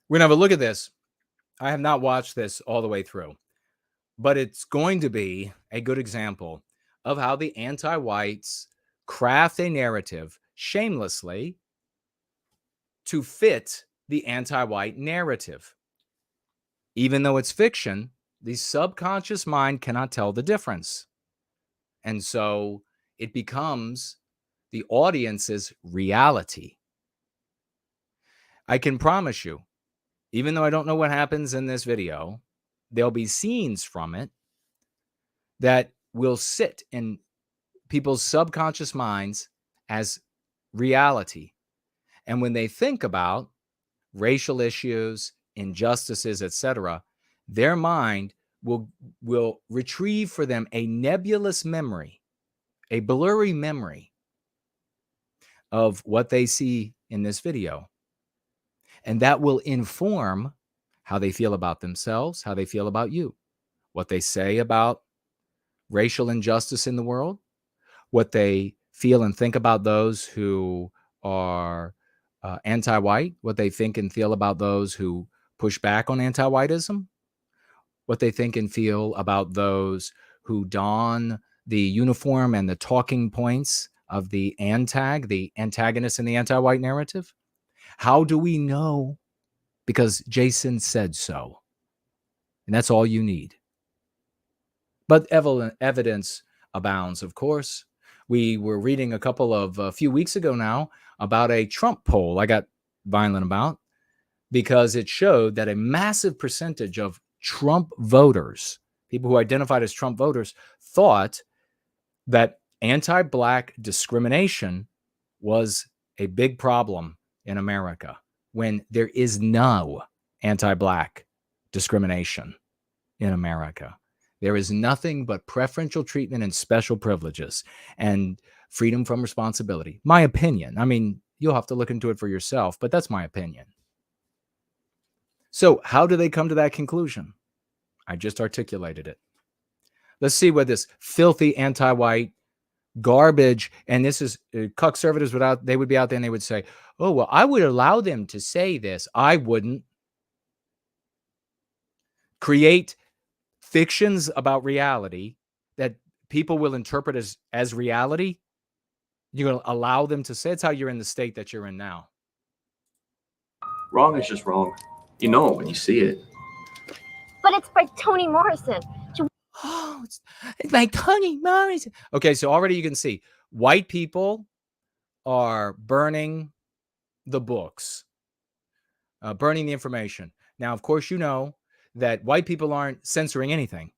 we're going to have a look at this. I have not watched this all the way through, but it's going to be a good example of how the anti-whites craft a narrative shamelessly to fit the anti-white narrative. Even though it's fiction, the subconscious mind cannot tell the difference. And so it becomes the audience's reality. I can promise you, even though I don't know what happens in this video, there'll be scenes from it that will sit in people's subconscious minds as reality. And when they think about racial issues, injustices, etc., their mind will retrieve for them a nebulous memory, a blurry memory of what they see in this video. And that will inform how they feel about themselves, how they feel about you, what they say about racial injustice in the world, what they feel and think about those who are anti-white, what they think and feel about those who push back on anti-whiteism, what they think and feel about those who don the uniform and the talking points of the antagonist in the anti-white narrative. How do we know? Because Jason said so. And that's all you need. But evidence abounds, of course. We were reading a few weeks ago now about a Trump poll I got violent about, because it showed that a massive percentage of Trump voters, people who identified as Trump voters, thought that anti-Black discrimination was a big problem in America, when there is no anti-Black discrimination in America. There is nothing but preferential treatment and special privileges and freedom from responsibility. My opinion. I mean, you'll have to look into it for yourself, but that's my opinion. So how do they come to that conclusion? I just articulated it. Let's see what this filthy anti-white garbage, and this is conservatives they would be out there and they would say, oh, well, I would allow them to say this. I wouldn't. Create fictions about reality that people will interpret as reality. You're going to allow them to say it's how you're in the state that you're in now. Wrong is just wrong. You know it when you see it. But it's by Toni Morrison. Oh, it's by Toni Morrison. Okay, so already you can see white people are burning the books, burning the information. Now, of course, you know that white people aren't censoring anything.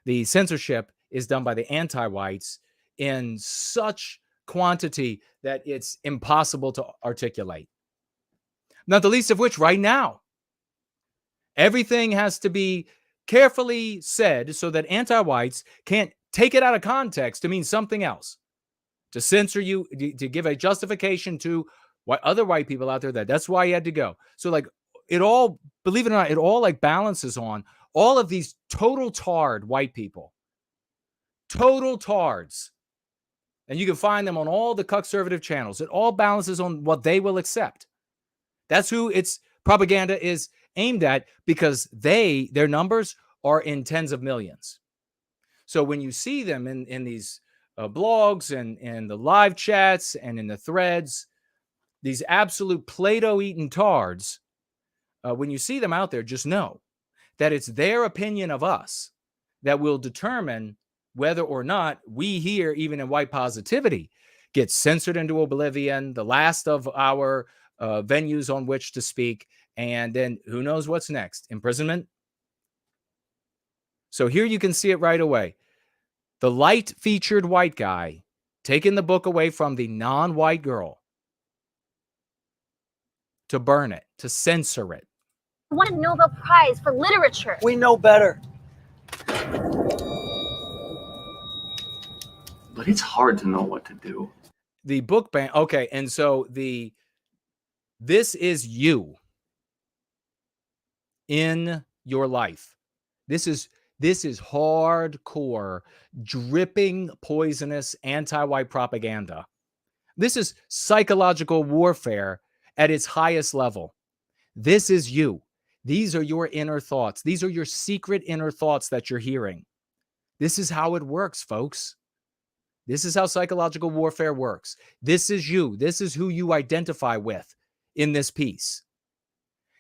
The censorship is done by the anti-whites in such quantity that it's impossible to articulate. Not the least of which right now. Everything has to be carefully said so that anti-whites can't take it out of context to mean something else, to censor you, to give a justification to what other white people out there that's why you had to go. So like it all, believe it or not, it all like balances on all of these total tard white people, total tards. And you can find them on all the conservative channels. It all balances on what they will accept. That's who its propaganda is aimed at, because their numbers are in tens of millions. So when you see them in these blogs and the live chats and in the threads, these absolute Play-Doh-eaten tards, when you see them out there, just know that it's their opinion of us that will determine whether or not we here, even in white positivity, get censored into oblivion, the last of our venues on which to speak, and then who knows what's next? Imprisonment? So here you can see it right away. The light-featured white guy taking the book away from the non-white girl to burn it, to censor it. I won a Nobel Prize for literature. We know better. But it's hard to know what to do. The book ban. Okay, and so this is you in your life. This is hardcore, dripping, poisonous anti-white propaganda. This is psychological warfare at its highest level. This is you. These are your inner thoughts. These are your secret inner thoughts that you're hearing. This is how it works, folks. This is how psychological warfare works. This is you. This is who you identify with in this piece.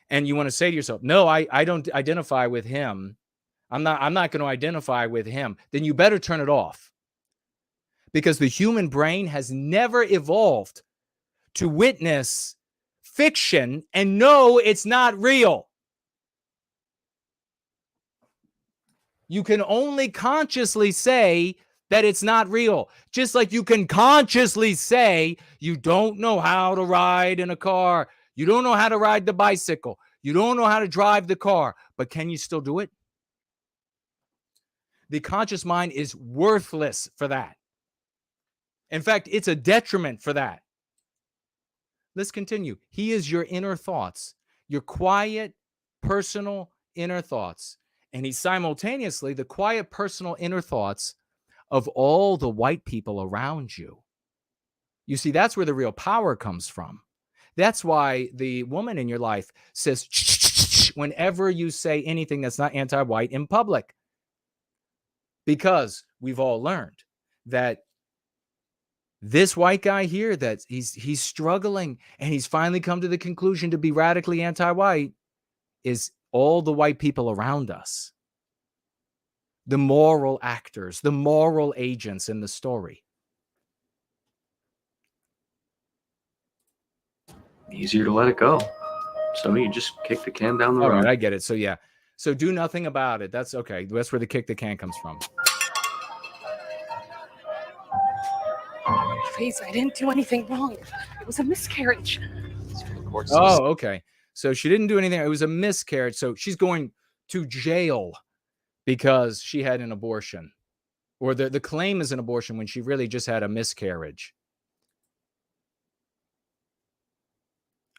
And you want to say to yourself, no, I don't identify with him. I'm not going to identify with him. Then you better turn it off. Because the human brain has never evolved to witness fiction and know it's not real. You can only consciously say that it's not real. Just like you can consciously say you don't know how to ride in a car. You don't know how to ride the bicycle. You don't know how to drive the car. But can you still do it? The conscious mind is worthless for that. In fact, it's a detriment for that. Let's continue. He is your inner thoughts, your quiet, personal inner thoughts. And he's simultaneously the quiet, personal inner thoughts of all the white people around you. You see, that's where the real power comes from. That's why the woman in your life says, shh, whenever you say anything that's not anti-white in public. Because we've all learned that this white guy here, that he's struggling and he's finally come to the conclusion to be radically anti-white, is all the white people around us. The moral actors, the moral agents in the story. Easier to let it go. So you just kick the can down the road. All right, I get it. So yeah. So do nothing about it. That's okay. That's where the kick the can comes from. Please, I didn't do anything wrong. It was a miscarriage. Oh, okay. So she didn't do anything. It was a miscarriage. So she's going to jail because she had an abortion. Or the claim is an abortion when she really just had a miscarriage.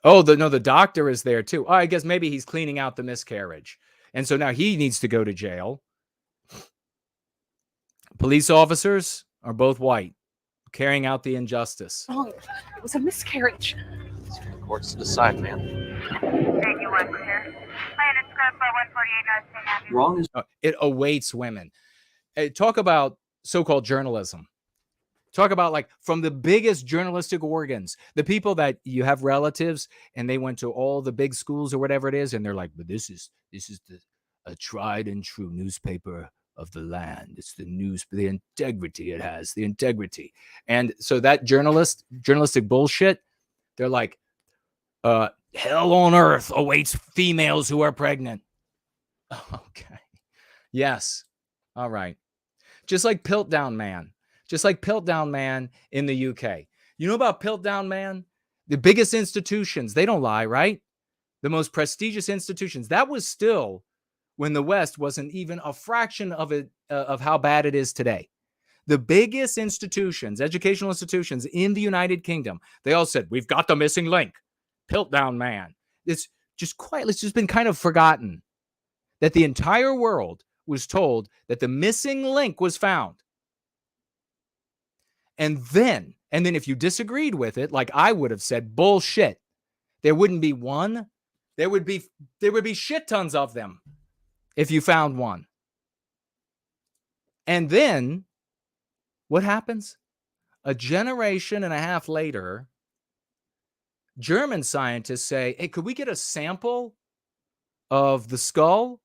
Oh, the doctor is there too. Oh, I guess maybe he's cleaning out the miscarriage. And so now he needs to go to jail. Police officers are both white, carrying out the injustice. Wrong. It was a miscarriage. It's for the courts to decide, man. Wrong is It awaits women. Talk about so-called journalism. Talk about like from the biggest journalistic organs, the people that you have relatives and they went to all the big schools or whatever it is. And they're like, but this is a tried and true newspaper of the land. It's the news, the integrity it has, the integrity. And so that journalistic bullshit, they're like, hell on earth awaits females who are pregnant. Okay. Yes. All right. Just like Piltdown Man. Just like Piltdown Man in the UK. You know about Piltdown Man? The biggest institutions, they don't lie, right? the most prestigious institutions. That was still when the West wasn't even a fraction of it, of how bad it is today. The biggest institutions, educational institutions in the United Kingdom, they all said, we've got the missing link. Piltdown Man. It's just quietly, it's just been kind of forgotten that the entire world was told that the missing link was found. And then if you disagreed with it, like I would have said, bullshit, there wouldn't be one. There would be shit tons of them if you found one. And then what happens? A generation and a half later, German scientists say, hey, could we get a sample of the skull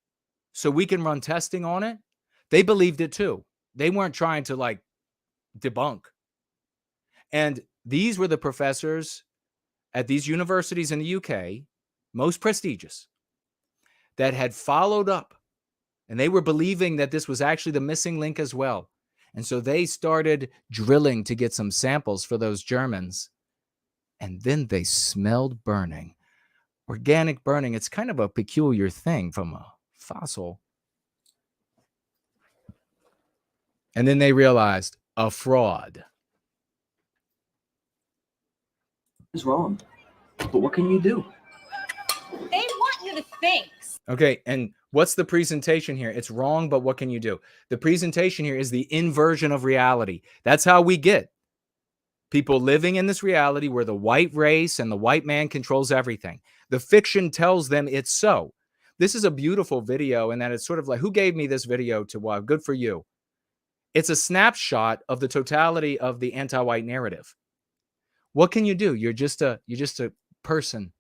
so we can run testing on it? They believed it too. They weren't trying to like debunk. And these were the professors at these universities in the UK, most prestigious, that had followed up. And they were believing that this was actually the missing link as well. And so they started drilling to get some samples for those Germans. And then they smelled burning. Organic burning, it's kind of a peculiar thing from a fossil. And then they realized a fraud. Is wrong. But what can you do? They want you to think. Okay, and what's the presentation here? It's wrong, but what can you do? The presentation here is the inversion of reality. That's how we get people living in this reality where the white race and the white man controls everything. The fiction tells them it's so. This is a beautiful video, and that it's sort of like, who gave me this video to watch? Good for you. It's a snapshot of the totality of the anti-white narrative. What can you do? You're just a person.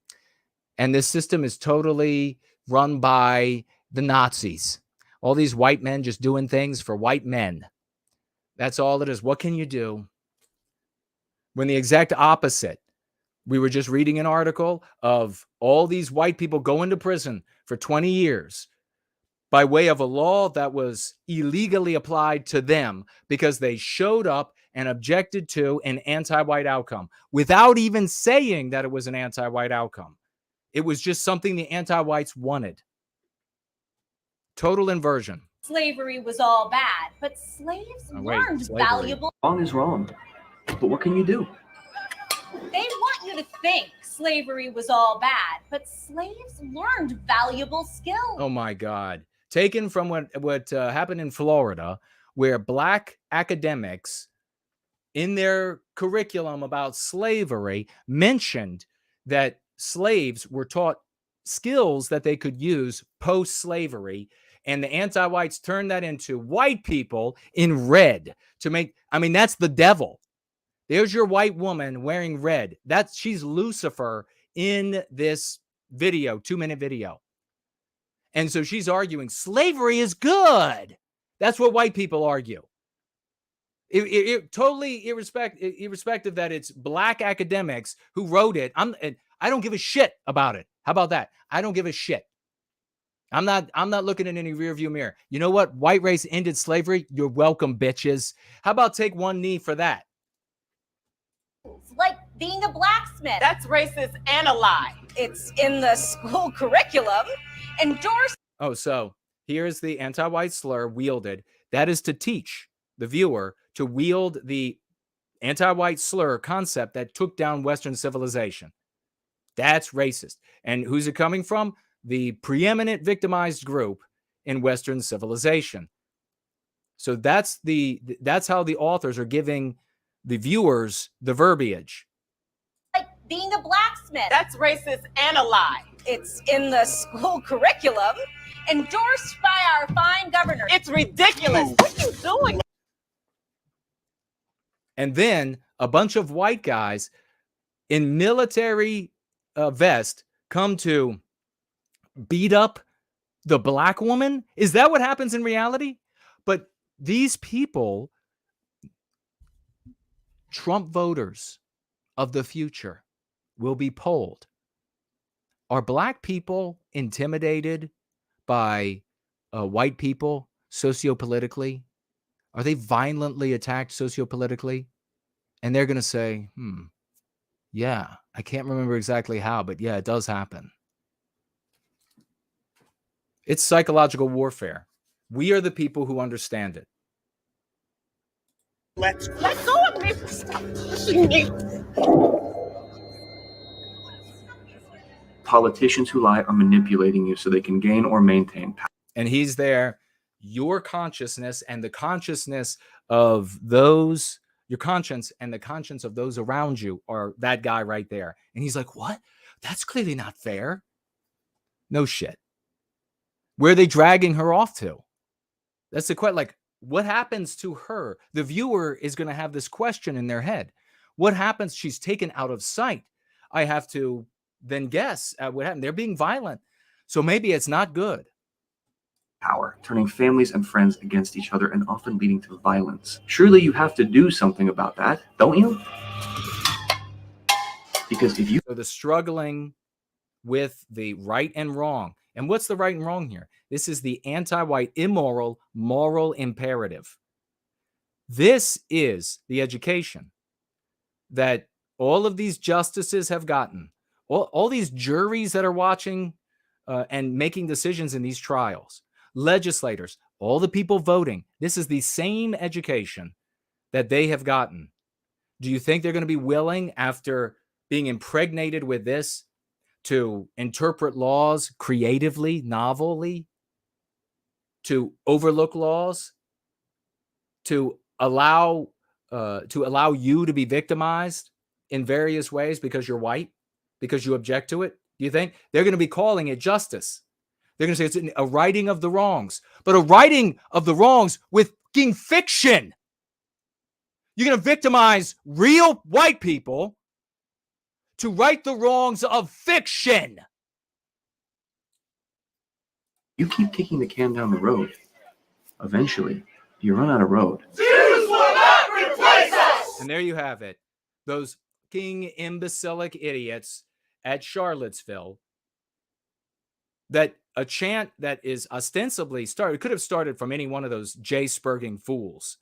And this system is totally run by the Nazis. All these white men just doing things for white men. That's all it is. What can you do? When the exact opposite, we were just reading an article of all these white people going to prison for 20 years by way of a law that was illegally applied to them because they showed up and objected to an anti-white outcome without even saying that it was an anti-white outcome. It was just something the anti-whites wanted. Total inversion. Slavery was all bad, but slaves learned valuable. Wrong is wrong. But what can you do? They want you to think slavery was all bad, but slaves learned valuable skills. Oh my God. Taken from what happened in Florida, where black academics in their curriculum about slavery mentioned that slaves were taught skills that they could use post-slavery, and the anti-whites turned that into white people in red to make, I mean, that's the devil. There's your white woman wearing red. She's Lucifer in this video, 2-minute video. And so she's arguing slavery is good. That's what white people argue. It totally irrespective that it's black academics who wrote it. I don't give a shit about it. How about that? I don't give a shit. I'm not looking in any rearview mirror. You know what? White race ended slavery. You're welcome, bitches. How about take one knee for that? Like being a blacksmith. That's racist and a lie. It's in the school curriculum. Endorsed. Oh, so here's the anti-white slur wielded. That is to teach the viewer to wield the anti-white slur concept that took down Western civilization. That's racist. And who's it coming from? The preeminent victimized group in Western civilization. So that's how the authors are giving the viewers the verbiage. Like being a blacksmith. That's racist and a lie. It's in the school curriculum. Endorsed by our fine governor. It's ridiculous. What are you doing? And then a bunch of white guys in military vest come to beat up the black woman. Is that what happens in reality? But these people, Trump voters of the future, will be polled. Are black people intimidated by white people sociopolitically? Are they violently attacked sociopolitically? And they're going to say, yeah, I can't remember exactly how, but yeah, it does happen. It's psychological warfare. We are the people who understand it. Let go of me. Stop pushing me. Politicians who lie are manipulating you so they can gain or maintain power. And he's there. Your consciousness and the consciousness of those, your conscience and the conscience of those around you are that guy right there. And he's like, what? That's clearly not fair. No shit. Where are they dragging her off to? That's the question. Like, what happens to her? The viewer is going to have this question in their head. What happens? She's taken out of sight. I have to then guess at what happened. They're being violent. So maybe it's not good. Power, turning families and friends against each other and often leading to violence. Surely you have to do something about that, don't you? Because if you... So the struggling with the right and wrong. And what's the right and wrong here? This is the anti-white, immoral, moral imperative. This is the education that all of these justices have gotten. All these juries that are watching and making decisions in these trials. Legislators, all the people voting. This is the same education that they have gotten. Do you think they're going to be willing, after being impregnated with this, to interpret laws creatively, novelly, to overlook laws, to allow you to be victimized in various ways because you're white, because you object to it? Do you think they're going to be calling it justice? They're going to say it's a righting of the wrongs, but a righting of the wrongs with fucking fiction. You're going to victimize real white people to right the wrongs of fiction. You keep kicking the can down the road. Eventually, you run out of road. Jews will not replace us. And there you have it. Those fucking imbecilic idiots at Charlottesville. That a chant that is ostensibly started, could have started from any one of those Jay-spurging fools,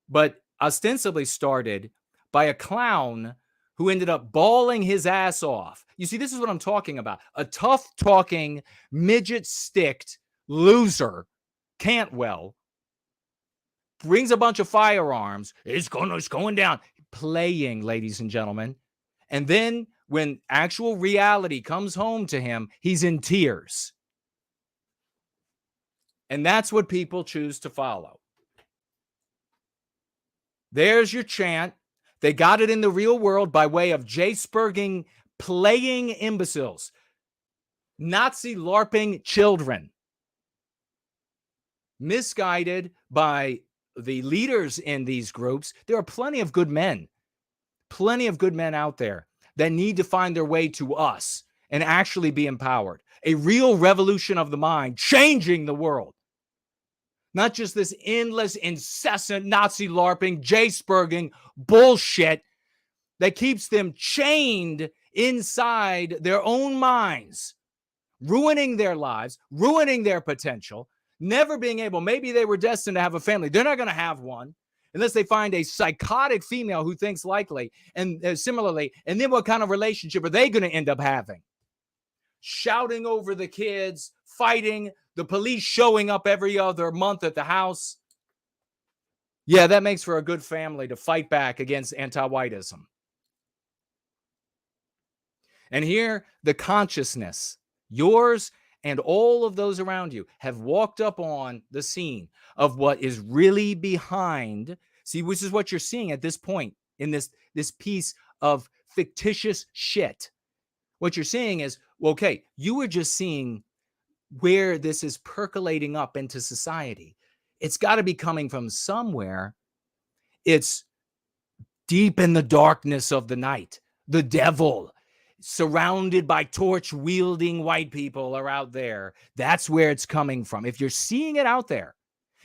but ostensibly started by a clown who ended up bawling his ass off. You see, this is what I'm talking about. A tough-talking, midget-sticked loser, Cantwell, brings a bunch of firearms. It's going down. Playing, ladies and gentlemen. And then when actual reality comes home to him, he's in tears. And that's what people choose to follow. There's your chant. They got it in the real world by way of Jay-spurging, playing imbeciles, Nazi LARPing children, misguided by the leaders in these groups. There are plenty of good men out there that need to find their way to us and actually be empowered. A real revolution of the mind, changing the world. Not just this endless, incessant Nazi LARPing, Jay-spurging bullshit that keeps them chained inside their own minds, ruining their lives, ruining their potential, never being able. Maybe they were destined to have a family. They're not going to have one unless they find a psychotic female who thinks likely and similarly. And then what kind of relationship are they going to end up having? Shouting over the kids, fighting, the police showing up every other month at the house. Yeah, that makes for a good family to fight back against anti-whiteism. And here, the consciousness, yours and all of those around you, have walked up on the scene of what is really behind. See, which is what you're seeing at this point in this piece of fictitious shit. What you're seeing is, okay, you were just seeing where this is percolating up into society. It's got to be coming from somewhere. It's deep in the darkness of the night. The devil, surrounded by torch-wielding white people, are out there. That's where it's coming from. If you're seeing it out there,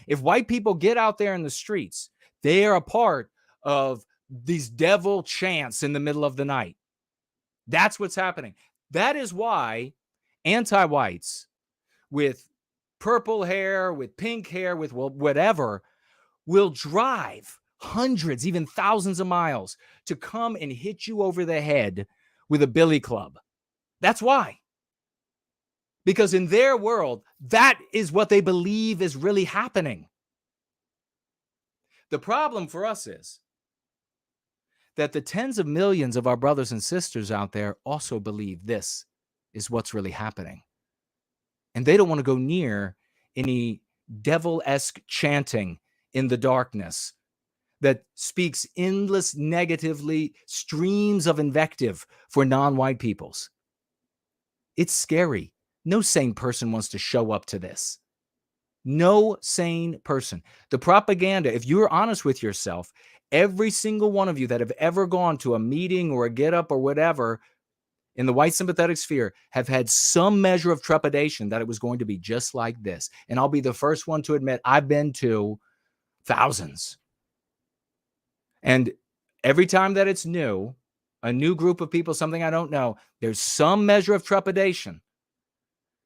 if white people get out there in the streets, they are a part of these devil chants in the middle of the night. That's what's happening. That is why anti-whites with purple hair, with pink hair, with whatever, will drive hundreds, even thousands of miles to come and hit you over the head with a billy club. That's why. Because in their world, that is what they believe is really happening. The problem for us is that the tens of millions of our brothers and sisters out there also believe this is what's really happening. And they don't want to go near any devil-esque chanting in the darkness that speaks endless negatively streams of invective for non-white peoples. It's scary. No sane person wants to show up to this. No sane person. The propaganda, if you're honest with yourself, every single one of you that have ever gone to a meeting or a get up or whatever in the white sympathetic sphere have had some measure of trepidation that it was going to be just like this. And I'll be the first one to admit I've been to thousands. And every time that it's new, a new group of people, something I don't know, there's some measure of trepidation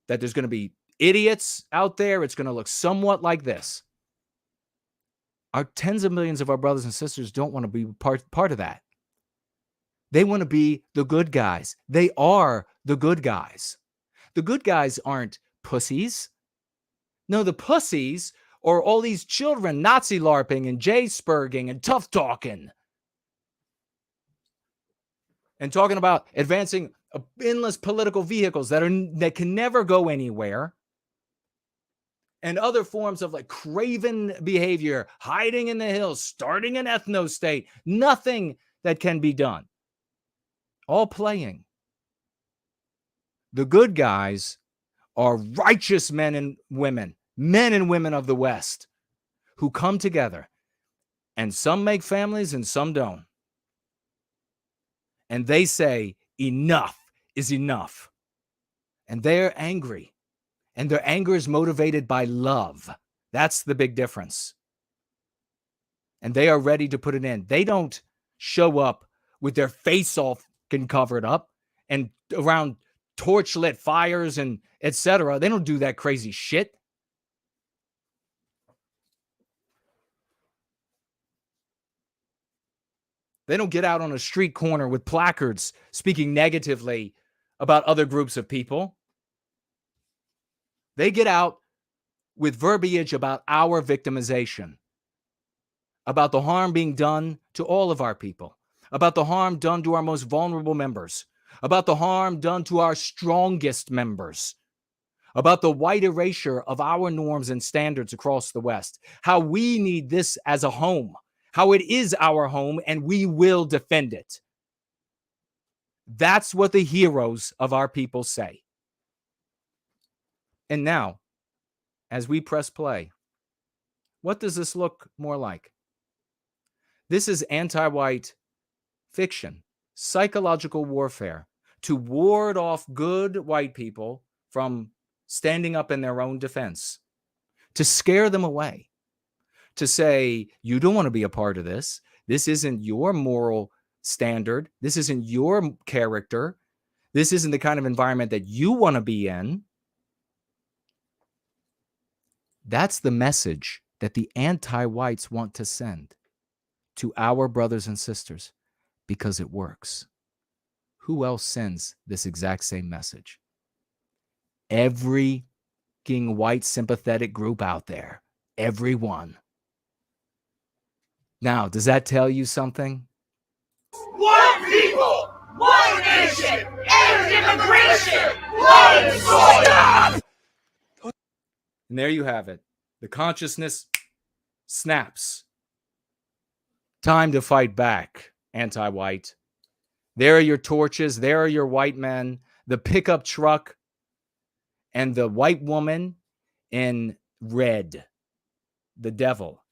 that there's going to be idiots out there. It's going to look somewhat like this. Our tens of millions of our brothers and sisters don't want to be part of that. They want to be the good guys. They are the good guys. The good guys aren't pussies. No, the pussies are all these children Nazi LARPing and J-spurging and tough talking. And talking about advancing endless political vehicles that can never go anywhere. And other forms of like craven behavior, hiding in the hills, starting an ethno-state, nothing that can be done. All playing. The good guys are righteous men and women of the West who come together, and some make families and some don't. And they say, enough is enough. And they're angry. And their anger is motivated by love. That's the big difference. And they are ready to put it in. They don't show up with their face all covered up and around torch-lit fires and etc. They don't do that crazy shit. They don't get out on a street corner with placards speaking negatively about other groups of people. They get out with verbiage about our victimization, about the harm being done to all of our people, about the harm done to our most vulnerable members, about the harm done to our strongest members, about the white erasure of our norms and standards across the West, how we need this as a home, how it is our home and we will defend it. That's what the heroes of our people say. And now, as we press play, what does this look more like? This is anti-white fiction, psychological warfare to ward off good white people from standing up in their own defense, to scare them away, to say, you don't want to be a part of this. This isn't your moral standard. This isn't your character. This isn't the kind of environment that you want to be in. That's the message that the anti-whites want to send to our brothers and sisters because it works. Who else sends this exact same message? Every white sympathetic group out there. Everyone. Now, does that tell you something? One people, one nation, end immigration, one soil. And there you have it. The consciousness snaps. Time to fight back, anti-white. There are your torches. There are your white men. The pickup truck and the white woman in red. The devil.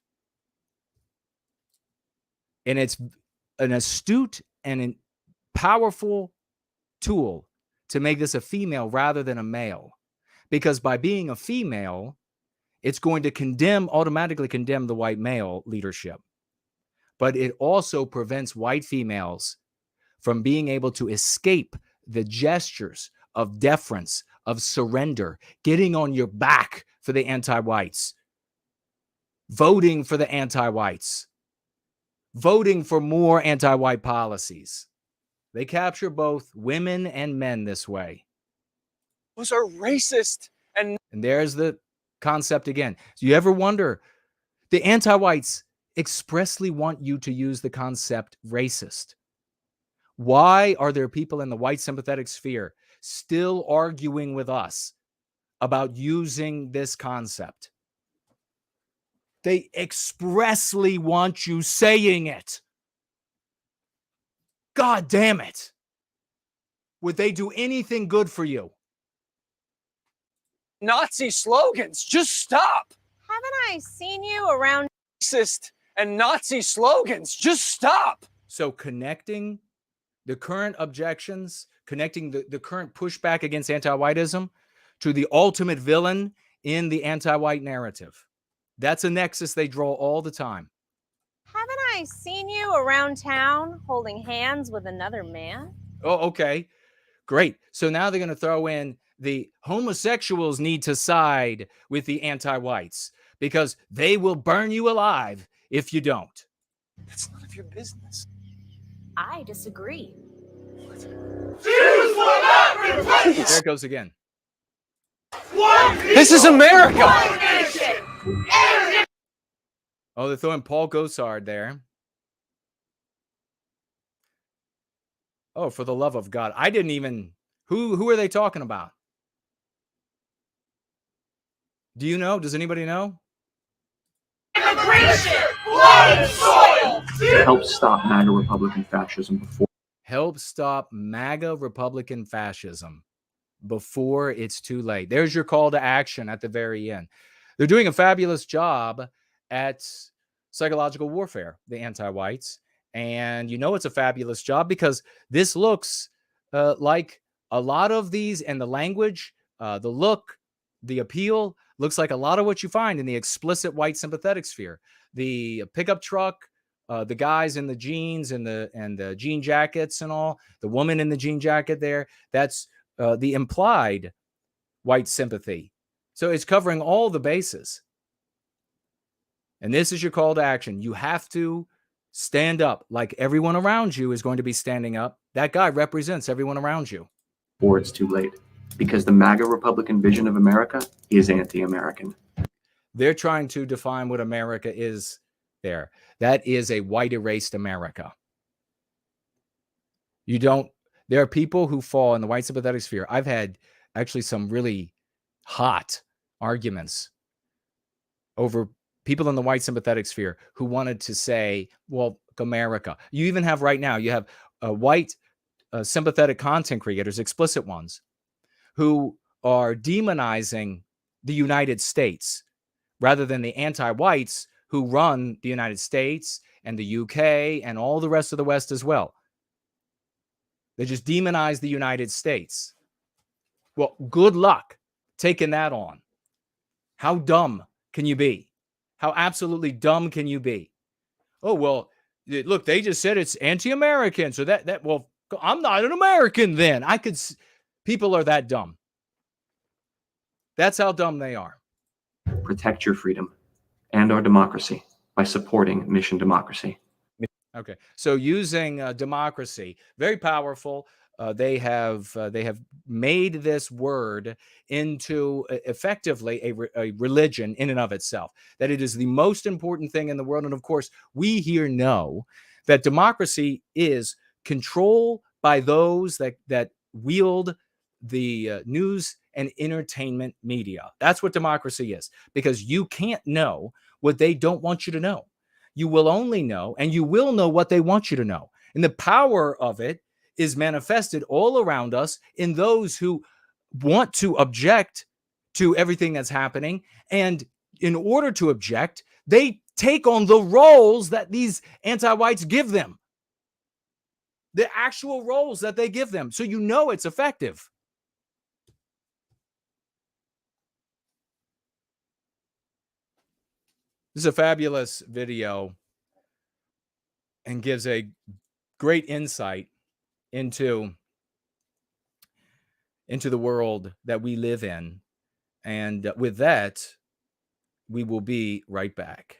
And it's an astute and a powerful tool to make this a female rather than a male. Because by being a female, it's going to automatically condemn the white male leadership. But it also prevents white females from being able to escape the gestures of deference, of surrender, getting on your back for the anti-whites, voting for the anti-whites, voting for more anti-white policies. They capture both women and men this way. Those are racist and there's the concept again. Do you ever wonder, the anti-whites expressly want you to use the concept racist. Why are there people in the white sympathetic sphere still arguing with us about using this concept? They expressly want you saying it. God damn it. Would they do anything good for you? Nazi slogans. Just stop. Haven't I seen you around? Racist and Nazi slogans. Just stop. So connecting the current objections, connecting the current pushback against anti-whiteism to the ultimate villain in the anti-white narrative. That's a nexus they draw all the time. Haven't I seen you around town holding hands with another man? Oh, okay. Great. So now they're going to throw in the homosexuals need to side with the anti-whites because they will burn you alive if you don't. That's none of your business. I disagree. Jews will not replace There it goes again. one people, This is America. one nation, and Oh, they're throwing Paul Gosard there. Oh, for the love of God. I didn't even... Who are they talking about? Do you know? Does anybody know? immigration, blood and soil. Help stop MAGA Republican fascism before Help stop MAGA Republican fascism before it's too late. There's your call to action at the very end. They're doing a fabulous job at psychological warfare, the anti-whites. And you know it's a fabulous job because this looks like a lot of these, and the language, the look, the appeal looks like a lot of what you find in the explicit white sympathetic sphere. The pickup truck, the guys in the jeans and the jean jackets and all, the woman in the jean jacket there, that's the implied white sympathy. So it's covering all the bases. And this is your call to action. You have to stand up like everyone around you is going to be standing up. That guy represents everyone around you. it's too late. Because the MAGA Republican vision of America is anti-American. They're trying to define what America is there. That is a white erased America. There are people who fall in the white sympathetic sphere. I've had actually some really hot arguments over people in the white sympathetic sphere who wanted to say, well, America. You even have right now, you have white sympathetic content creators, explicit ones, who are demonizing the United States rather than the anti-whites who run the United States and the UK and all the rest of the West as well. They just demonize the United States. Well, good luck taking that on. How dumb can you be? How absolutely dumb can you be? Oh, well, look, they just said it's anti-American. So well, I'm not an American then. People are that dumb. That's how dumb they are. Protect your freedom and our democracy by supporting Mission Democracy. Okay, so using democracy, very powerful. They have made this word into effectively a religion in and of itself, that it is the most important thing in the world. And of course, we here know that democracy is control by those that wield the news and entertainment media. That's what democracy is, because you can't know what they don't want you to know. You will only know, and you will know what they want you to know. And the power of it is manifested all around us in those who want to object to everything that's happening. And in order to object, they take on the roles that these anti-whites give them. The actual roles that they give them. So you know it's effective. This is a fabulous video and gives a great insight into the world that we live in. And with that, we will be right back.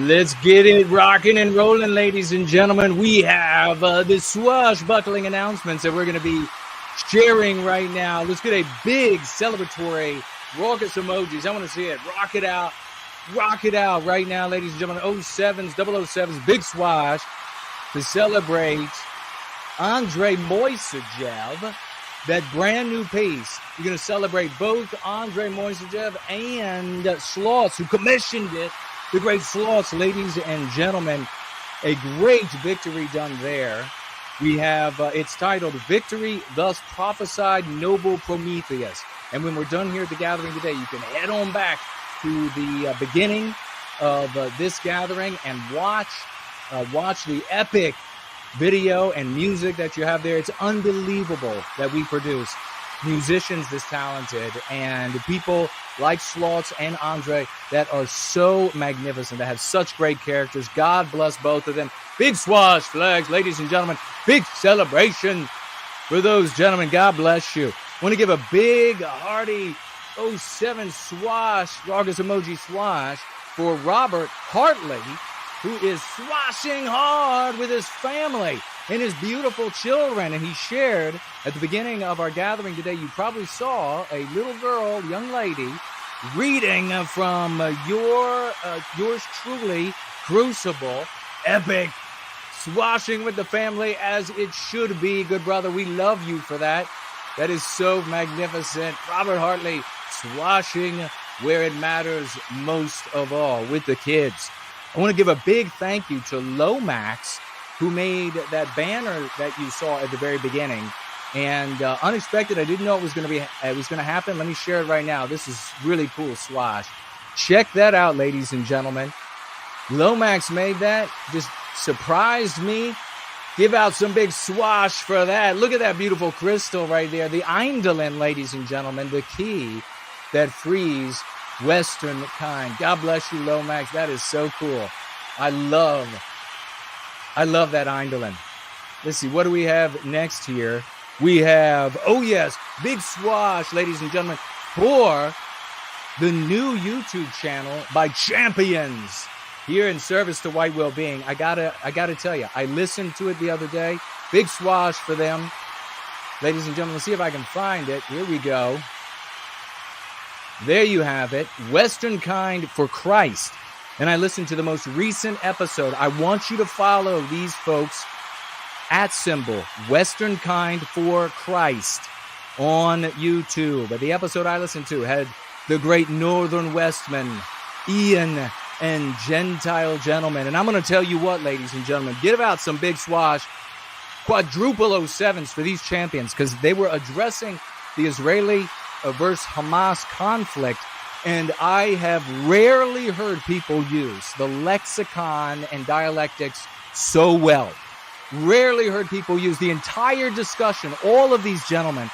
Let's get it rocking and rolling, ladies and gentlemen. We have the swashbuckling announcements that we're going to be sharing right now. Let's get a big celebratory raucous emojis. I want to see it. Rock it out right now, ladies and gentlemen. 07s, 007s, big swash to celebrate Andre Moisejev, that brand new piece. You're going to celebrate both Andre Moisejev and Sloss, who commissioned it. The great Sloss, ladies and gentlemen. A great victory done there. We have, it's titled Victory, Thus Prophesied Noble Prometheus. And when we're done here at the gathering today, you can head on back to the beginning of this gathering and watch the epic video and music that you have there. It's unbelievable that we produce musicians this talented and people like Slots and Andre that are so magnificent, that have such great characters. God bless both of them. Big swash flags, ladies and gentlemen. Big celebration for those gentlemen. God bless you. Want to give a big, hearty 07 swash, raucous emoji swash for Robert Hartley, who is swashing hard with his family and his beautiful children. And he shared at the beginning of our gathering today, you probably saw a little girl, young lady, reading from yours truly, Crucible, epic, swashing with the family as it should be. Good brother, we love you for that. That is so magnificent. Robert Hartley swashing where it matters most of all, with the kids. I want to give a big thank you to Lomax, who made that banner that you saw at the very beginning. And unexpected, I didn't know it was going to happen. Let me share it right now. This is really cool swash. Check that out, ladies and gentlemen. Lomax made that, just surprised me. Give out some big swash for that. Look at that beautiful crystal right there. The Eindolin, ladies and gentlemen, the key that frees Western kind. God bless you, Lomax. That is so cool. I love that Eindolin. Let's see, what do we have next here? We have, oh yes, big swash, ladies and gentlemen, for the new YouTube channel by Champions here in service to White Wellbeing. I gotta tell you, I listened to it the other day. Big swash for them. Ladies and gentlemen, let's see if I can find it. Here we go. There you have it. Western Kind for Christ. And I listened to the most recent episode. I want you to follow these folks at symbol Western Kind for Christ on YouTube. But the episode I listened to had the great Northern Westman, Ian, and Gentile gentlemen. And I'm going to tell you what, ladies and gentlemen, give out some big swash, quadruple 07s for these champions, because they were addressing the Israeli versus Hamas conflict. And I have rarely heard people use the lexicon and dialectics so well. Rarely heard people use the entire discussion, all of these gentlemen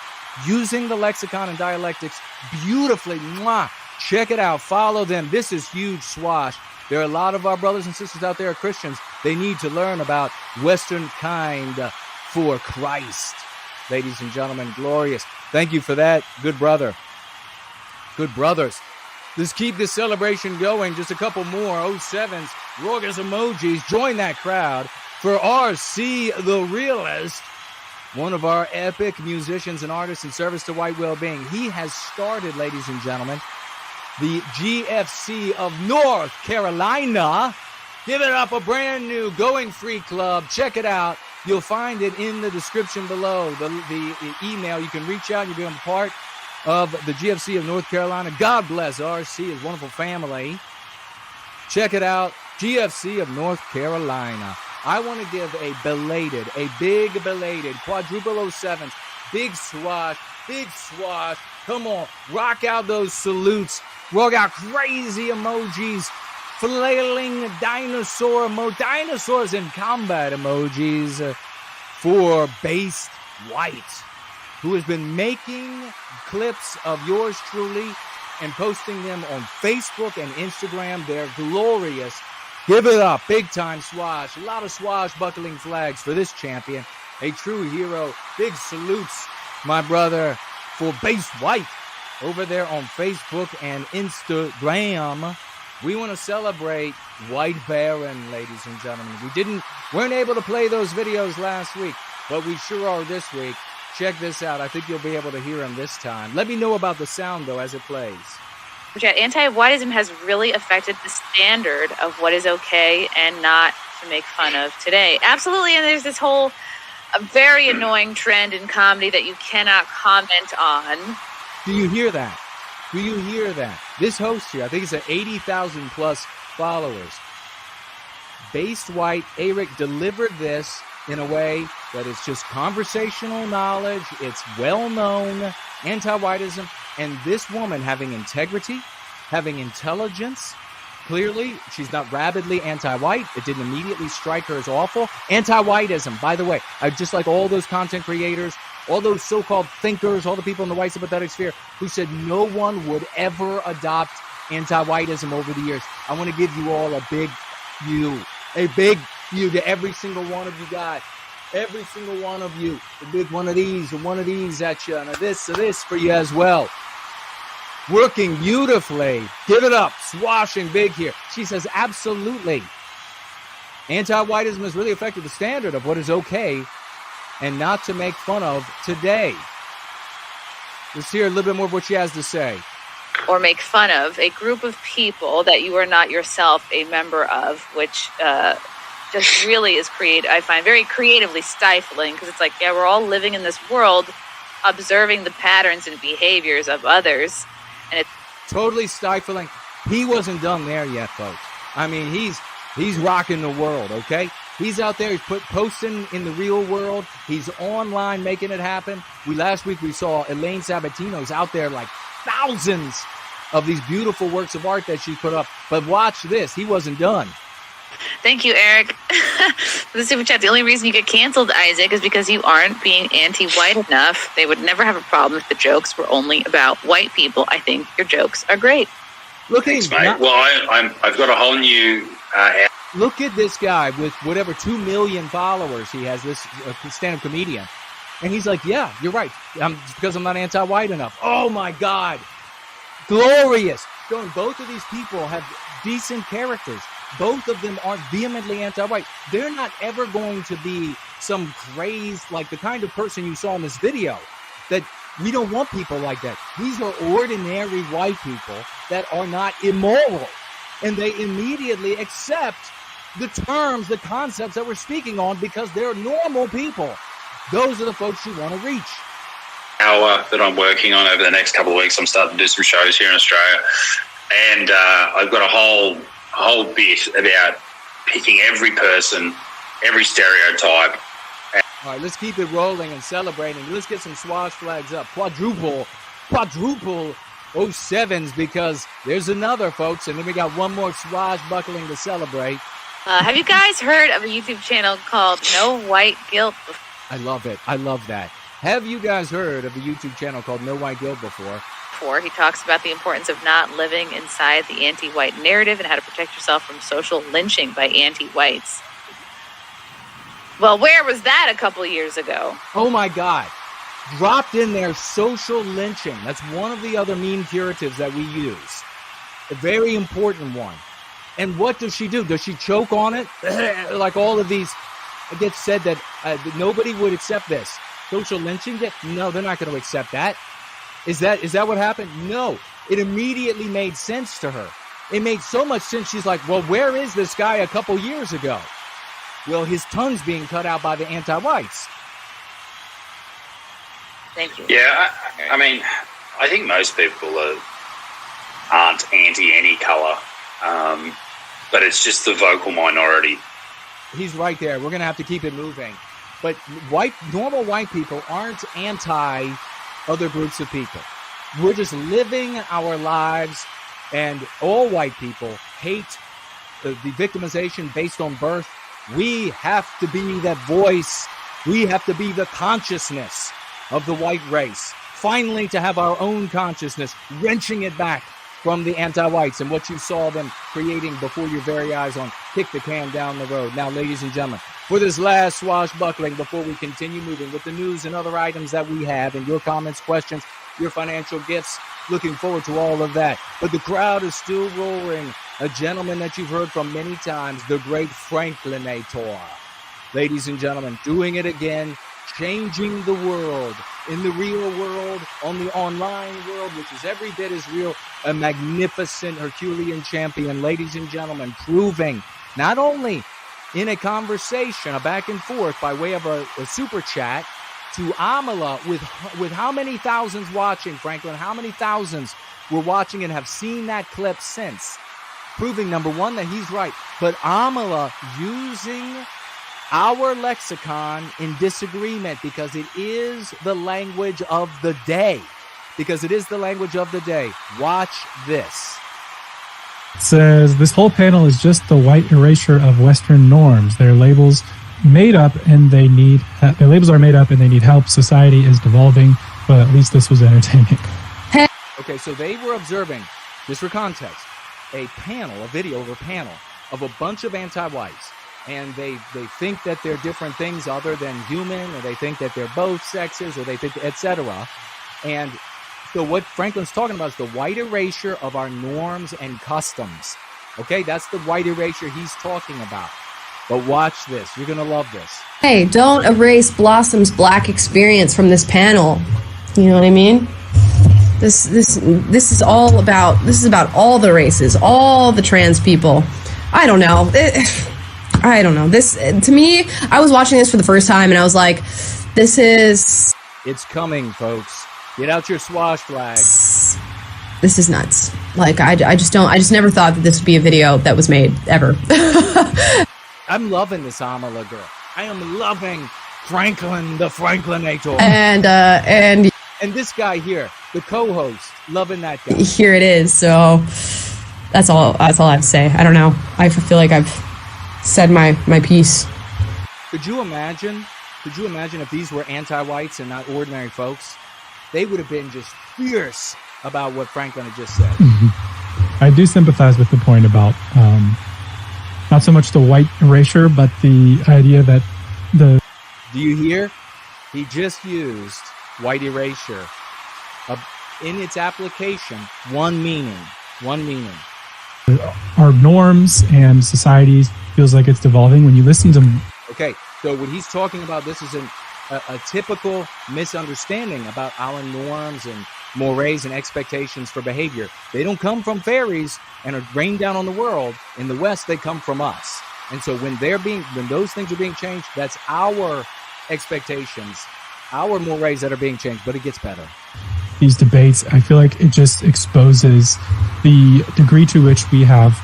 using the lexicon and dialectics beautifully. Mwah. Check it out. Follow them. This is huge swash. There are a lot of our brothers and sisters out there are Christians. They need to learn about Western Kind for Christ. Ladies and gentlemen, glorious. Thank you for that, good brother. Good brothers. Let's keep this celebration going. Just a couple more 07s, raucous emojis. Join that crowd for RC the Realist, one of our epic musicians and artists in service to White Wellbeing. He has started, ladies and gentlemen, the GFC of North Carolina. Give it up, a brand new Going Free Club. Check it out. You'll find it in the description below, the email. You can reach out and you'll be a part of the GFC of North Carolina. God bless RC, his wonderful family. Check it out, GFC of North Carolina. I want to give a big belated quadruple 07s, big swash. Come on, rock out those salutes. Rock out crazy emojis, flailing dinosaurs in combat emojis for Based White, who has been making clips of yours truly and posting them on Facebook and Instagram. They're glorious. Give it up. Big time swash. A lot of swashbuckling flags for this champion. A true hero. Big salutes, my brother, for Based White over there on Facebook and Instagram. We want to celebrate White Baron, ladies and gentlemen. Weren't able to play those videos last week, but we sure are this week. Check this out. I think you'll be able to hear him this time. Let me know about the sound, though, as it plays. Anti-whiteism has really affected the standard of what is okay and not to make fun of today. Absolutely, and there's this whole very annoying trend in comedy that you cannot comment on. Do you hear that? Do you hear that? This host here, I think it's at 80,000 plus followers. Based white, Eric delivered this in a way that is just conversational knowledge. It's well-known anti-whiteism. And this woman having integrity, having intelligence, clearly she's not rabidly anti-white. It didn't immediately strike her as awful. Anti-whiteism, by the way, I just like all those content creators, all those so-called thinkers, all the people in the white sympathetic sphere who said no one would ever adopt anti-whiteism over the years. I want to give you all a big you to every single one of you guys. Every single one of you. A big one of these and one of these at you. And this for you as well. Working beautifully. Give it up. Swashing big here. She says, absolutely. Anti-whiteism has really affected the standard of what is okay and not to make fun of today. Let's hear a little bit more of what she has to say. Or make fun of a group of people that you are not yourself a member of, which just really is I find very creatively stifling, because it's like, yeah, we're all living in this world, observing the patterns and behaviors of others, and it's totally stifling. He wasn't done there yet, folks. I mean, he's rocking the world, okay? He's out there, he's posting in the real world. He's online making it happen. Last week we saw Elaine Sabatino's out there, like thousands of these beautiful works of art that she put up. But watch this, he wasn't done. Thank you, Eric. The super chat. The only reason you get canceled, Isaac, is because you aren't being anti-white enough. They would never have a problem if the jokes were only about white people. I think your jokes are great. Thanks, mate. I've got a whole new. Look at this guy with whatever 2 million followers he has. This stand-up comedian, and he's like, "Yeah, you're right. It's because I'm not anti-white enough." Oh my God, glorious! Showing both of these people have decent characters. Both of them aren't vehemently anti-white. They're not ever going to be some crazed, like the kind of person you saw in this video. That we don't want people like that. These are ordinary white people that are not immoral. And they immediately accept the terms, the concepts that we're speaking on because they're normal people. Those are the folks you want to reach. Hour that I'm working on over the next couple of weeks. I'm starting to do some shows here in Australia. And I've got a whole bit about picking every person, every stereotype. All right, let's keep it rolling and celebrating. Let's get some swash flags up. Quadruple 07s, because there's another, folks, and then we got one more swashbuckling to celebrate. Have you guys heard of a YouTube channel called No White Guilt? I love it. I love that. Have you guys heard of a YouTube channel called No White Guilt before? He talks about the importance of not living inside the anti-white narrative and how to protect yourself from social lynching by anti-whites. Well, where was that a couple of years ago? Oh my God. Dropped in there, social lynching. That's one of the other mean curatives that we use. A very important one. And what does she do? Does she choke on it? Like all of these, it gets said that nobody would accept this. Social lynching? No, they're not going to accept that. Is that what happened? No. It immediately made sense to her. It made so much sense. She's like, well, where is this guy a couple years ago? Well, his tongue's being cut out by the anti-whites. Thank you. Yeah, I mean, I think most people aren't anti any color, but it's just the vocal minority. He's right there. We're going to have to keep it moving. But normal white people aren't anti other groups of people. We're just living our lives, and all white people hate the victimization based on birth. We have to be that voice. We have to be the consciousness of the white race. Finally, to have our own consciousness, wrenching it back from the anti-whites and what you saw them creating before your very eyes on Kick the Can Down the Road. Now, ladies and gentlemen, for this last swashbuckling, before we continue moving with the news and other items that we have, and your comments, questions, your financial gifts, looking forward to all of that. But the crowd is still roaring a gentleman that you've heard from many times, the great Franklinator. Ladies and gentlemen, doing it again, changing the world, in the real world, on the online world, which is every bit as real, a magnificent Herculean champion, ladies and gentlemen, proving not only in a conversation, a back and forth by way of a super chat, to Amala with how many thousands watching, Franklin? How many thousands were watching and have seen that clip since? Proving, number one, that he's right. But Amala using our lexicon in disagreement because it is the language of the day. Because it is the language of the day. Watch this. It says, this whole panel is just the white erasure of Western norms. Their labels made up and they need their labels are made up and they need help. Society is devolving, but at least this was entertaining. Okay, so they were observing, just for context, a video of a panel of a bunch of anti-whites. And they think that they're different things other than human, or they think that they're both sexes, or they think, etc. And so what Franklin's talking about is the white erasure of our norms and customs. Okay, that's the white erasure he's talking about. But watch this. You're going to love this. Hey, don't erase Blossom's black experience from this panel. You know what I mean? This is about all the races, all the trans people. I don't know. I don't know. This, to me, I was watching this for the first time and I was like, this is... It's coming, folks. Get out your swash flags. This is nuts. Like, I just never thought that this would be a video that was made, ever. I'm loving this Amala girl. I am loving Franklin, the Franklinator. And this guy here, the co-host, loving that guy. Here it is. So that's all I have to say. I don't know. I feel like I've said my piece. Could you imagine if these were anti-whites and not ordinary folks? They would have been just fierce about what Franklin had just said. Mm-hmm. I do sympathize with the point about not so much the white erasure, but the idea that the... Do you hear? He just used white erasure. In its application, one meaning. Our norms and societies feels like it's devolving when you listen to... Okay, so what he's talking about, this is a typical misunderstanding about our norms and mores and expectations for behavior. They don't come from fairies and are rained down on the world. In the West, they come from us. And so when those things are being changed, that's our expectations, our mores that are being changed, but it gets better. These debates, I feel like it just exposes the degree to which we have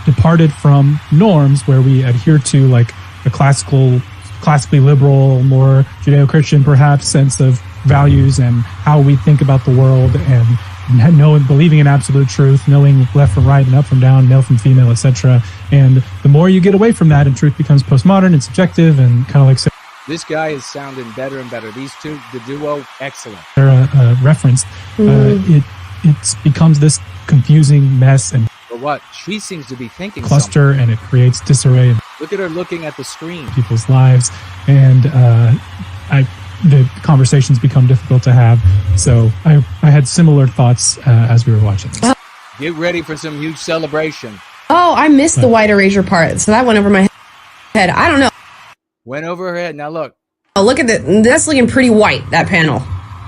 departed from norms where we adhere to like a classically liberal, more Judeo-Christian perhaps sense of values and how we think about the world, and believing in absolute truth, knowing left from right and up from down, male from female, etc. And the more you get away from that, and truth becomes postmodern and subjective and kind of like... This guy is sounding better and better. These two, the duo, excellent. Sarah referenced, it becomes this confusing mess and... But what? She seems to be thinking cluster something. And it creates disarray. Look at her looking at the screen. People's lives, and the conversations become difficult to have. So I had similar thoughts as we were watching this. Get ready for some huge celebration. Oh, I missed the white erasure part, so that went over my head. I don't know. Went over her head. Now look. Oh, look at that. That's looking pretty white, that panel.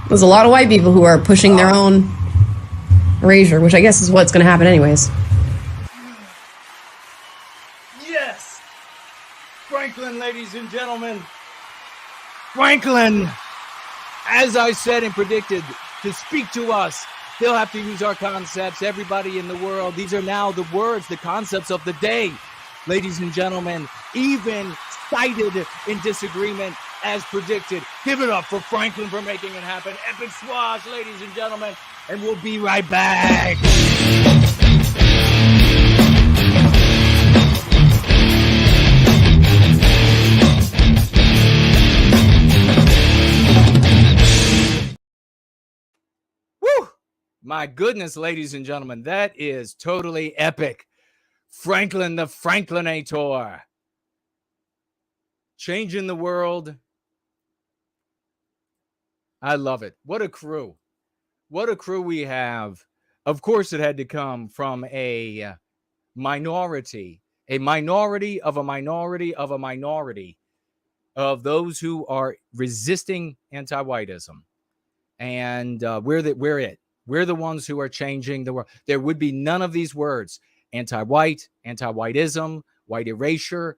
There's a lot of white people who are pushing their own erasure, which I guess is what's going to happen anyways. Yes! Franklin, ladies and gentlemen. Franklin, as I said and predicted, to speak to us, they'll have to use our concepts. Everybody in the world, these are now the words, the concepts of the day. Ladies and gentlemen, even cited in disagreement as predicted. Give it up for Franklin for making it happen. Epic swash, ladies and gentlemen, and we'll be right back. Woo! My goodness, ladies and gentlemen, that is totally epic. Franklin the Franklinator. Changing the world. I love it. What a crew. What a crew we have. Of course, it had to come from a minority, a minority of a minority of a minority of those who are resisting anti-whiteism. And we're it. We're the ones who are changing the world. There would be none of these words: anti-white, anti-whiteism, white erasure,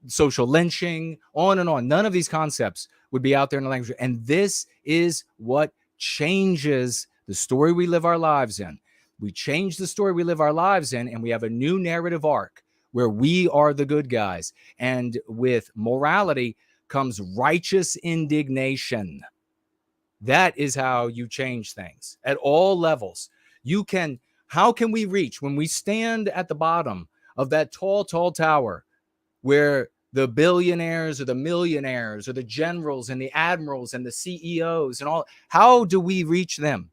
social lynching, on and on. None of these concepts would be out there in the language. And this is what changes the story we live our lives in. We change the story we live our lives in, and we have a new narrative arc where we are the good guys. And with morality comes righteous indignation. That is how you change things at all levels. How can we reach when we stand at the bottom of that tall, tall tower where the billionaires or the millionaires or the generals and the admirals and the CEOs and all, how do we reach them?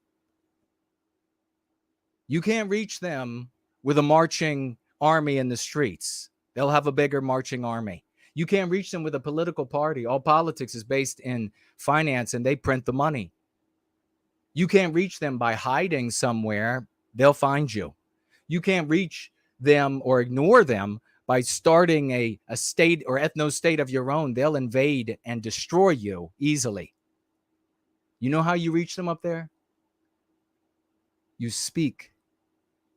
You can't reach them with a marching army in the streets. They'll have a bigger marching army. You can't reach them with a political party. All politics is based in finance, and they print the money. You can't reach them by hiding somewhere. They'll find you. You can't reach them or ignore them by starting a state or ethno-state of your own. They'll invade and destroy you easily. You know how you reach them up there? You speak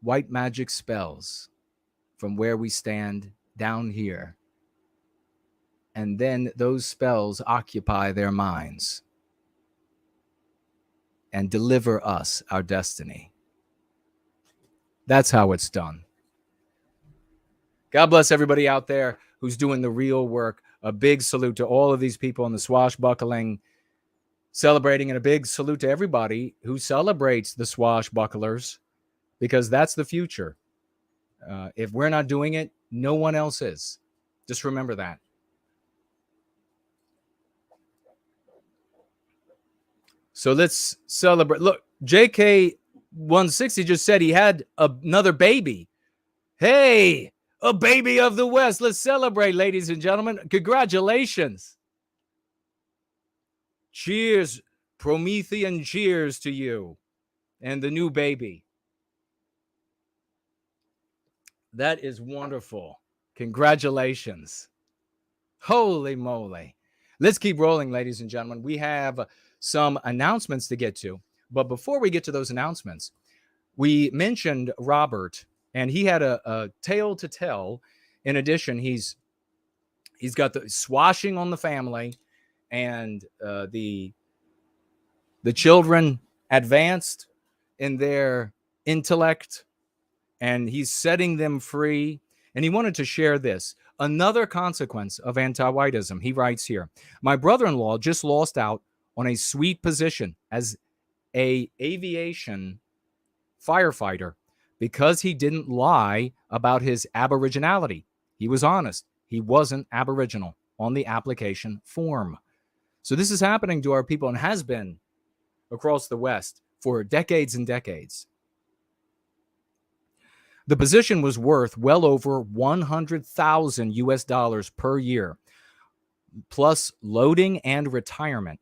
white magic spells from where we stand down here. And then those spells occupy their minds and deliver us our destiny. That's how it's done. God bless everybody out there who's doing the real work. A big salute to all of these people in the swashbuckling, celebrating, and a big salute to everybody who celebrates the swashbucklers, because that's the future. If we're not doing it, no one else is. Just remember that. So let's celebrate. Look, JK160 just said he had another baby. Hey, a baby of the West. Let's celebrate, ladies and gentlemen. Congratulations. Cheers, Promethean cheers to you and the new baby. That is wonderful. Congratulations. Holy moly. Let's keep rolling, ladies and gentlemen. We have some announcements to get to. But before we get to those announcements, we mentioned Robert, and he had a tale to tell. In addition, he's got the swashing on the family, and the children advanced in their intellect, and he's setting them free. And he wanted to share this. Another consequence of anti-whiteism. He writes here, my brother-in-law just lost out on a sweet position as an aviation firefighter because he didn't lie about his aboriginality. He was honest. He wasn't Aboriginal on the application form. So this is happening to our people and has been across the West for decades and decades. The position was worth well over 100,000 US dollars per year, plus loading and retirement.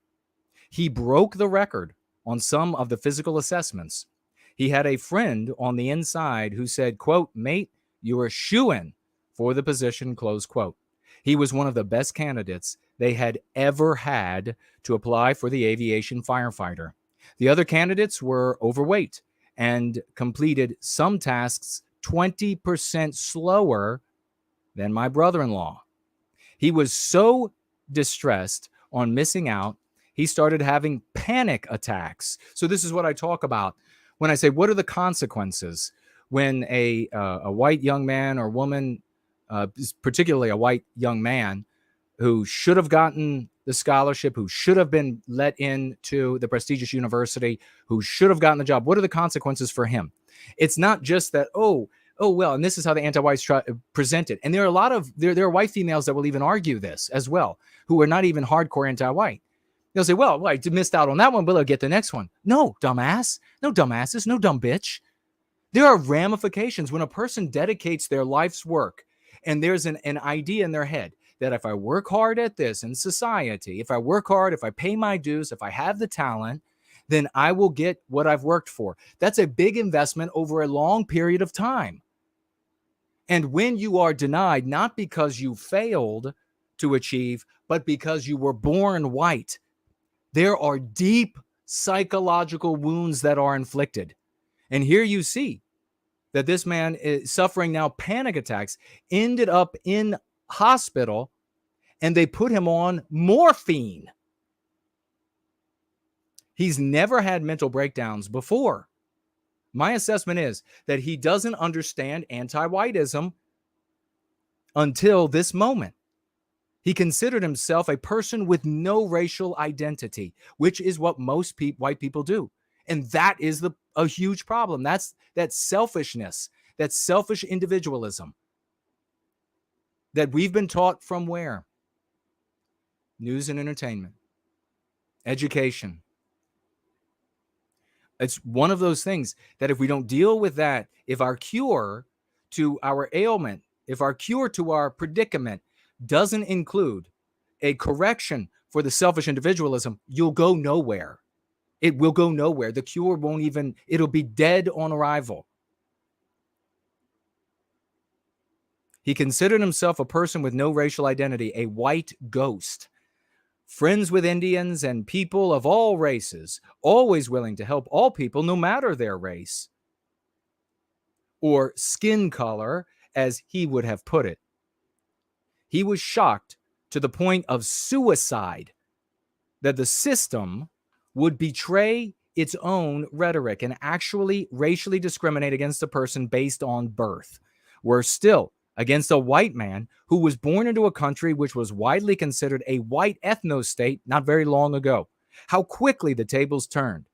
He broke the record on some of the physical assessments. He had a friend on the inside who said, quote, mate, you are shoo-in for the position, close quote. He was one of the best candidates they had ever had to apply for the aviation firefighter. The other candidates were overweight and completed some tasks 20% slower than my brother-in-law. He was so distressed on missing out, he started having panic attacks. So this is what I talk about when I say, what are the consequences when a white young man or woman, particularly a white young man, who should have gotten the scholarship, who should have been let into the prestigious university, who should have gotten the job? What are the consequences for him? It's not just that, oh, well, and this is how the anti-whites present it. And there are a lot of, there are white females that will even argue this as well, who are not even hardcore anti-white. They'll say, well, I missed out on that one, but I'll get the next one. No, dumbass. No dumbasses. No dumb bitch. There are ramifications when a person dedicates their life's work and there's an idea in their head that if I work hard at this in society, if I work hard, if I pay my dues, if I have the talent, then I will get what I've worked for. That's a big investment over a long period of time. And when you are denied, not because you failed to achieve, but because you were born white, there are deep psychological wounds that are inflicted. And here you see that this man is suffering now panic attacks, ended up in hospital, and they put him on morphine. He's never had mental breakdowns before. My assessment is that he doesn't understand anti-whiteism until this moment. He considered himself a person with no racial identity, which is what most white people do. And that is a huge problem. That's that selfishness, that selfish individualism that we've been taught from where? News and entertainment, education. It's one of those things that if we don't deal with that, if our cure to our ailment, if our cure to our predicament doesn't include a correction for the selfish individualism, you'll go nowhere. It will go nowhere. The cure won't even, it'll be dead on arrival. He considered himself a person with no racial identity, a white ghost. Friends with Indians and people of all races, always willing to help all people, no matter their race or skin color, as he would have put it. He was shocked to the point of suicide that the system would betray its own rhetoric and actually racially discriminate against a person based on birth. Worse still, against a white man who was born into a country which was widely considered a white ethno-state not very long ago. How quickly the tables turned.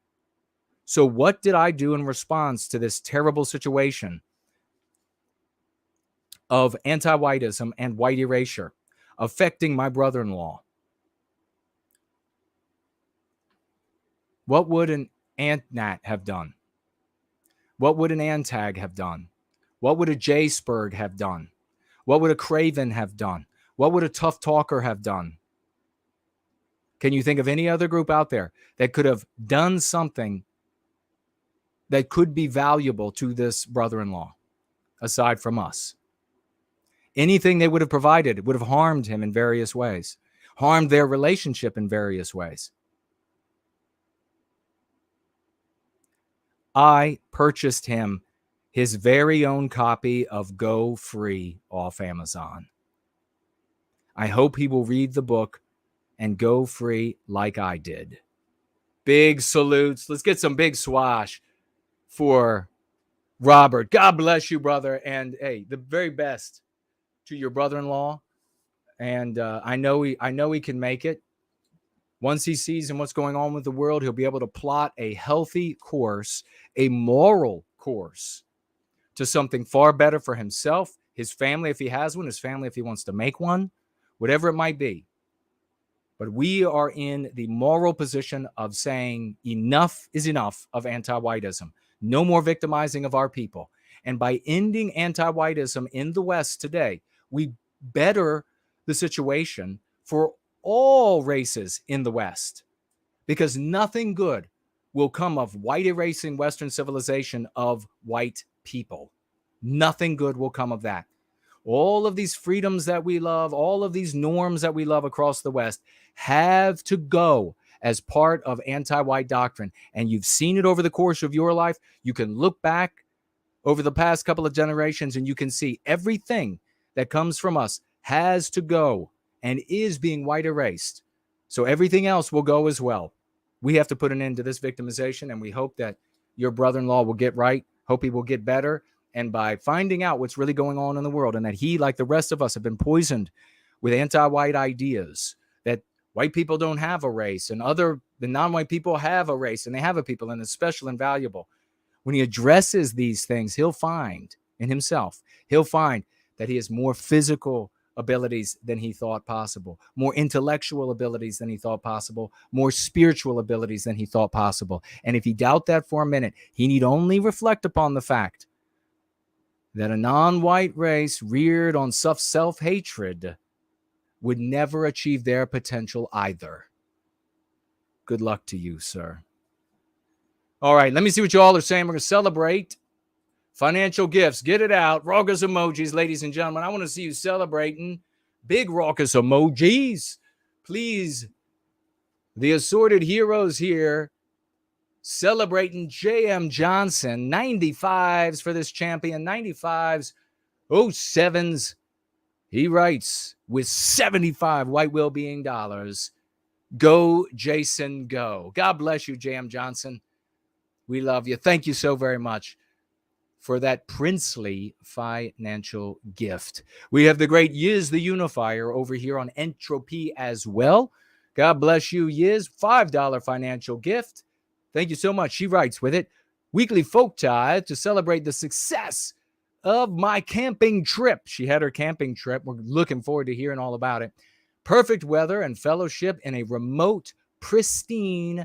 So what did I do in response to this terrible situation of anti-whiteism and white erasure affecting my brother-in-law? What would an Ant-Nat have done? What would an Antag have done? What would a J-Spurg have done? What would a Craven have done? What would a Tough Talker have done? Can you think of any other group out there that could have done something that could be valuable to this brother-in-law aside from us? Anything they would have provided would have harmed him in various ways, harmed their relationship in various ways. I purchased him his very own copy of Go Free off Amazon. I hope he will read the book and go free like I did. Big salutes. Let's get some big swash for Robert. God bless you, brother. And hey, the very best to your brother-in-law. And I know he can make it. Once he sees what's going on with the world, he'll be able to plot a healthy course, a moral course to something far better for himself, his family if he has one, his family if he wants to make one, whatever it might be. But we are in the moral position of saying enough is enough of anti-whiteism. No more victimizing of our people. And by ending anti-whiteism in the West today, we better the situation for all races in the West, because nothing good will come of white erasing Western civilization of white people. Nothing good will come of that. All of these freedoms that we love, all of these norms that we love across the West have to go as part of anti-white doctrine. And you've seen it over the course of your life. You can look back over the past couple of generations and you can see everything that comes from us has to go and is being white erased. So everything else will go as well. We have to put an end to this victimization, and we hope that your brother-in-law will get right. Hope he will get better. And by finding out what's really going on in the world, and that he, like the rest of us, have been poisoned with anti-white ideas, that white people don't have a race, and the non-white people have a race, and they have a people, and it's special and valuable. When he addresses these things, he'll find in himself, he'll find that he has more physical abilities than he thought possible, more intellectual abilities than he thought possible, more spiritual abilities than he thought possible. And if he doubt that for a minute, he need only reflect upon the fact that a non-white race reared on self-hatred would never achieve their potential either. Good luck to you, sir. All right, let me see what you all are saying. We're going to celebrate Financial gifts. Get it out. Raucous emojis, ladies and gentlemen. I want to see you celebrating. Big raucous emojis. Please. The assorted heroes here celebrating J.M. Johnson. 95s for this champion. 95s. 07s. He writes with 75 white well-being dollars. Go, Jason, go. God bless you, J.M. Johnson. We love you. Thank you so very much for that princely financial gift. We have the great Yiz the Unifier over here on Entropy as well. God bless you, Yiz. $5 financial gift. Thank you so much. She writes with it, weekly folk tithe to celebrate the success of my camping trip. She had her camping trip. We're looking forward to hearing all about it. Perfect weather and fellowship in a remote, pristine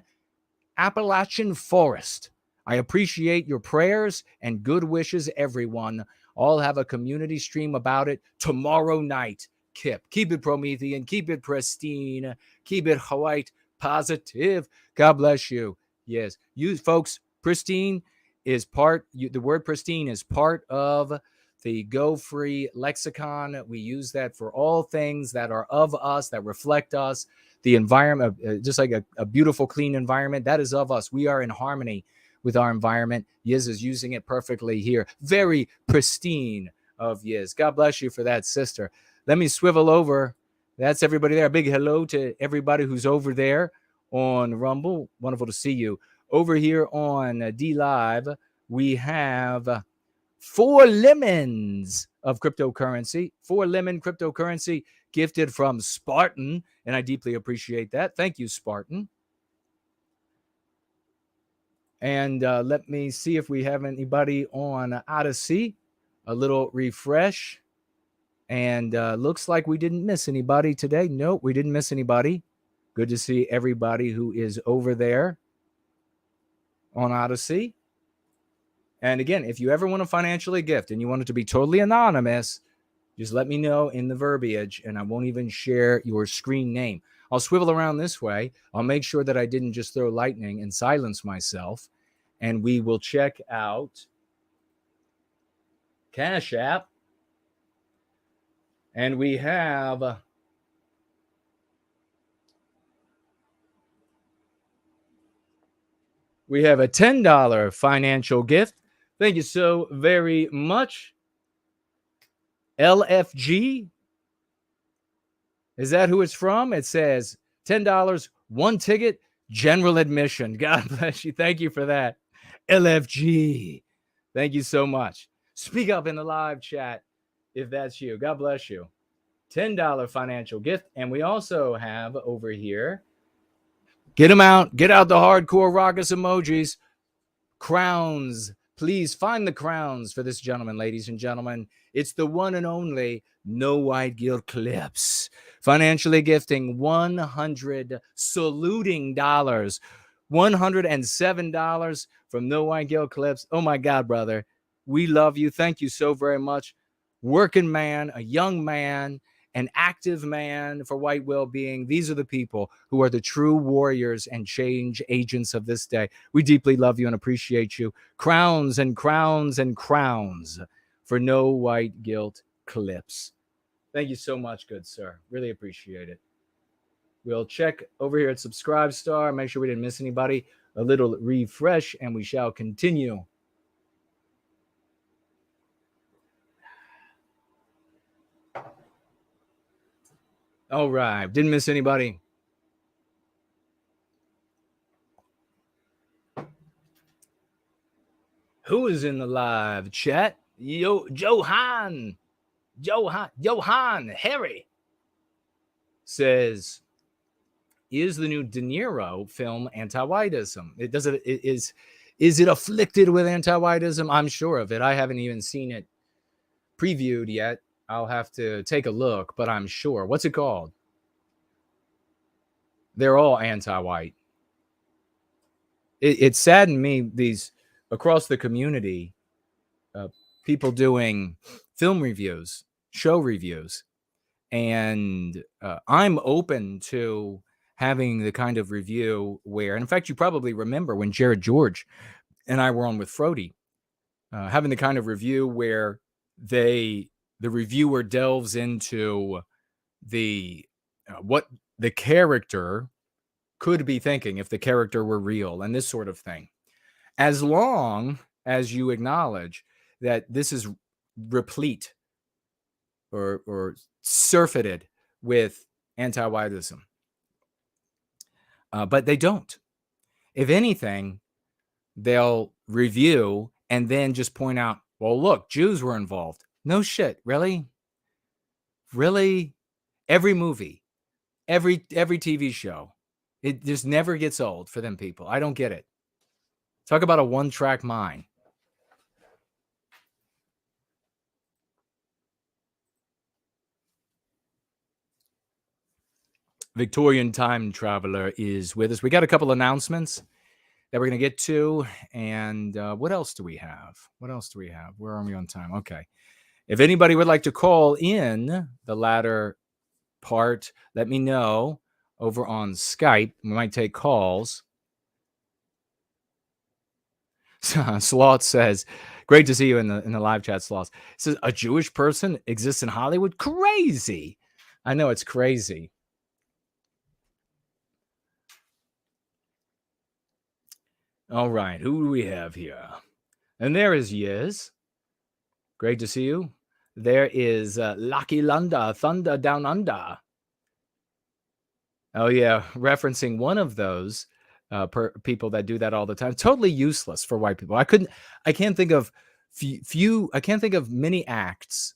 Appalachian forest. I appreciate your prayers and good wishes, everyone. All have a community stream about it tomorrow night. Kip. Keep it Promethean. Keep it pristine. Keep it white positive. God bless you. Yes. You folks, pristine is part, the word pristine is part of the Go Free lexicon. We use that for all things that are of us, that reflect us. The environment, just like a beautiful, clean environment, that is of us. We are in harmony with our environment. Yiz is using it perfectly here. Very pristine of Yiz. God bless you for that, sister. Let me swivel over. That's everybody there. A big hello to everybody who's over there on Rumble. Wonderful to see you. Over here on D Live, we have 4 lemons of cryptocurrency. 4 lemon cryptocurrency gifted from Spartan, and I deeply appreciate that. Thank you, Spartan. And let me see if we have anybody on Odyssey. A little refresh. And looks like we didn't miss anybody today. Nope, we didn't miss anybody. Good to see everybody who is over there on Odyssey. And again, if you ever want to financially gift and you want it to be totally anonymous, just let me know in the verbiage and I won't even share your screen name. I'll swivel around this way. I'll make sure that I didn't just throw lightning and silence myself. And we will check out Cash App. And we have a $10 financial gift. Thank you so very much. LFG. Is that who it's from? It says $10, 1 ticket, general admission. God bless you. Thank you for that. LFG. Thank you so much. Speak up in the live chat if that's you. God bless you. $10 financial gift. And we also have over here, get them out. Get out the hardcore raucous emojis. Crowns. Please find the crowns for this gentleman, ladies and gentlemen. It's the one and only No White Guilt Clips. Financially gifting 100 saluting dollars. $107 from No White Guilt Clips. Oh my God, brother. We love you. Thank you so very much. Working man, a young man, an active man for white well-being. These are the people who are the true warriors and change agents of this day. We deeply love you and appreciate you. Crowns and crowns and crowns for No White Guilt Clips. Thank you so much, good sir. Really appreciate it. We'll check over here at Subscribe Star. Make sure we didn't miss anybody. A little refresh and we shall continue. All right. Didn't miss anybody. Who is in the live chat? Johan Harry says, is the new De Niro film anti-whiteism? Is it afflicted with anti-whiteism? I'm sure of it. I haven't even seen it previewed yet. I'll have to take a look, but I'm sure. What's it called? They're all anti-white. It saddened me, these across the community, people doing film reviews, show reviews. And I'm open to having the kind of review where, and in fact, you probably remember when Jared George and I were on with Frody, having the kind of review where the reviewer delves into the what the character could be thinking if the character were real and this sort of thing. As long as you acknowledge that this is replete or surfeited with anti-whiteism. But they don't. If anything, they'll review and then just point out, well, look, Jews were involved. No shit. Really? Really? Every movie, every TV show, it just never gets old for them people. I don't get it. Talk about a one-track mind. Victorian Time Traveler is with us. We got a couple announcements that we're going to get to. And what else do we have? Where are we on time? Okay. If anybody would like to call in the latter part, let me know over on Skype. We might take calls. Sloth says, great to see you in the live chat, Sloth. Says, a Jewish person exists in Hollywood? Crazy. I know it's crazy. All right, who do we have here? And there is Yes. Great to see you. There is Lucky Lunda, Thunder Down Under. Oh, yeah, referencing one of those people that do that all the time. Totally useless for white people. I can't think of many acts,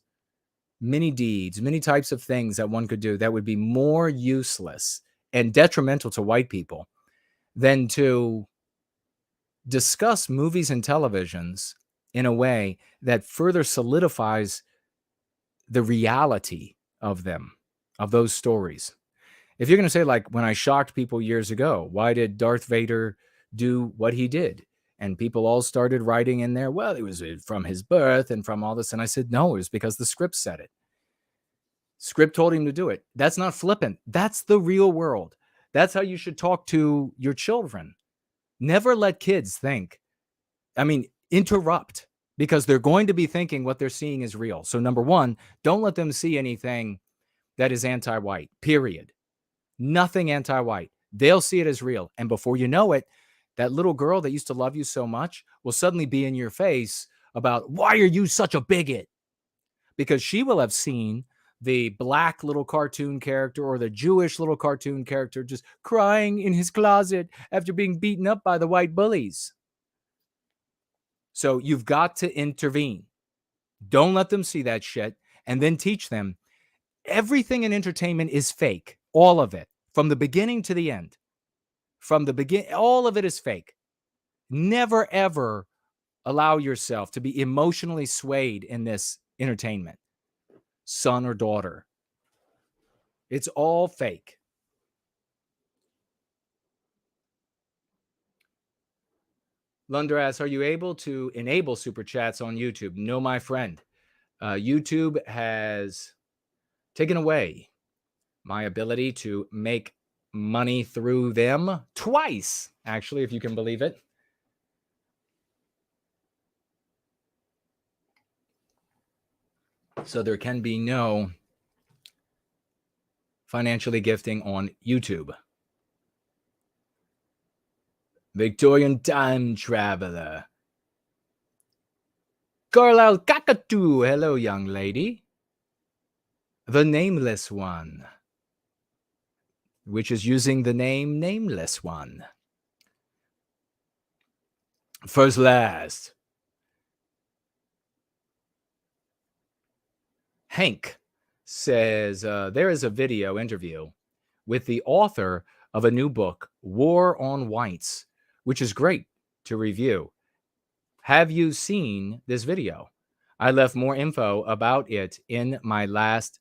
many deeds, many types of things that one could do that would be more useless and detrimental to white people than to discuss movies and televisions in a way that further solidifies the reality of them, of those stories. If you're going to say, like, when I shocked people years ago, why did Darth Vader do what he did? And people all started writing in there, well, it was from his birth and from all this. And I said, no, it was because the script said it. Script told him to do it. That's not flippant. That's the real world. That's how you should talk to your children. Never let kids think. Interrupt, because they're going to be thinking what they're seeing is real. So number one, don't let them see anything that is anti-white, period. Nothing anti-white. They'll see it as real. And before you know it, that little girl that used to love you so much will suddenly be in your face about, why are you such a bigot? Because she will have seen the black little cartoon character or the Jewish little cartoon character just crying in his closet after being beaten up by the white bullies. So you've got to intervene. Don't let them see that shit, and then teach them everything in entertainment is fake. All of it, from the beginning to the end. All of it is fake. Never, ever allow yourself to be emotionally swayed in this entertainment, son or daughter. It's all fake. Lunder asks, are you able to enable super chats on YouTube? No, my friend. YouTube has taken away my ability to make money through them twice, actually, if you can believe it. So there can be no financially gifting on YouTube. Victorian Time Traveler. Carlisle Cockatoo. Hello, young lady. The Nameless One, which is using the name Nameless One. First last. Hank says there is a video interview with the author of a new book, War on Whites, which is great to review. Have you seen this video? I left more info about it in my last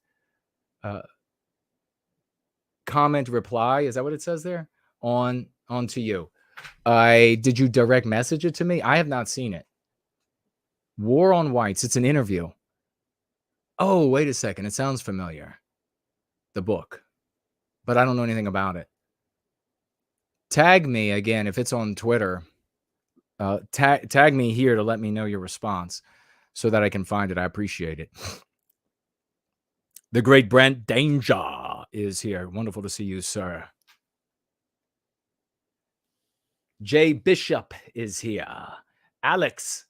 comment reply. Is that what it says there? On to you. Did you direct message it to me? I have not seen it. War on Whites. It's an interview. Oh, wait a second. It sounds familiar. The book. But I don't know anything about it. Tag me again if it's on Twitter. tag me here to let me know your response so that I can find it. I appreciate it. The great Brent Danger is here. Wonderful to see you, sir. Jay Bishop is here. Alex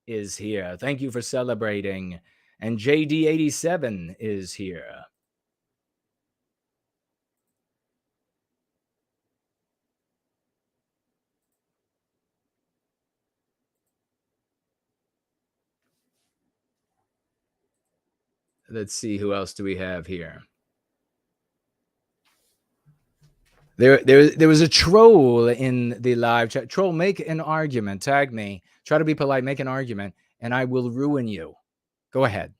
is here. Thank you for celebrating. And JD87 is here. Let's see, who else do we have here? There was a troll in the live chat. Troll, make an argument. Tag me. Try to be polite. Make an argument, and I will ruin you. Go ahead.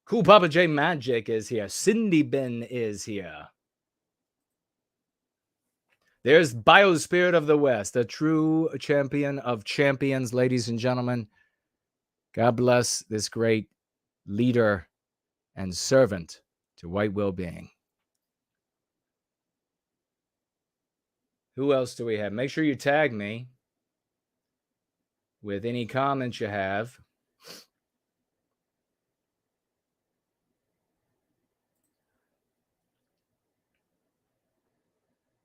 Cool Papa J Magic is here. Cindy Ben is here. There's Biospirit of the West, a true champion of champions, ladies and gentlemen. God bless this great leader and servant to white well-being. Who else do we have? Make sure you tag me with any comments you have.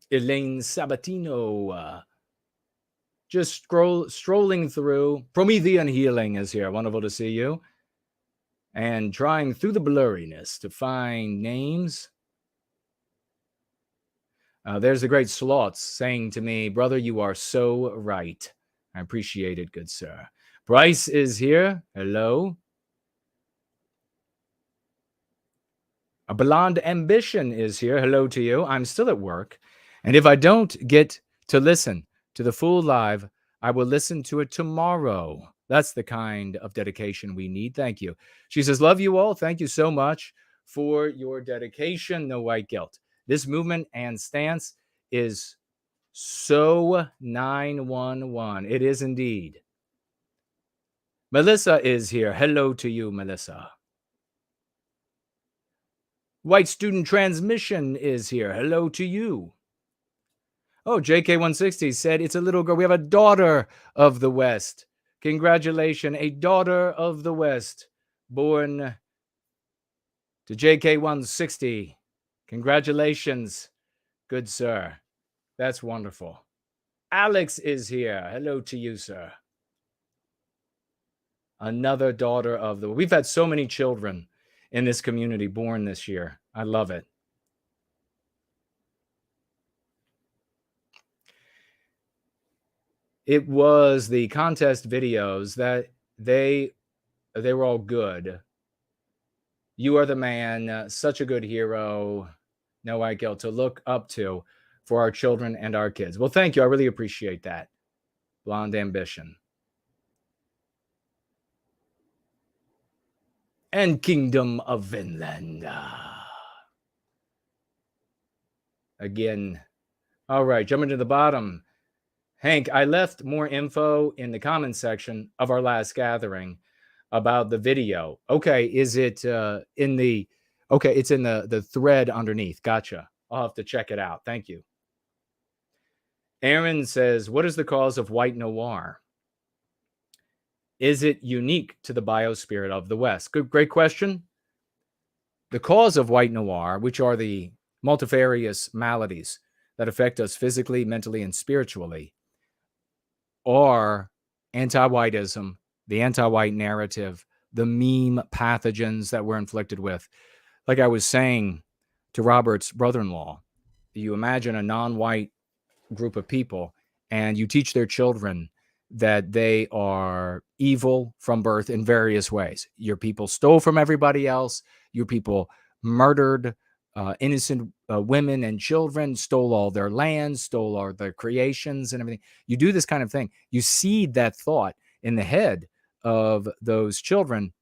Elaine Sabatino, just strolling through. Promethean Healing is here. Wonderful to see you. And trying through the blurriness to find names. There's the great Slots saying to me, brother, you are so right. I appreciate it, good sir. Bryce is here. Hello. A Blonde Ambition is here. Hello to you. I'm still at work. And if I don't get to listen to the full live, I will listen to it tomorrow. That's the kind of dedication we need. Thank you. She says, love you all. Thank you so much for your dedication. No white guilt. This movement and stance is so 911. It is indeed. Melissa is here. Hello to you, Melissa. White Student Transmission is here. Hello to you. Oh, JK160 said it's a little girl. We have a daughter of the West. Congratulations, a daughter of the West, born to JK160. Congratulations, good sir. That's wonderful. Alex is here. Hello to you, sir. Another daughter of the... We've had so many children in this community born this year. I love it. It was the contest videos that they were all good. You are the man, such a good hero. No white guilt to look up to for our children and our kids. Well, thank you. I really appreciate that. Blonde Ambition. And Kingdom of Vinland. Again. All right, jumping to the bottom. Hank, I left more info in the comments section of our last gathering about the video. Okay, is it in the... Okay, it's in the thread underneath. Gotcha. I'll have to check it out. Thank you. Aaron says, what is the cause of white noir? Is it unique to the biospirit of the West? Good, great question. The cause of white noir, which are the multifarious maladies that affect us physically, mentally, and spiritually, are anti-whiteism, the anti-white narrative, the meme pathogens that we're inflicted with. Like I was saying to Robert's brother-in-law, you imagine a non-white group of people and you teach their children that they are evil from birth in various ways. Your people stole from everybody else. Your people murdered innocent women and children, stole all their land, stole all their creations and everything. You do this kind of thing. You seed that thought in the head of those children,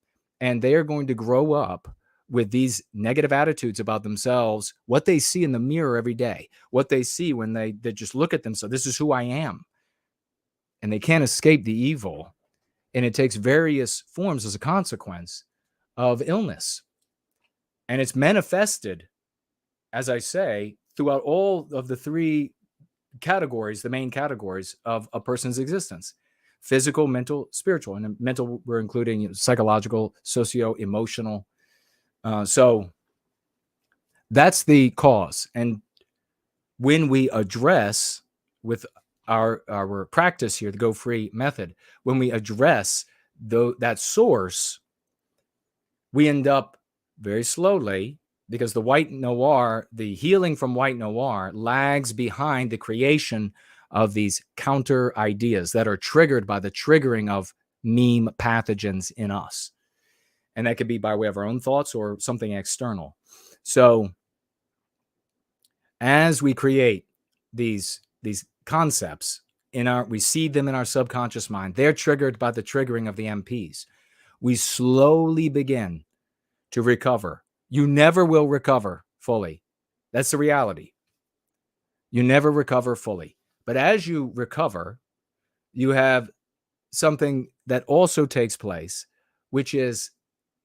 and they are going to grow up with these negative attitudes about themselves, what they see in the mirror every day, what they see when they just look at themselves. This is who I am. And they can't escape the evil. And it takes various forms as a consequence of illness. And it's manifested, as I say, throughout all of the three categories, the main categories of a person's existence: physical, mental, spiritual. And mental, we're including psychological, socio-emotional. So that's the cause. And when we address with our practice here, the Go Free method, when we address that source, we end up very slowly, because the white noir, the healing from white noir, lags behind the creation of these counter ideas that are triggered by the triggering of meme pathogens in us. And that could be by way of our own thoughts or something external. So as we create these concepts we seed them in our subconscious mind, they're triggered by the triggering of the MPs. We slowly begin to recover. You never will recover fully. That's the reality. You never recover fully. But as you recover, you have something that also takes place, which is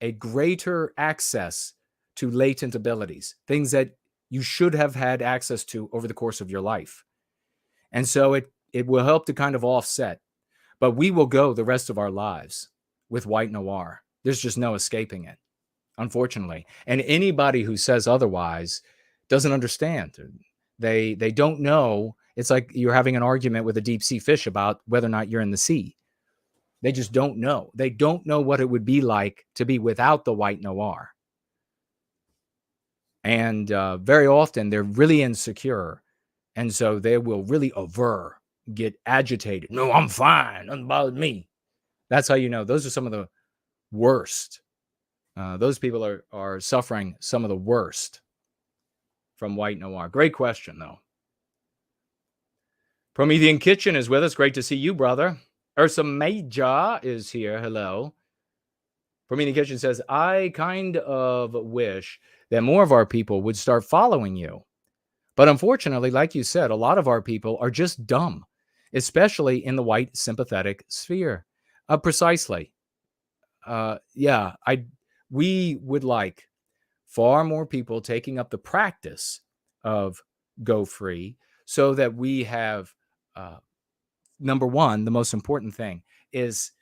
a greater access to latent abilities, things that you should have had access to over the course of your life. And so it will help to kind of offset. But we will go the rest of our lives with white noir. There's just no escaping it, unfortunately. And anybody who says otherwise doesn't understand. They don't know. It's like you're having an argument with a deep sea fish about whether or not you're in the sea. They just don't know. They don't know what it would be like to be without the white noir. And very often they're really insecure. And so they will really get agitated. No, I'm fine. Nothing bothers me. That's how you know. Those are some of the worst. Those people are suffering some of the worst from white noir. Great question, though. Promethean Kitchen is with us. Great to see you, brother. Ursa Major is here. Hello. Promethean Kitchen says, I kind of wish that more of our people would start following you. But unfortunately, like you said, a lot of our people are just dumb, especially in the white sympathetic sphere. Precisely. We would like far more people taking up the practice of Go Free, so that we have, number one, the most important thing is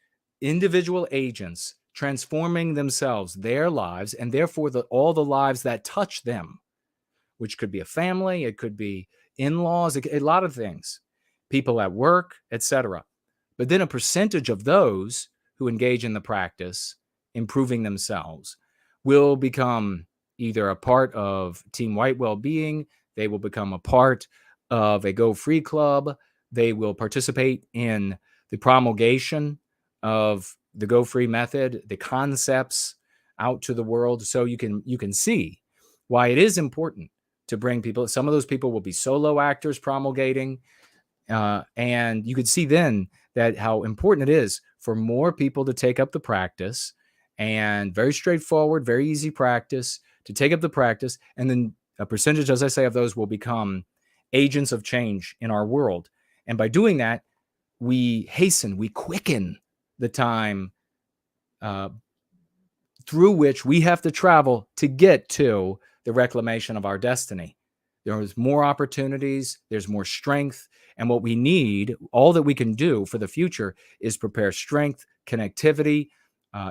individual agents transforming themselves, their lives, and therefore all the lives that touch them, which could be a family, it could be in-laws, a lot of things, people at work, etc. But then a percentage of those who engage in the practice, improving themselves, will become either a part of Team White Wellbeing, they will become a part of a Go Free Club, they will participate in the promulgation of the Go Free method, the concepts out to the world. So you can see why it is important to bring people. Some of those people will be solo actors promulgating, and you could see then that how important it is for more people to take up the practice, and very straightforward, very easy practice to take up the practice. And then a percentage, as I say, of those will become agents of change in our world. And by doing that, we quicken the time through which we have to travel to get to the reclamation of our destiny. There's more opportunities, there's more strength. And what we need, all that we can do for the future, is prepare strength, connectivity,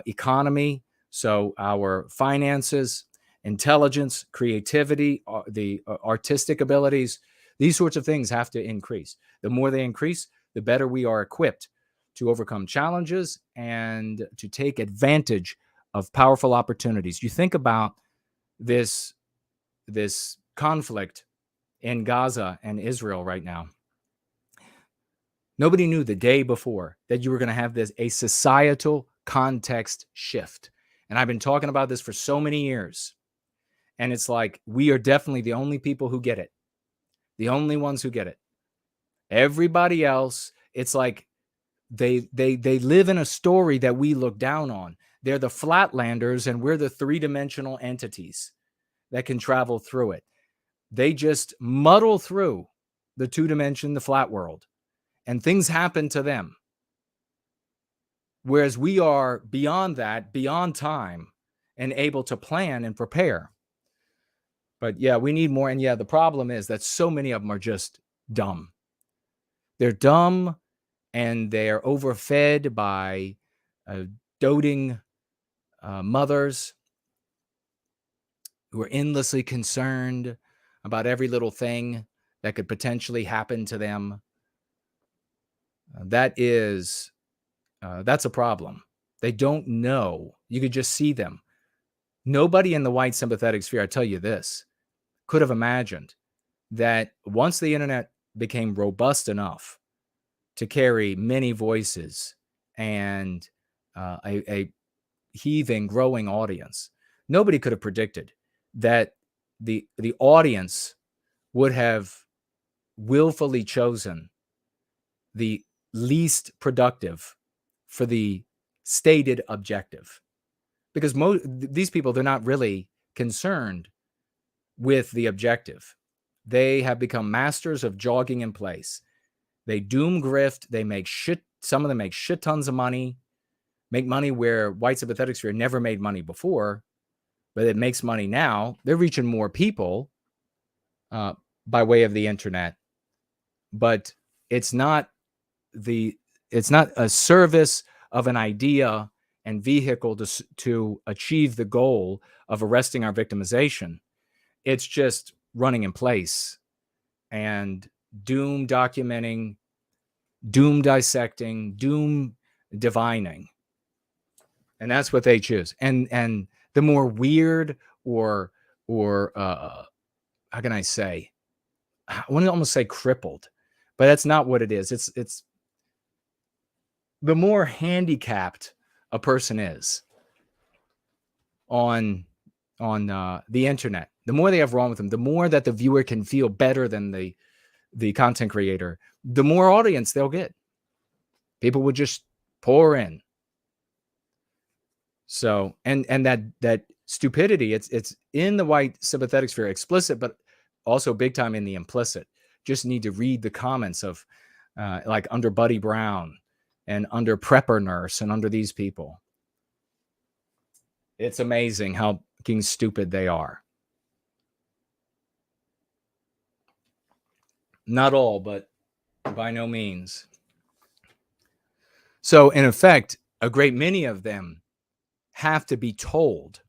economy. So our finances, intelligence, creativity, the artistic abilities, these sorts of things have to increase. The more they increase, the better we are equipped to overcome challenges and to take advantage of powerful opportunities. You think about this conflict in Gaza and Israel right now. Nobody knew the day before that you were going to have a societal context shift. And I've been talking about this for so many years. And it's like, we are definitely the only people who get it. The only ones who get it. Everybody else, it's like they live in a story that we look down on. They're the flatlanders, and we're the three-dimensional entities that can travel through it. They just muddle through the two-dimension, the flat world, and things happen to them. Whereas we are beyond that, beyond time, and able to plan and prepare. But yeah, we need more. And yeah, the problem is that so many of them are just dumb. They're dumb and they're overfed by doting mothers who are endlessly concerned about every little thing that could potentially happen to them. That's a problem. They don't know. You could just see them. Nobody in the white sympathetic sphere, I tell you this, could have imagined that once the internet became robust enough to carry many voices and a heaving, growing audience, nobody could have predicted that the audience would have willfully chosen the least productive for the stated objective. Because these people, they're not really concerned with the objective. They have become masters of jogging in place. They doom grift. They make shit. Some of them make shit tons of money, make money where white sympathetic sphere never made money before, but it makes money now. They're reaching more people by way of the internet, but it's not a service of an idea and vehicle to achieve the goal of arresting our victimization. It's just running in place and doom documenting, doom dissecting, doom divining. And that's what they choose. And the more weird or how can I say? I want to almost say crippled, but that's not what it is. It's the more handicapped a person is on the internet, the more they have wrong with them, the more that the viewer can feel better than the content creator, the more audience they'll get. People would just pour in. So, and that stupidity, it's in the white sympathetic sphere, explicit, but also big time in the implicit. Just need to read the comments of like under Buddy Brown and under Prepper Nurse and under these people. It's amazing how fucking stupid they are. Not all, but by no means. So in effect, a great many of them have to be told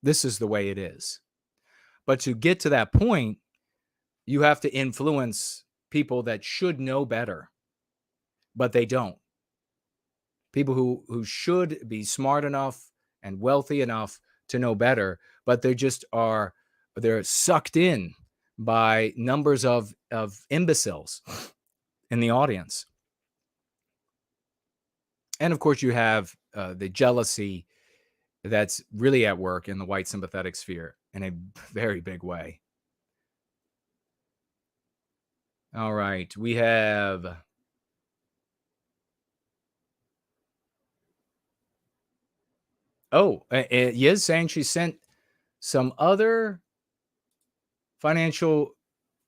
this is the way it is. But to get to that point, you have to influence people that should know better, but they don't. People who should be smart enough and wealthy enough to know better, but they're sucked in by numbers of imbeciles in the audience. And of course, you have the jealousy that's really at work in the white sympathetic sphere in a very big way. All right, we have Yiz saying she sent some other financial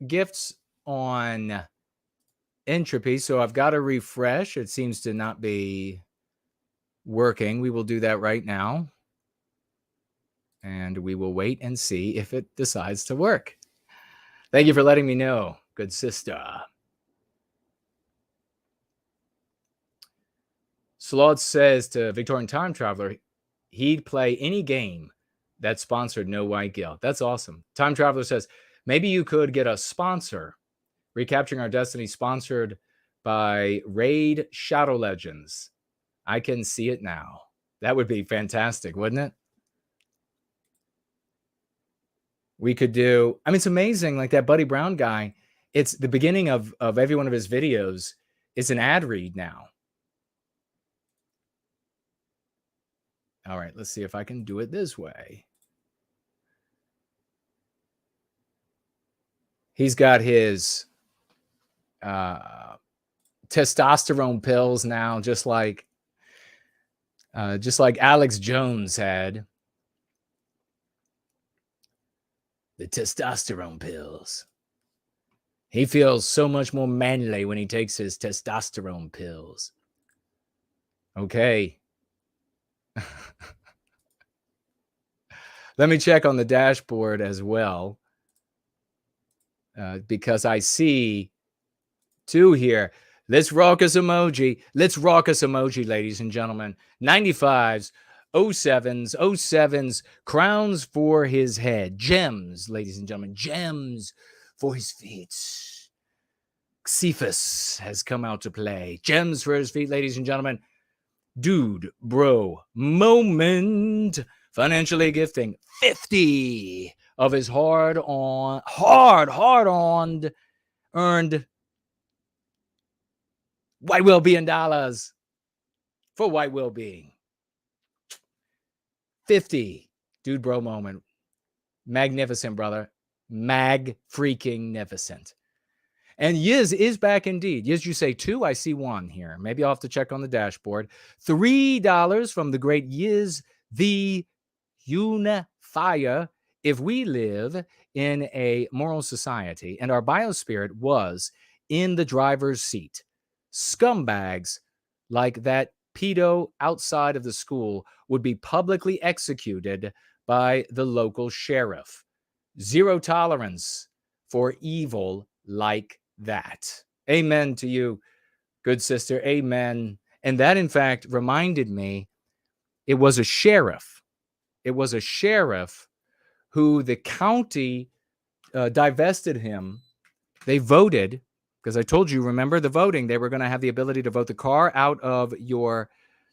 gifts on Entropy, so I've got to refresh. It seems to not be working. We will do that right now. And we will wait and see if it decides to work. Thank you for letting me know, good sister. Slod says to Victorian Time Traveler, he'd play any game that sponsored No White Guilt. That's awesome. Time Traveler says, maybe you could get a sponsor. Recapturing Our Destiny sponsored by Raid Shadow Legends. I can see it now. That would be fantastic, wouldn't it? We could do, I mean, it's amazing, like that Buddy Brown guy, it's the beginning of every one of his videos is an ad read now. All right, let's see if I can do it this way. He's got his testosterone pills now, just like Alex Jones had. The testosterone pills. He feels so much more manly when he takes his testosterone pills. Okay. Let me check on the dashboard as well. Because I see two here. Let's raucous emoji. Let's raucous emoji, ladies and gentlemen. 95s, 07s, 07s, crowns for his head. Gems, ladies and gentlemen. Gems for his feet. Cephas has come out to play. Gems for his feet, ladies and gentlemen. Dude, bro, moment. Financially gifting 50 of his hard-earned white well-being dollars for white well-being. 50. Dude, bro, moment. Magnificent, brother. Mag-freaking-nificent. And Yiz is back indeed. Yiz, you say 2? I see 1 here. Maybe I'll have to check on the dashboard. $3 from the great Yiz, the unifier. If we live in a moral society and our biospirit was in the driver's seat, scumbags like that pedo outside of the school would be publicly executed by the local sheriff. Zero tolerance for evil like that. Amen to you, good sister. Amen. And that, in fact, reminded me, it was a sheriff. It was a sheriff who the county divested him. They voted, because I told you, remember the voting, they were going to have the ability to vote the car out of your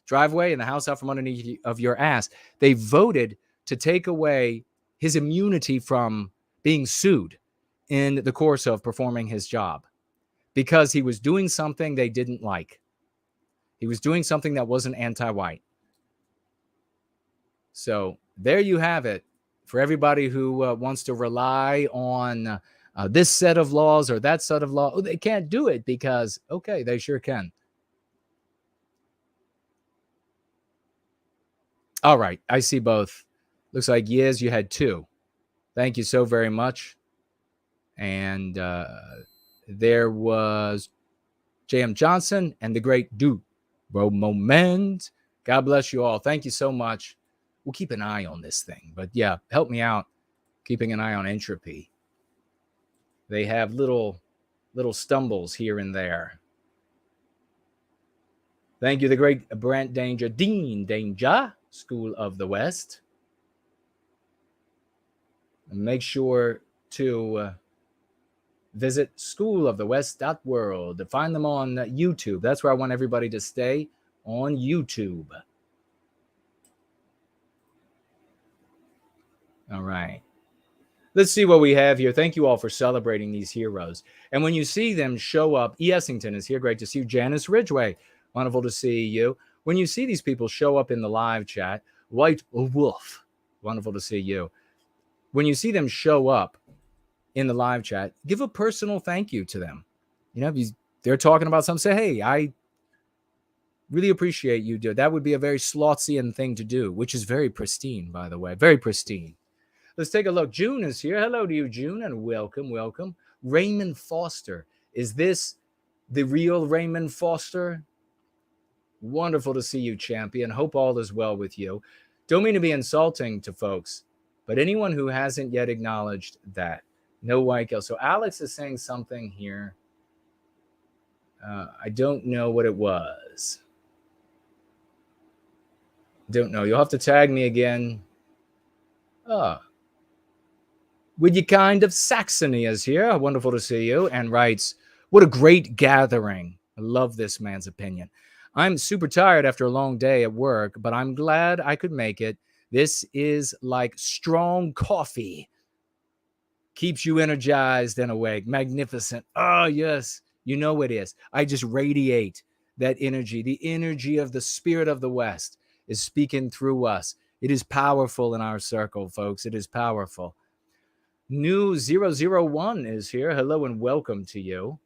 driveway and the house out from underneath of your ass. They voted to take away his immunity from being sued in the course of performing his job because he was doing something they didn't like. He was doing something that wasn't anti-white. So there you have it. For everybody who wants to rely on this set of laws or that set of law, oh, they can't do it because, okay, they sure can. All right, I see both. Looks like, yes, you had 2. Thank you so very much. And there was J.M. Johnson and the great Dude Bro Moment. God bless you all. Thank you so much. We'll keep an eye on this thing. But yeah, help me out keeping an eye on entropy. They have little stumbles here and there. Thank you, the great Brent Danger, Dean Danger, School of the West. And make sure to visit schoolofthewest.world to find them on YouTube. That's where I want everybody to stay, on YouTube. All right. Let's see what we have here. Thank you all for celebrating these heroes. And when you see them show up, E. Essington is here. Great to see you. Janice Ridgway, wonderful to see you. When you see these people show up in the live chat, White Wolf, wonderful to see you. When you see them show up in the live chat, give a personal thank you to them. You know, if they're talking about something, say, hey, I really appreciate you. That would be a very Slotzian thing to do, which is very pristine, by the way. Very pristine. Let's take a look. June is here. Hello to you, June, and welcome, welcome. Raymond Foster. Is this the real Raymond Foster? Wonderful to see you, champion. Hope all is well with you. Don't mean to be insulting to folks, but anyone who hasn't yet acknowledged that, no white girl. So Alex is saying something here. I don't know what it was. Don't know. You'll have to tag me again. With you kind of Saxony is here. Wonderful to see you. And writes, what a great gathering. I love this man's opinion. I'm super tired after a long day at work, but I'm glad I could make it. This is like strong coffee. Keeps you energized and awake. Magnificent. Oh, yes. You know it is. I just radiate that energy. The energy of the spirit of the West is speaking through us. It is powerful in our circle, folks. It is powerful. New 001 is here. Hello and welcome to you.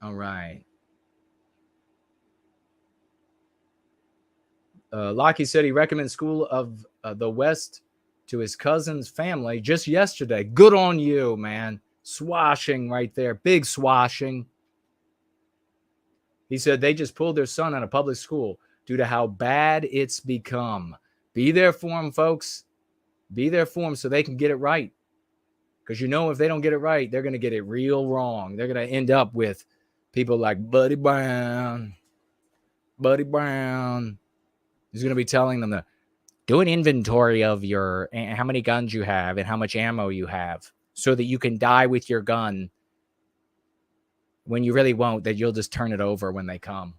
All right. Lockie said he recommends School of the West to his cousin's family just yesterday. Good on you, man. Swashing right there. Big swashing. He said they just pulled their son out of public school due to how bad it's become. Be there for them, folks. Be there for them so they can get it right. Because if they don't get it right, they're going to get it real wrong. They're going to end up with people like Buddy Brown. Buddy Brown is going to be telling them to do an inventory of how many guns you have and how much ammo you have so that you can die with your gun when you really won't, that you'll just turn it over when they come.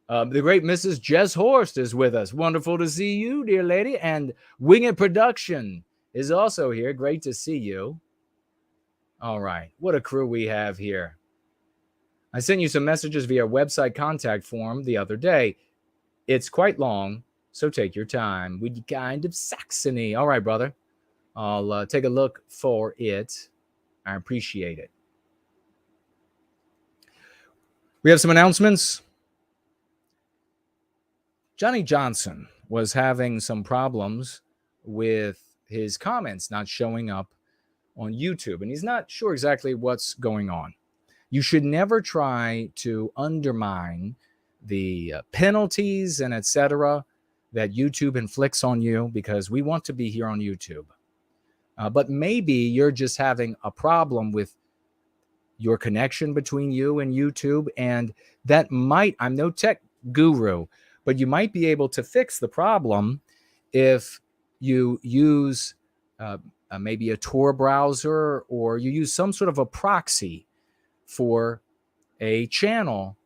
The great Mrs. Jess Horst is with us. Wonderful to see you, dear lady. And Wing It Production is also here. Great to see you. All right. What a crew we have here. I sent you some messages via website contact form the other day. It's quite long, so take your time. We kind of Saxony. All right, brother. I'll take a look for it. I appreciate it. We have some announcements. Johnny Johnson was having some problems with his comments not showing up on YouTube, and he's not sure exactly what's going on. You should never try to undermine the penalties and etc. that YouTube inflicts on you, because we want to be here on YouTube. But maybe you're just having a problem with your connection between you and YouTube, and that might, I'm no tech guru, but you might be able to fix the problem if you use maybe a Tor browser, or you use some sort of a proxy for a channel,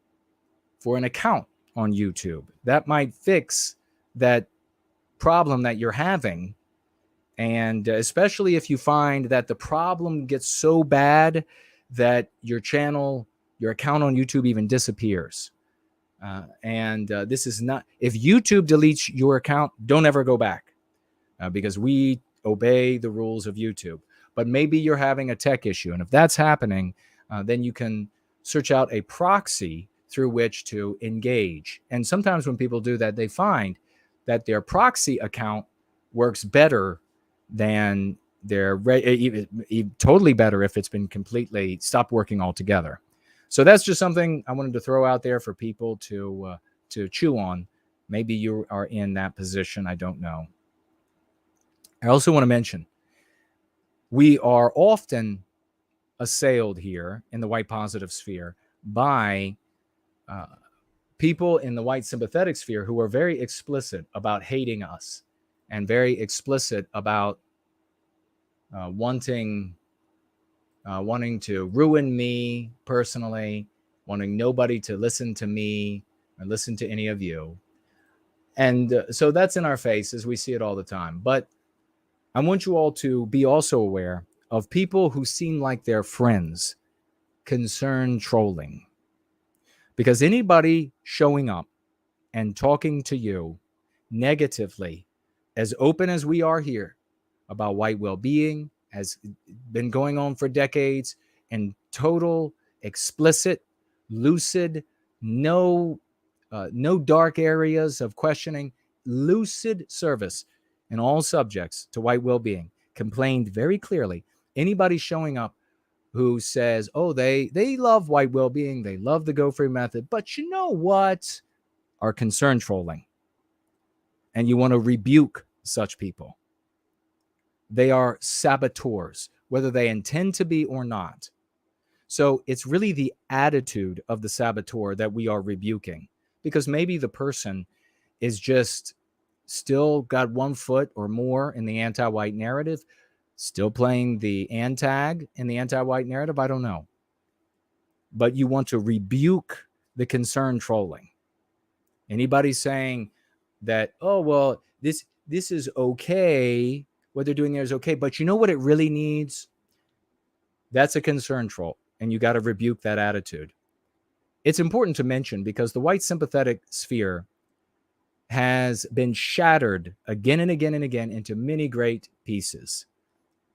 for an account on YouTube. That might fix that problem that you're having. And especially if you find that the problem gets so bad that your channel, your account on YouTube even disappears. This is not, if YouTube deletes your account, don't ever go back, because we obey the rules of YouTube. But maybe you're having a tech issue. And if that's happening, then you can search out a proxy through which to engage. And sometimes when people do that, they find that their proxy account works better than their totally better if it's been completely stopped working altogether. So that's just something I wanted to throw out there for people to chew on. Maybe you are in that position. I don't know. I also want to mention, we are often assailed here in the white positive sphere by people in the white sympathetic sphere who are very explicit about hating us and very explicit about wanting to ruin me personally, wanting nobody to listen to me or listen to any of you. And so that's in our faces. We see it all the time. But I want you all to be also aware of people who seem like they're friends concern trolling. Because anybody showing up and talking to you negatively, as open as we are here about white well-being, has been going on for decades, and total, explicit, lucid, no dark areas of questioning, lucid service in all subjects to white well-being, complained very clearly. Anybody showing up who says, oh, they love white well-being, they love the Go Free method, but you know what, are concern trolling. And you want to rebuke such people. They are saboteurs, whether they intend to be or not. So it's really the attitude of the saboteur that we are rebuking, because maybe the person is just still got 1 foot or more in the anti-white narrative, still playing the antag in the anti-white narrative. I don't know. But you want to rebuke the concern trolling. Anybody saying that, oh, well, this is okay, what they're doing there is okay, but you know what it really needs? That's a concern troll, and you got to rebuke that attitude. It's important to mention because the white sympathetic sphere has been shattered again and again and again into many great pieces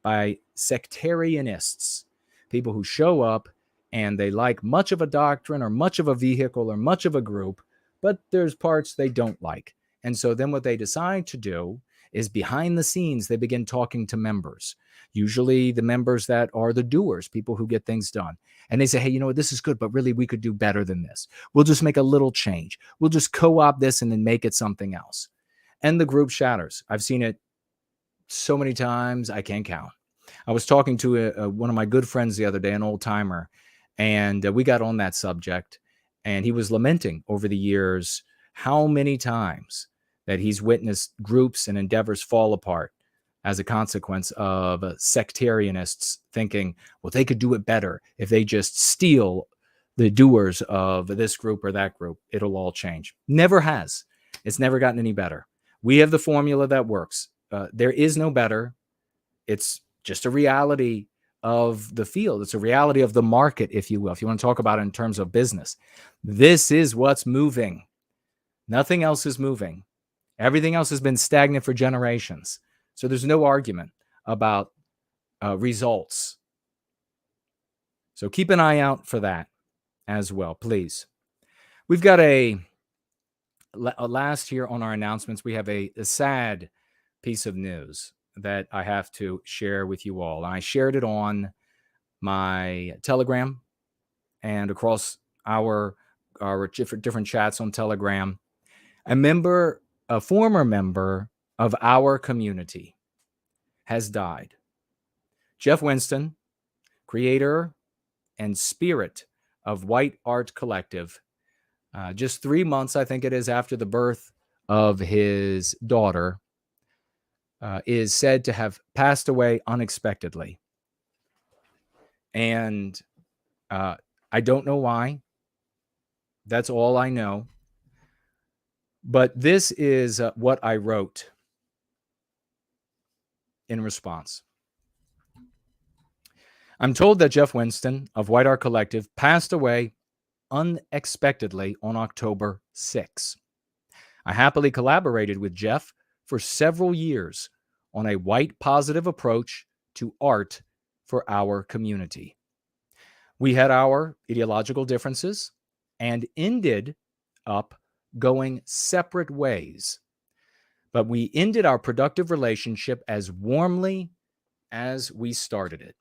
by sectarianists, people who show up and they like much of a doctrine or much of a vehicle or much of a group, but there's parts they don't like. And so then what they decide to do is behind the scenes, they begin talking to members, usually the members that are the doers, people who get things done. And they say, hey, you know what, this is good, but really we could do better than this. We'll just make a little change. We'll just co-opt this and then make it something else. And the group shatters. I've seen it so many times, I can't count. I was talking to one of my good friends the other day, an old timer, and we got on that subject, and he was lamenting over the years how many times that he's witnessed groups and endeavors fall apart as a consequence of sectarianists thinking, well, they could do it better if they just steal the doers of this group or that group. It'll all change. Never has. It's never gotten any better. We have the formula that works. There is no better. It's just a reality of the field. It's a reality of the market, if you will, if you want to talk about it in terms of business. This is what's moving. Nothing else is moving. Everything else has been stagnant for generations. So there's no argument about results. So keep an eye out for that as well, please. We've got a last here on our announcements. We have a sad piece of news that I have to share with you all. I shared it on my Telegram and across our different chats on Telegram. A former member of our community has died. Jeff Winston, creator and spirit of White Art Collective, just 3 months, I think it is, after the birth of his daughter, is said to have passed away unexpectedly. And I don't know why. That's all I know. But this is what I wrote in response. I'm told that Jeff Winston of White Art Collective passed away unexpectedly on October 6. I happily collaborated with Jeff for several years on a white positive approach to art for our community. We had our ideological differences and ended up going separate ways, but we ended our productive relationship as warmly as we started it.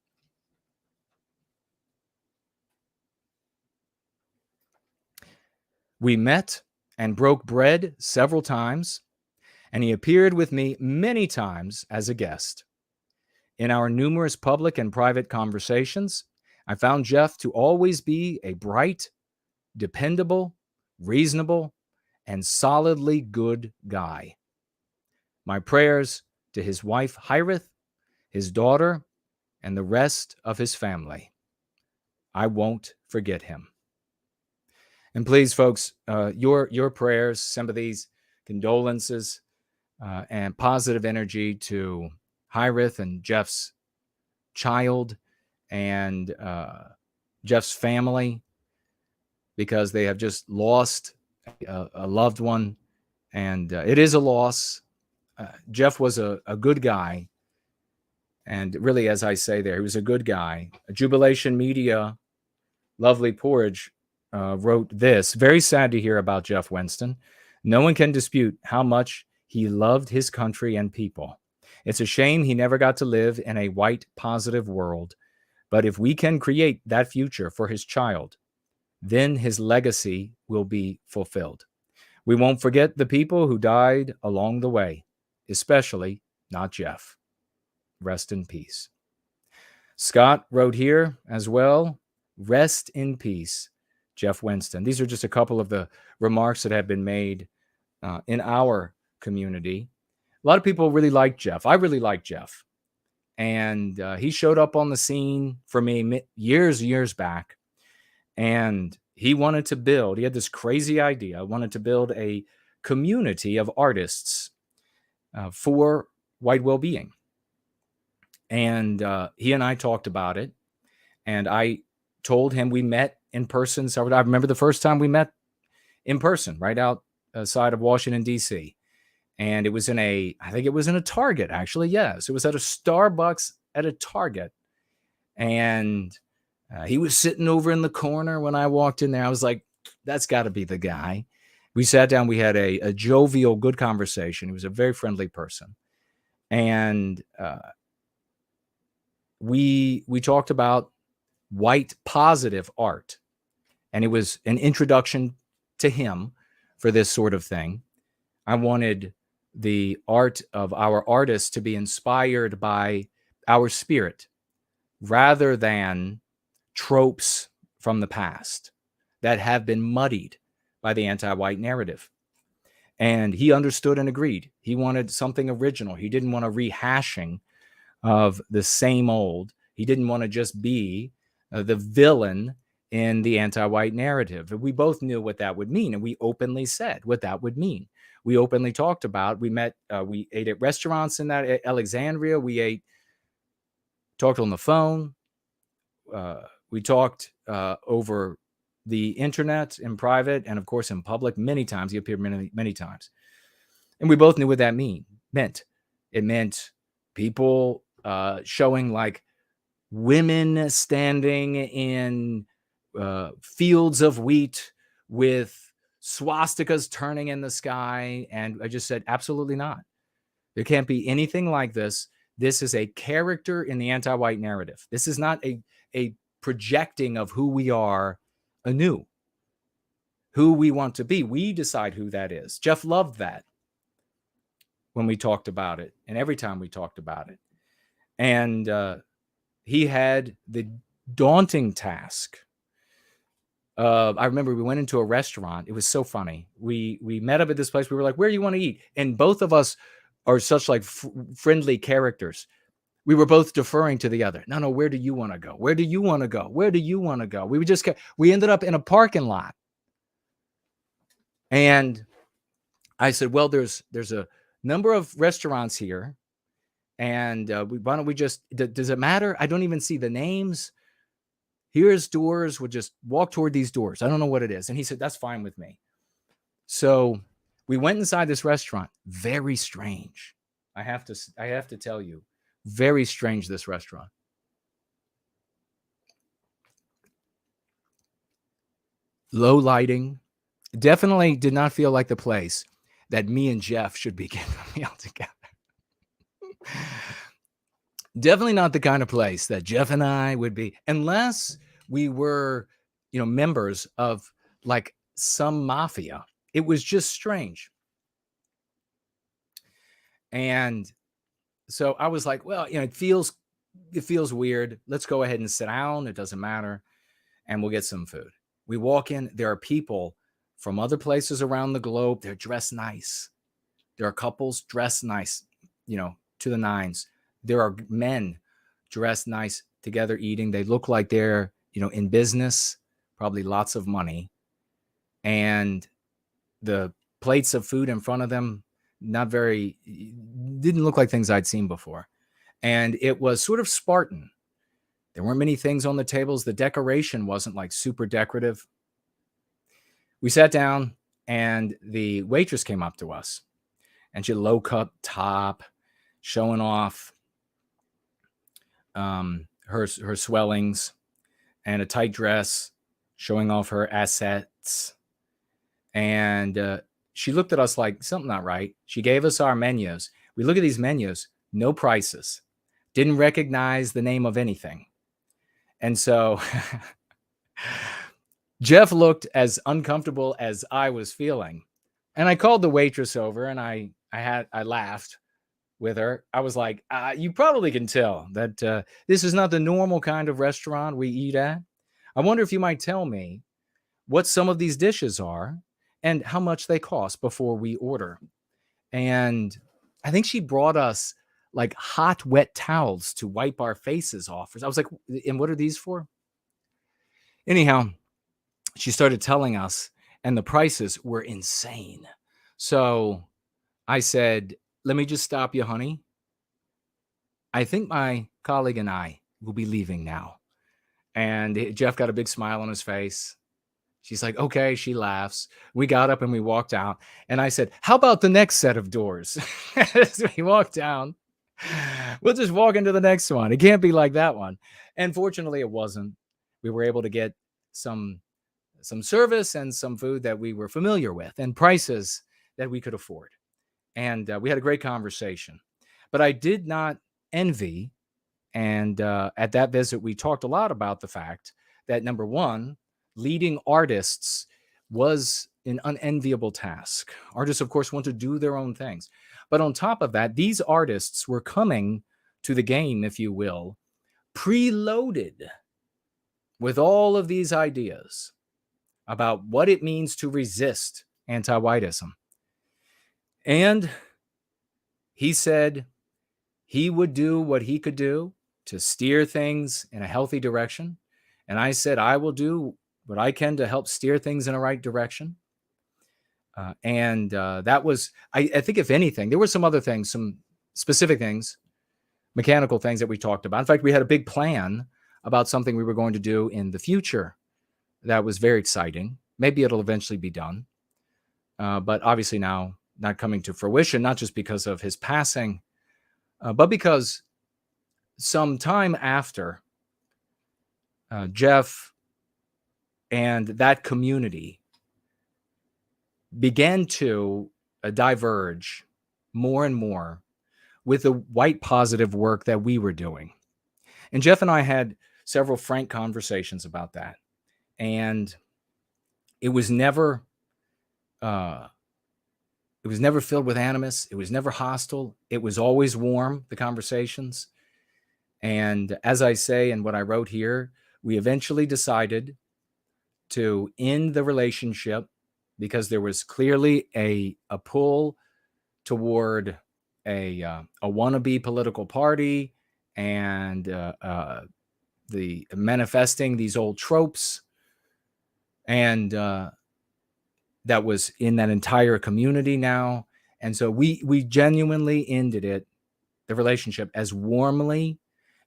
We met and broke bread several times, and he appeared with me many times as a guest. In our numerous public and private conversations, I found Jeff to always be a bright, dependable, reasonable, and solidly good guy. My prayers to his wife, Hirith, his daughter, and the rest of his family. I won't forget him. And please, folks, your prayers, sympathies, condolences, and positive energy to Hirith and Jeff's child and Jeff's family, because they have just lost a loved one, and it is a loss. Jeff was a good guy, and really, as I say there, he was a good guy. Jubilation Media, Lovely Porridge, wrote this: very sad to hear about Jeff Winston. No one can dispute how much he loved his country and people. It's a shame he never got to live in a white, positive world. But if we can create that future for his child, then his legacy will be fulfilled. We won't forget the people who died along the way, especially not Jeff. Rest in peace. Scott wrote here as well, rest in peace, Jeff Winston. These are just a couple of the remarks that have been made in our community. A lot of people really like Jeff. I really like Jeff. And he showed up on the scene for me years back. And he wanted to build, he had this crazy idea, wanted to build a community of artists for white well-being. And he and I talked about it. And I told him, we met in person. So I remember the first time we met in person, right outside of Washington, D.C. And it was I think it was in a Target, actually. Yes, it was at a Starbucks at a Target. And he was sitting over in the corner when I walked in there. I was like, that's got to be the guy. We sat down. We had a jovial, good conversation. He was a very friendly person. And we talked about white positive art. And it was an introduction to him for this sort of thing. I wanted the art of our artists to be inspired by our spirit rather than tropes from the past that have been muddied by the anti-white narrative. And he understood and agreed. He wanted something original. He didn't want a rehashing of the same old. He didn't want to just be the villain in the anti-white narrative. We both knew what that would mean, and we openly said what that would mean. We openly talked about, we ate at restaurants in that Alexandria. We talked on the phone. We talked over the internet in private and, of course, in public many times. He appeared many, many times. And we both knew what that meant. It meant people showing like women standing in fields of wheat with swastikas turning in the sky. And I just said, absolutely not. There can't be anything like this. This is a character in the anti-white narrative. This is not a projecting of who we are anew, who we want to be. We decide who that is. Jeff loved that when we talked about it, and every time we talked about it. And he had the daunting task. I remember we went into a restaurant. It was so funny. We met up at this place. We were like, where do you want to eat? And both of us are such like friendly characters. We were both deferring to the other. No, where do you want to go? Where do you want to go? Where do you want to go? We ended up in a parking lot. And I said, well, there's a number of restaurants here. And why don't we just, does it matter? I don't even see the names. Here's doors. We'll just walk toward these doors. I don't know what it is. And he said, that's fine with me. So we went inside this restaurant. Very strange. I have to tell you, very strange, this restaurant. Low lighting. Definitely did not feel like the place that me and Jeff should be getting a meal together. Definitely not the kind of place that Jeff and I would be, unless we were, members of like some mafia. It was just strange. And so I was like, well, it feels weird. Let's go ahead and sit down. It doesn't matter. And we'll get some food. We walk in. There are people from other places around the globe. They're dressed nice. There are couples dressed nice, to the nines. There are men dressed nice together eating. They look like they're, in business, probably lots of money. And the plates of food in front of them, didn't look like things I'd seen before. And it was sort of Spartan. There weren't many things on the tables. The decoration wasn't like super decorative. We sat down and the waitress came up to us, and she had a low cut top showing off her swellings, and a tight dress showing off her assets. And she looked at us like something not right. She gave us our menus. We look at these menus, no prices, didn't recognize the name of anything. And so Jeff looked as uncomfortable as I was feeling. And I called the waitress over, and I laughed with her. I was like, you probably can tell that this is not the normal kind of restaurant we eat at. I wonder if you might tell me what some of these dishes are and how much they cost before we order. And I think she brought us like hot, wet towels to wipe our faces off. I was like, and what are these for? Anyhow, she started telling us, and the prices were insane. So I said, let me just stop you, honey. I think my colleague and I will be leaving now. And Jeff got a big smile on his face. She's like, okay, she laughs. We got up and we walked out. And I said, how about the next set of doors? As we walked down, we'll just walk into the next one. It can't be like that one. And fortunately, it wasn't. We were able to get some service and some food that we were familiar with and prices that we could afford. And we had a great conversation. But I did not envy. And at that visit, we talked a lot about the fact that, number one, leading artists was an unenviable task. Artists, of course, want to do their own things. But on top of that, these artists were coming to the game, if you will, preloaded with all of these ideas about what it means to resist anti-whiteism. And he said he would do what he could do to steer things in a healthy direction. And I said, I will do what I can to help steer things in a right direction. That was, I think, if anything, there were some other things, some specific things, mechanical things that we talked about. In fact, we had a big plan about something we were going to do in the future that was very exciting. Maybe it'll eventually be done. But obviously now not coming to fruition, not just because of his passing, but because some time after, Jeff and that community began to diverge more and more with the white positive work that we were doing. And Jeff and I had several frank conversations about that. And it was never filled with animus. It was never hostile. It was always warm, the conversations. And as I say in what I wrote here, we eventually decided to end the relationship because there was clearly a pull toward a wannabe political party and the manifesting these old tropes. And that was in that entire community now. And so we genuinely ended the relationship as warmly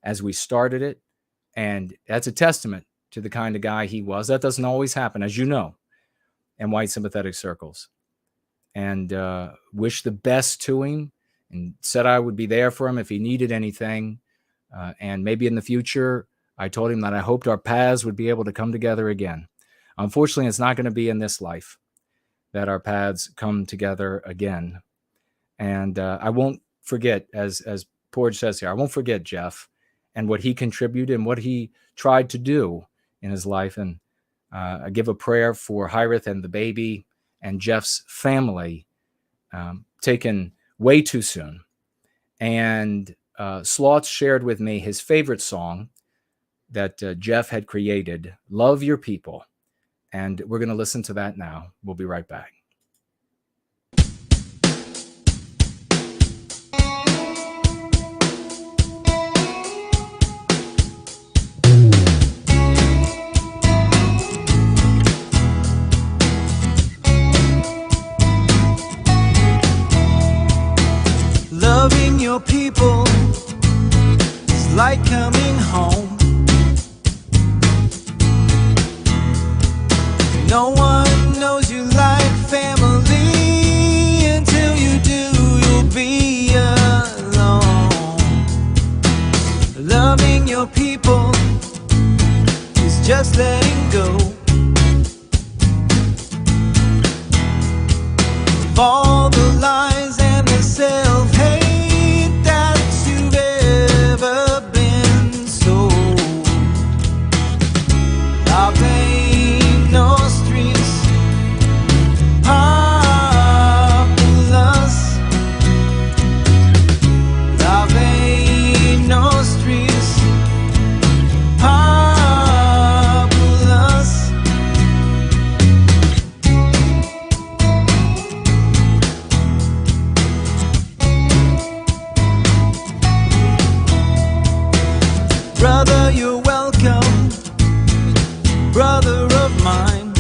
as we started it. And that's a testament to the kind of guy he was. That doesn't always happen, as you know, in white sympathetic circles. And wish the best to him and said I would be there for him if he needed anything. And maybe in the future, I told him that I hoped our paths would be able to come together again. Unfortunately, it's not going to be in this life that our paths come together again. And I won't forget, as Porge says here, I won't forget Jeff and what he contributed and what he tried to do in his life. And I give a prayer for Hireth and the baby and Jeff's family, taken way too soon. And Sloth shared with me his favorite song that Jeff had created, Love Your People. And we're going to listen to that now. We'll be right back. Loving your people is like coming home. No one knows you like family until you do, you'll be alone. Loving your people is just letting go of all the lies and the self-hate that you've ever been sold. Love ain't no streets, populous. Love ain't no streets, populous. Brother, you're welcome, brother of mine.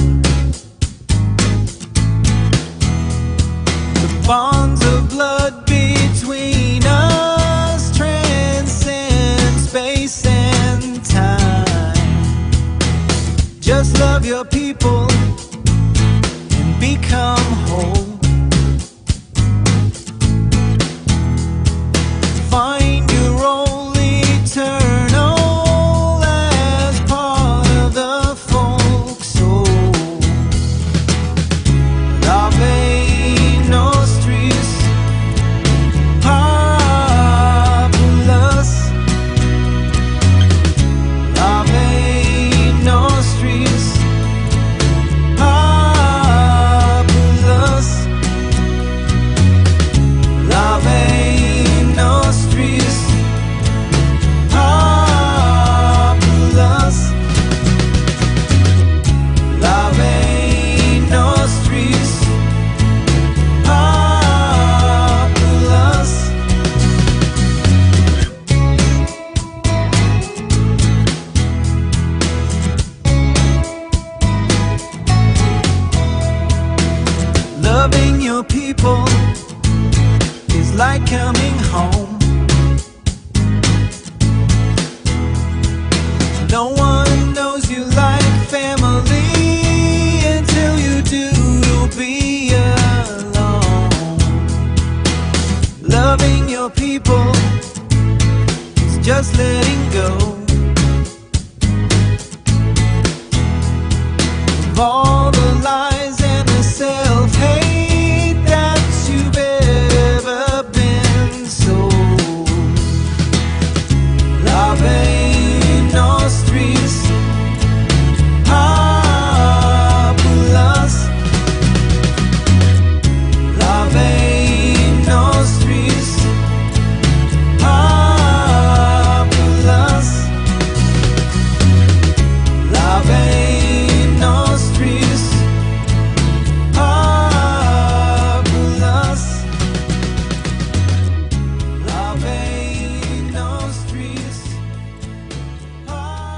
The bonds of blood between us transcend space and time. Just love your people and become whole. Find your role eternal as part of the folk soul. Love ain't no streets, populous. your people is like coming home. No one knows you like family. Until you do, you'll be alone. Loving your people is just letting go of all the lies and the self-hate that you've ever been sold. Love ain't no streets, populous. Love ain't no streets, populous. Love ain't no streets, populous. Love ain't no streets, populous.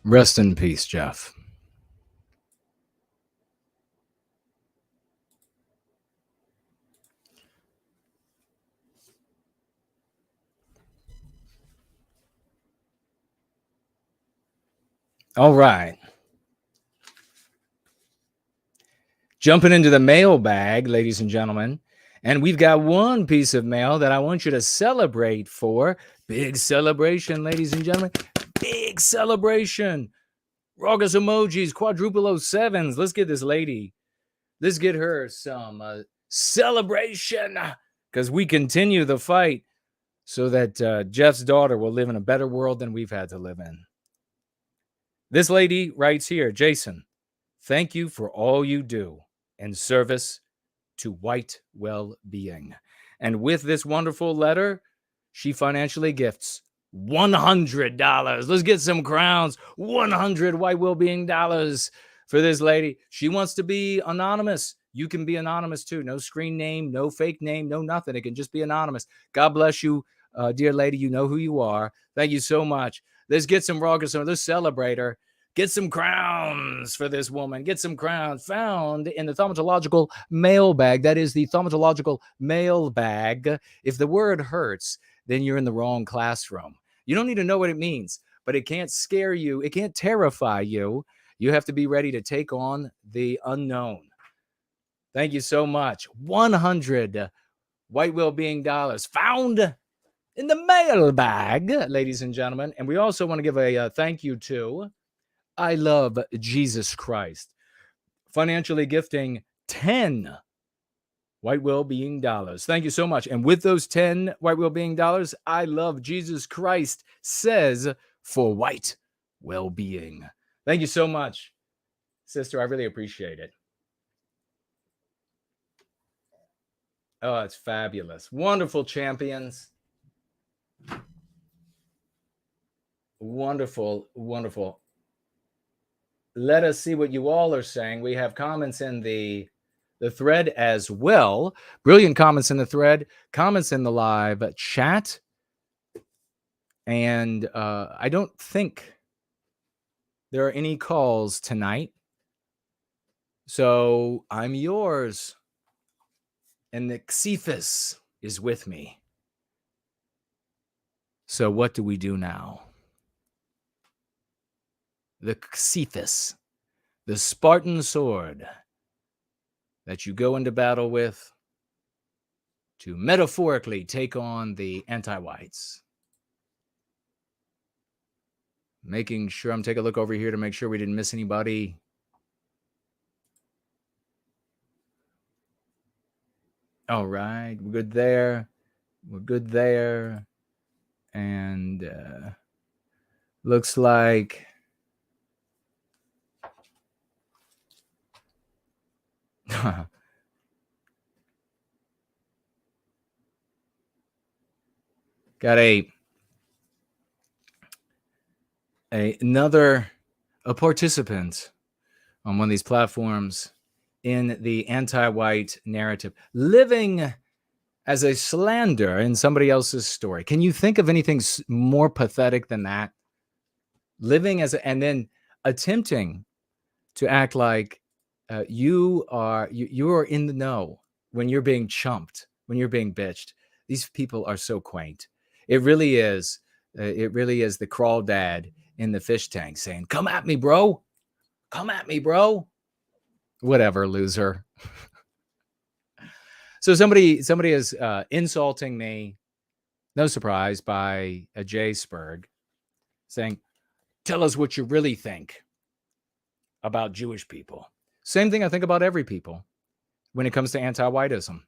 Rest in peace, Jeff. All right. Jumping into the mailbag, ladies and gentlemen. And we've got one piece of mail that I want you to celebrate for. Big celebration, ladies and gentlemen. Big celebration. Raucous emojis, quadruple 07s. Let's get this lady. Let's get her some celebration. Because we continue the fight so that Jeff's daughter will live in a better world than we've had to live in. This lady writes here, Jason, thank you for all you do in service to white well-being. And with this wonderful letter, she financially gifts $100. Let's get some crowns. 100 white well-being dollars for this lady. She wants to be anonymous. You can be anonymous too. No screen name, no fake name, no nothing. It can just be anonymous. God bless you, dear lady. You know who you are. Thank you so much. Let's get some raucous. Let's celebrate her. Get some crowns for this woman. Get some crowns found in the thaumatological mailbag. That is the thaumatological mailbag. If the word hurts, then you're in the wrong classroom. You don't need to know what it means, but it can't scare you. It can't terrify you. You have to be ready to take on the unknown. Thank you so much. 100 white well-being dollars found in the mailbag, ladies and gentlemen. And we also want to give a thank you to I Love Jesus Christ, financially gifting 10 white well-being dollars. Thank you so much. And with those 10 white well-being dollars, I Love Jesus Christ says for white well-being. Thank you so much, sister. I really appreciate it. Oh, it's fabulous. Wonderful champions. Wonderful, wonderful. Let us see what you all are saying. We have comments in the thread as well. Brilliant comments in the thread, comments in the live chat. And I don't think there are any calls tonight. So I'm yours. And the Cephas is with me. So what do we do now? The Cephas, the Spartan sword that you go into battle with to metaphorically take on the anti-whites. Making sure, I'm taking a look over here to make sure we didn't miss anybody. All right, we're good there. We're good there. And looks like got another participant on one of these platforms in the anti-white narrative, living as a slander in somebody else's story. Can you think of anything more pathetic than that? Living as and then attempting to act like you are in the know when you're being chumped, when you're being bitched. These people are so quaint. It really is. It really is the crawdad in the fish tank saying, "Come at me, bro. Come at me, bro." Whatever, loser. So somebody is insulting me, no surprise, by a J Spurg, saying, "Tell us what you really think about Jewish people." Same thing I think about every people when it comes to anti-whiteism.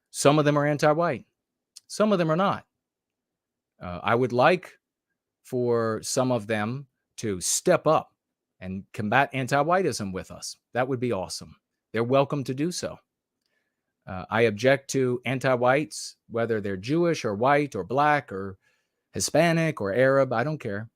Some of them are anti-white. Some of them are not. I would like for some of them to step up and combat anti-whiteism with us. That would be awesome. They're welcome to do so. I object to anti-whites, whether they're Jewish or white or black or Hispanic or Arab. I don't care.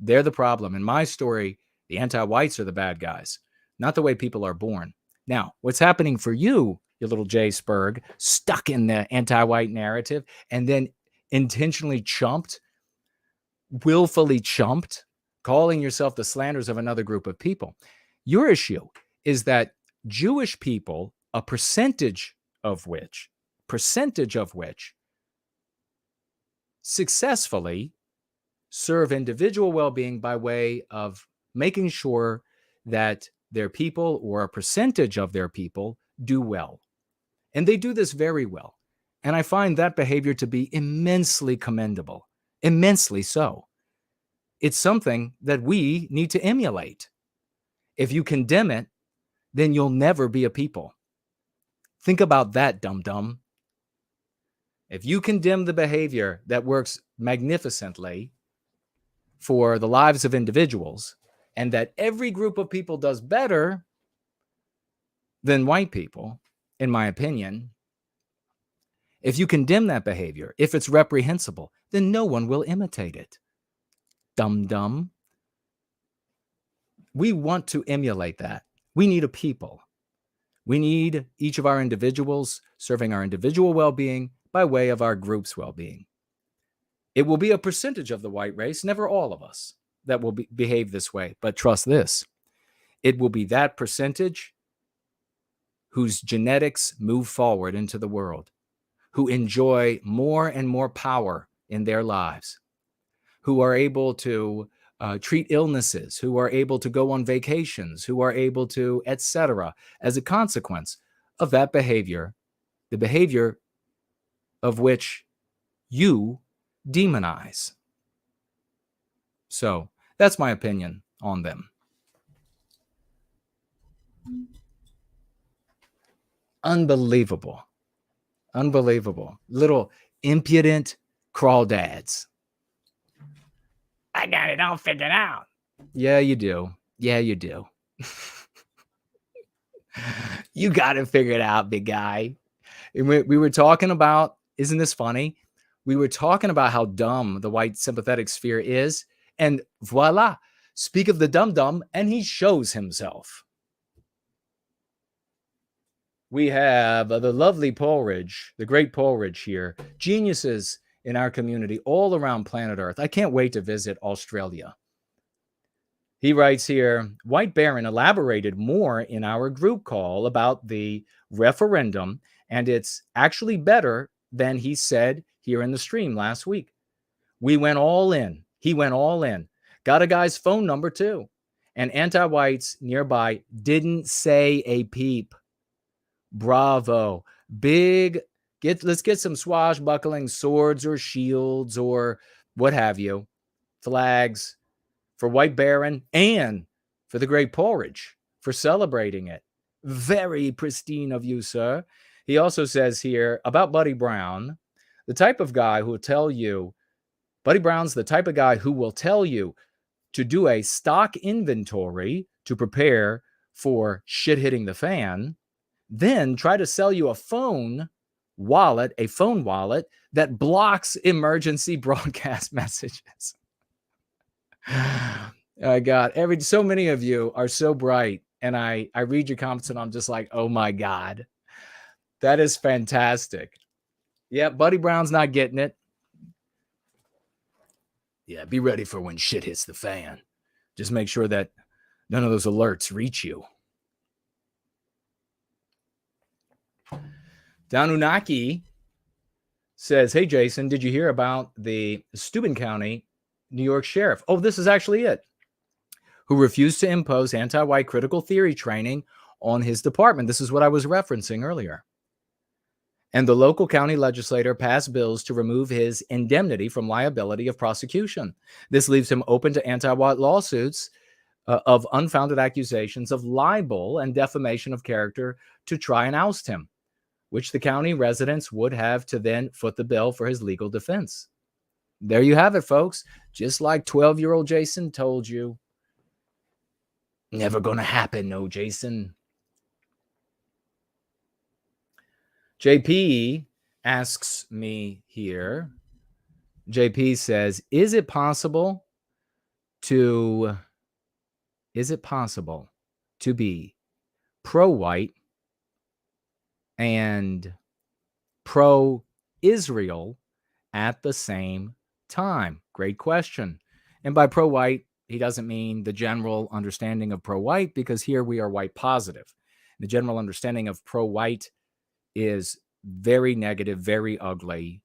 They're the problem. In my story, the anti-whites are the bad guys, not the way people are born. Now, what's happening for you, you little J Spurg, stuck in the anti-white narrative and then intentionally chumped, willfully chumped, calling yourself the slanders of another group of people. Your issue is that Jewish people, a percentage of which successfully serve individual well-being by way of making sure that their people or a percentage of their people do well. And they do this very well. And I find that behavior to be immensely commendable, immensely so. It's something that we need to emulate. If you condemn it, then you'll never be a people. Think about that, dum-dum. If you condemn the behavior that works magnificently for the lives of individuals, and that every group of people does better than white people, in my opinion, if you condemn that behavior, if it's reprehensible, then no one will imitate it. Dum-dum. We want to emulate that. We need a people. We need each of our individuals serving our individual well-being by way of our group's well-being. It will be a percentage of the white race, never all of us, that will behave this way. But trust this, it will be that percentage whose genetics move forward into the world, who enjoy more and more power in their lives, who are able to treat illnesses, who are able to go on vacations, who are able to, etc., as a consequence of that behavior, the behavior of which you demonize. So that's my opinion on them. Unbelievable. Unbelievable. Little impudent crawdads. I got it all figured out. Yeah, you do. Yeah, you do. You got it figured out, big guy. And we were talking about, isn't this funny? We were talking about how dumb the white sympathetic sphere is. And voila, speak of the dum-dum, and he shows himself. We have the lovely Paulridge, the great Paulridge here, geniuses in our community all around planet Earth. I can't wait to visit Australia. He writes here, White Baron elaborated more in our group call about the referendum, and it's actually better than he said here in the stream last week. We went all in. He went all in. Got a guy's phone number too. And anti-whites nearby didn't say a peep. Bravo. Big. Let's get some swashbuckling swords or shields or what have you. Flags for White Baron and for the great Porridge for celebrating it. Very pristine of you, sir. He also says here about Buddy Brown, the type of guy who will tell you, Buddy Brown's the type of guy who will tell you to do a stock inventory to prepare for shit hitting the fan, then try to sell you a phone wallet that blocks emergency broadcast messages. I got so many of you are so bright, and I read your comments and I'm just like, oh my God, that is fantastic. Yeah, Buddy Brown's not getting it. Yeah, be ready for when shit hits the fan. Just make sure that none of those alerts reach you. Danunaki says, hey, Jason, did you hear about the Steuben County, New York sheriff? Oh, this is actually it. Who refused to impose anti-white critical theory training on his department. This is what I was referencing earlier. And the local county legislator passed bills to remove his indemnity from liability of prosecution. This leaves him open to anti-white lawsuits of unfounded accusations of libel and defamation of character to try and oust him, which the county residents would have to then foot the bill for his legal defense. There you have it, folks. Just like 12-year-old Jason told you. Never gonna happen, no, Jason. JP asks me here. JP says, is it possible to be pro-white and pro-Israel at the same time? Great question. And by pro-white, he doesn't mean the general understanding of pro-white, because here we are white positive. The general understanding of pro-white is very negative, very ugly,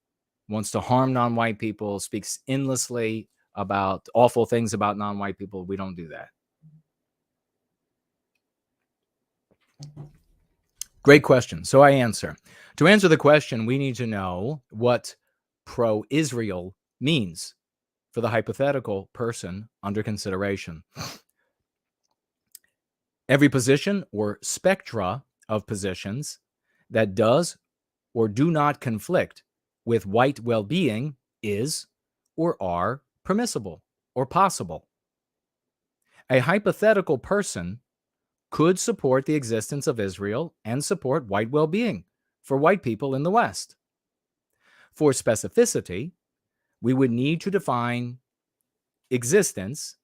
wants to harm non-white people, speaks endlessly about awful things about non-white people. We don't do that. Great question. So I answer. To answer the question, we need to know what pro-Israel means for the hypothetical person under consideration. Every position or spectra of positions that does or do not conflict with white well-being is or are permissible or possible. A hypothetical person could support the existence of Israel and support white well-being for white people in the West. For specificity, we would need to define existence,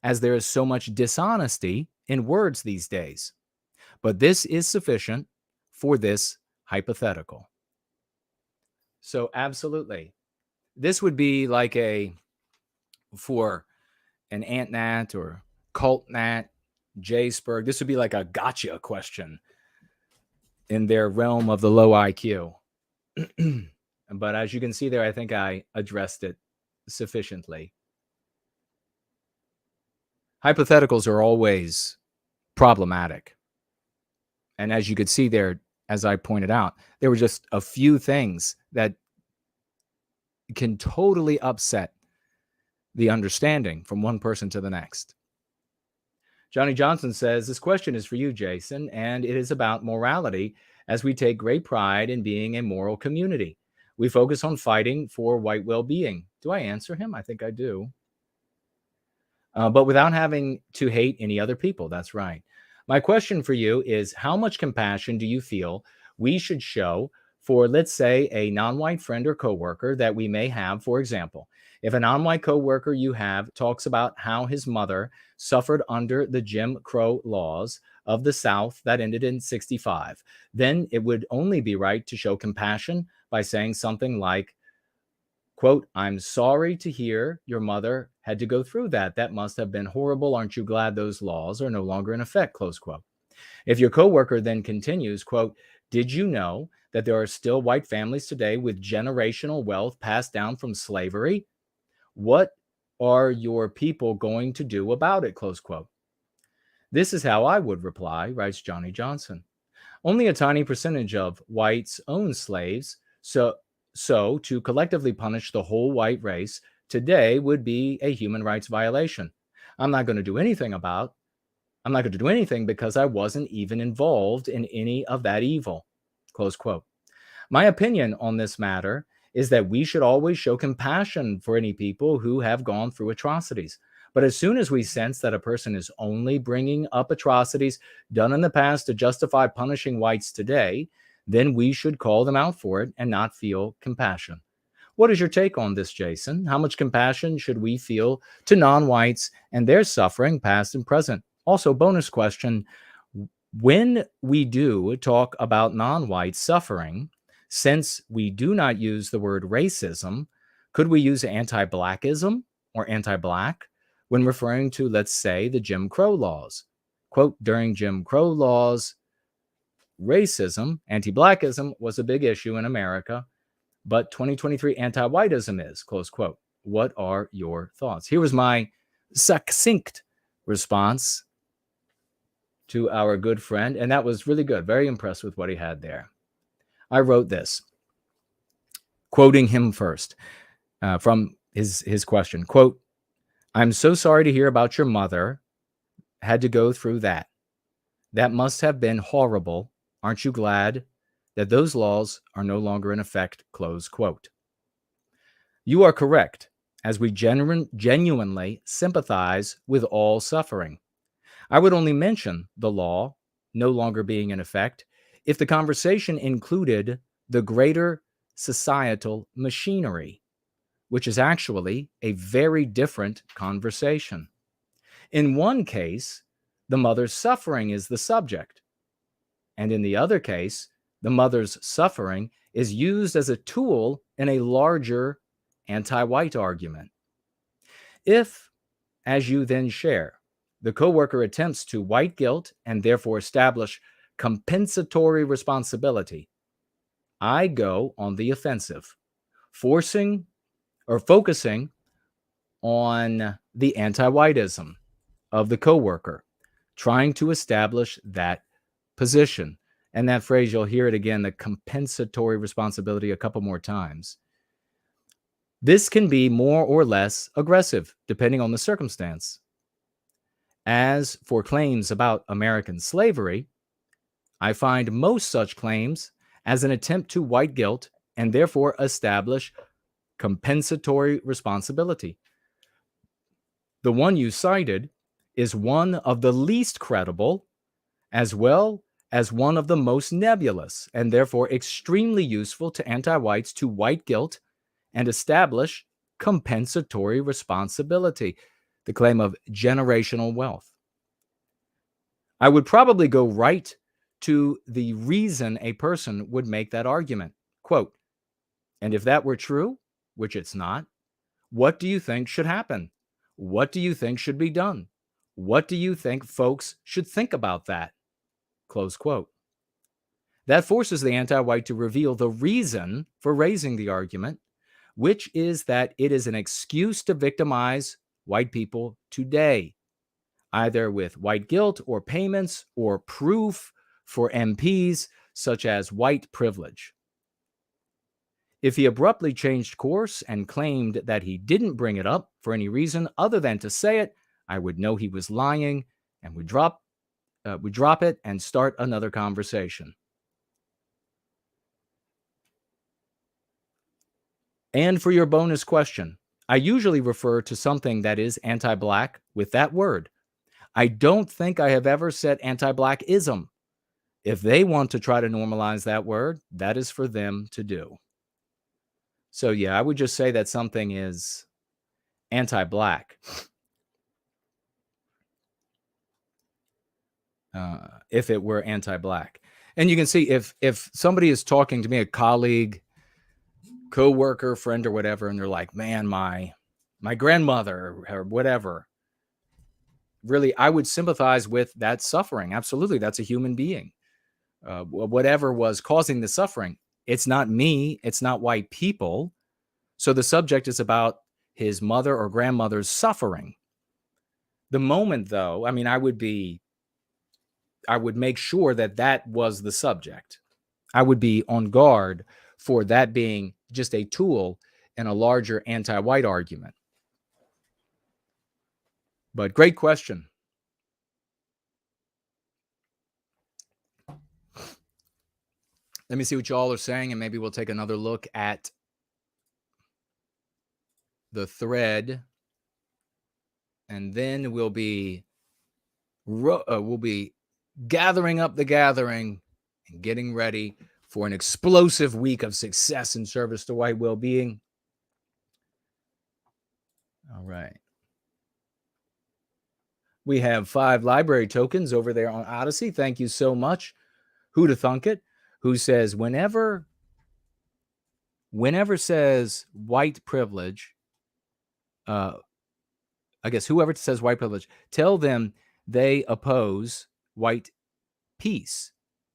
as there is so much dishonesty in words these days. But this is sufficient for this hypothetical. So absolutely. This would be like for an Ant Nat or Cult Nat, J-Spurg, this would be like a gotcha question in their realm of the low IQ. But as you can see there, I think I addressed it sufficiently. Hypotheticals are always problematic. And as you could see there, as I pointed out, there were just a few things that can totally upset the understanding from one person to the next. Johnny Johnson says, this question is for you, Jason, and it is about morality, as we take great pride in being a moral community. We focus on fighting for white well-being. Do I answer him? I think I do. But without having to hate any other people. That's right. My question for you is, how much compassion do you feel we should show for, let's say, a non-white friend or coworker that we may have? For example, if a non-white coworker you have talks about how his mother suffered under the Jim Crow laws of the South that ended in 1965, then it would only be right to show compassion by saying something like, quote, I'm sorry to hear your mother had to go through that. That must have been horrible. Aren't you glad those laws are no longer in effect? Close quote. If your coworker then continues, quote, did you know that there are still white families today with generational wealth passed down from slavery? What are your people going to do about it? Close quote. This is how I would reply, writes Johnny Johnson. Only a tiny percentage of whites own slaves, so to collectively punish the whole white race today would be a human rights violation. I'm not going to do anything because I wasn't even involved in any of that evil. Close quote. My opinion on this matter is that we should always show compassion for any people who have gone through atrocities. But as soon as we sense that a person is only bringing up atrocities done in the past to justify punishing whites today, then we should call them out for it and not feel compassion. What is your take on this, Jason? How much compassion should we feel to non-whites and their suffering, past and present? Also, bonus question, when we do talk about non-white suffering, since we do not use the word racism, could we use anti-blackism or anti-black when referring to, let's say, the Jim Crow laws? Quote, during Jim Crow laws, racism, anti-blackism was a big issue in America, but 2023 anti-whiteism is, close quote. What are your thoughts? Here was my succinct response to our good friend, and that was really good. Very impressed with what he had there. I wrote this, quoting him first from his question. Quote, I'm so sorry to hear about your mother had to go through that. That must have been horrible. Aren't you glad that those laws are no longer in effect? Close quote. You are correct, as we genuinely sympathize with all suffering. I would only mention the law no longer being in effect if the conversation included the greater societal machinery, which is actually a very different conversation. In one case, the mother's suffering is the subject, and in the other case, the mother's suffering is used as a tool in a larger anti-white argument. If, as you then share, the coworker attempts to white guilt and therefore establish compensatory responsibility, I go on the offensive, focusing on the anti-whiteism of the coworker, trying to establish that position. And that phrase, you'll hear it again, the compensatory responsibility, a couple more times. This can be more or less aggressive, depending on the circumstance. As for claims about American slavery, I find most such claims as an attempt to white guilt and therefore establish compensatory responsibility. The one you cited is one of the least credible, as well as one of the most nebulous, and therefore extremely useful to anti-whites to white guilt and establish compensatory responsibility, the claim of generational wealth. I would probably go right to the reason a person would make that argument. Quote, and if that were true, which it's not, what do you think should happen? What do you think should be done? What do you think folks should think about that? Close quote. That forces the anti-white to reveal the reason for raising the argument, which is that it is an excuse to victimize white people today, either with white guilt or payments or proof for MPs, such as white privilege. If he abruptly changed course and claimed that he didn't bring it up for any reason other than to say it, I would know he was lying and would drop it and start another conversation. And for your bonus question, I usually refer to something that is anti-black with that word. I don't think I have ever said anti-blackism. If they want to try to normalize that word, that is for them to do. So yeah, I would just say that something is anti-black. If it were anti-black. And you can see if somebody is talking to me, a colleague, co-worker, friend, or whatever, and they're like, man, my grandmother or whatever, really, I would sympathize with that suffering. Absolutely. That's a human being. Whatever was causing the suffering. It's not me. It's not white people. So the subject is about his mother or grandmother's suffering. The moment, though, I mean, I would make sure that that was the subject. I would be on guard for that being just a tool in a larger anti-white argument. But great question. Let me see what y'all are saying, and maybe we'll take another look at the thread, and then we'll be gathering up the gathering and getting ready for an explosive week of success and service to white well-being. All right. We have 5 library tokens over there on Odyssey. Thank you so much. Who to thunk it? Who says whenever says white privilege, I guess whoever says white privilege, tell them they oppose white peace.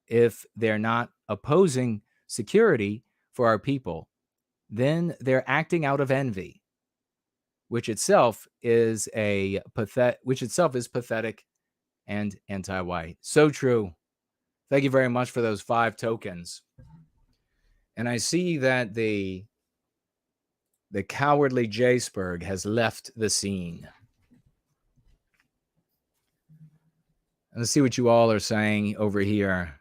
if they're not opposing security for our people, then they're acting out of envy, which itself is pathetic and anti-white. So true. Thank you very much for those 5 tokens. And I see that the cowardly Jaceberg has left the scene. And let's see what you all are saying over here.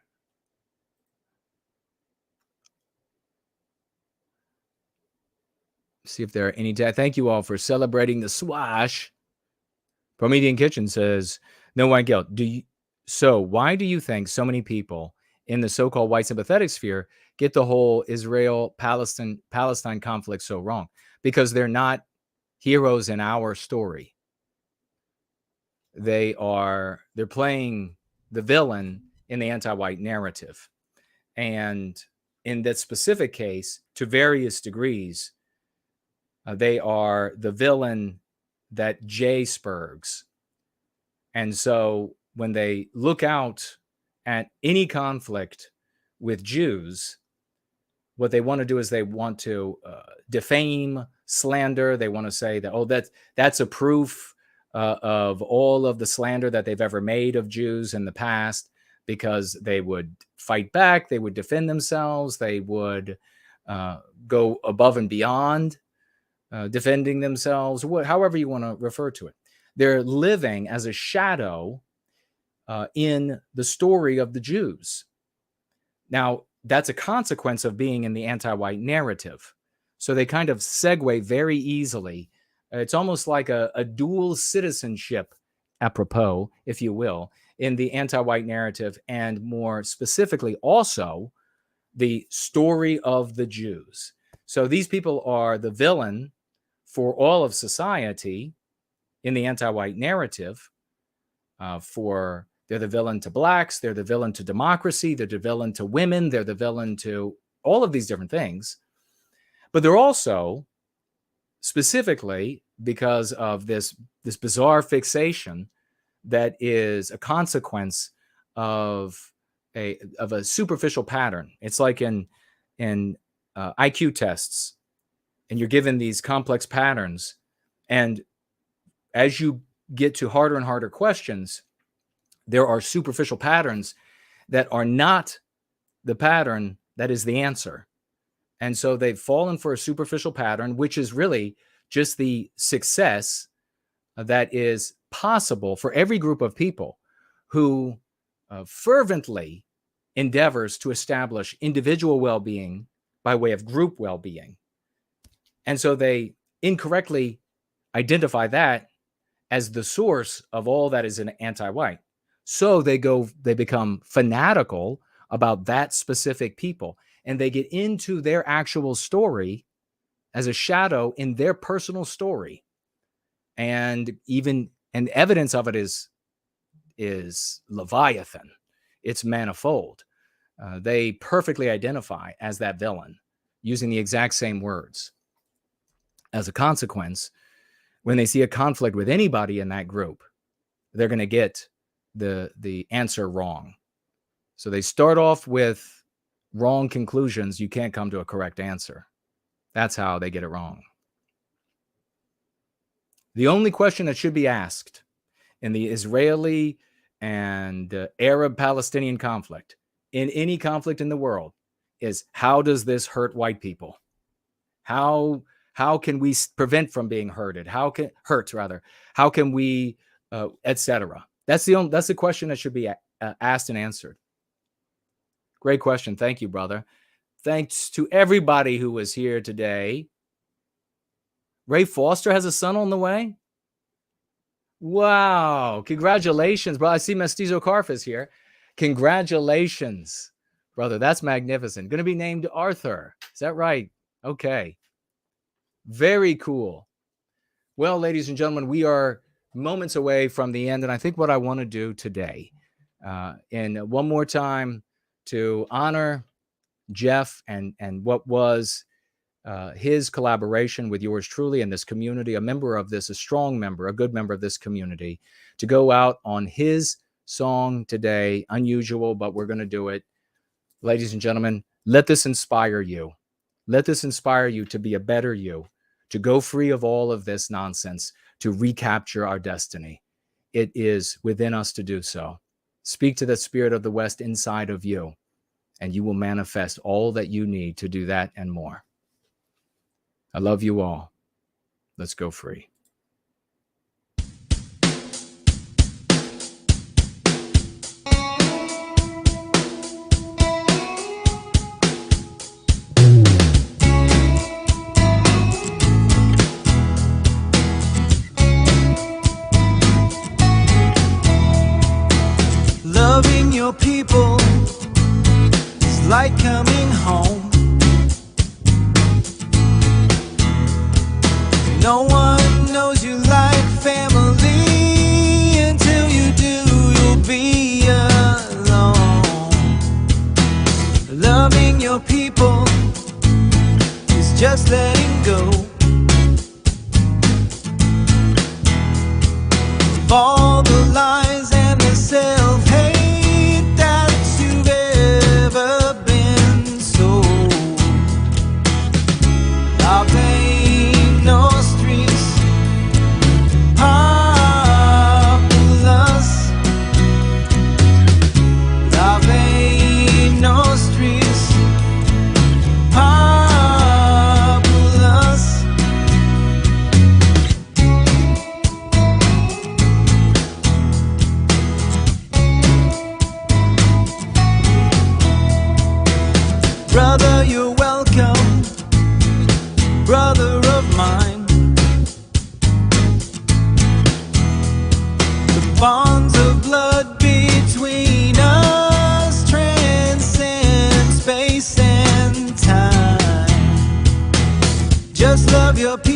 See if there are any. Thank you all for celebrating the swash. Promethean Kitchen says, no white guilt. So why do you think so many people in the so-called white sympathetic sphere get the whole Israel-Palestine conflict so wrong? Because they're not heroes in our story. They're playing the villain in the anti-white narrative. And in that specific case, to various degrees, they are the villain that Jacebergs. And so when they look out at any conflict with Jews, what they want to do is they want to defame, slander. They want to say that, oh, that's a proof of all of the slander that they've ever made of Jews in the past, because they would fight back, they would defend themselves, they would go above and beyond defending themselves, however you want to refer to it. They're living as a shadow in the story of the Jews. Now, that's a consequence of being in the anti-white narrative. So they kind of segue very easily. It's almost like a dual citizenship, apropos, if you will, in the anti-white narrative, and more specifically also the story of the Jews. So these people are the villain for all of society in the anti-white narrative. They're the villain to blacks, they're the villain to democracy, they're the villain to women, they're the villain to all of these different things. But they're also, specifically because of this bizarre fixation that is a consequence of a superficial pattern. It's like in IQ tests, and you're given these complex patterns, and as you get to harder and harder questions, there are superficial patterns that are not the pattern that is the answer. And so they've fallen for a superficial pattern, which is really just the success that is possible for every group of people who fervently endeavors to establish individual well-being by way of group well-being. And so they incorrectly identify that as the source of all that is an anti-white. So they become fanatical about that specific people, and they get into their actual story as a shadow in their personal story. And evidence of it is Leviathan. It's manifold. They perfectly identify as that villain using the exact same words. As a consequence, when they see a conflict with anybody in that group, they're going to get the answer wrong. So they start off with wrong conclusions. You can't come to a correct answer. That's how they get it wrong. The only question that should be asked in the Israeli and Arab-Palestinian conflict, in any conflict in the world, is how does this hurt white people? How can we prevent from being hurt? How can we, etc. That's the question that should be asked and answered. Great question. Thank you, brother. Thanks to everybody who was here today. Ray Foster has a son on the way. Wow. Congratulations, bro. I see Mestizo Carfus here. Congratulations, brother. That's magnificent. Going to be named Arthur. Is that right? Okay. Very cool. Well, ladies and gentlemen, we are moments away from the end. And I think what I want to do today, and one more time to honor Jeff and what was his collaboration with yours truly in this community, a strong member, a good member of this community, to go out on his song today. Unusual, but we're going to do it. Ladies and gentlemen, let this inspire you. Let this inspire you to be a better you, to go free of all of this nonsense, to recapture our destiny. It is within us to do so. Speak to the spirit of the West inside of you, and you will manifest all that you need to do that and more. I love you all. Let's go free. Loving your people is like coming home. No one knows you like family. Until you do, you'll be alone. Loving your people is just letting go of all the lies and the self-hate that you've ever been sold. Love ain't no streets, populous. Love ain't no streets, populous. Brother, you're welcome, brother of mine. The bonds of blood between us transcend space and time. Just love your people.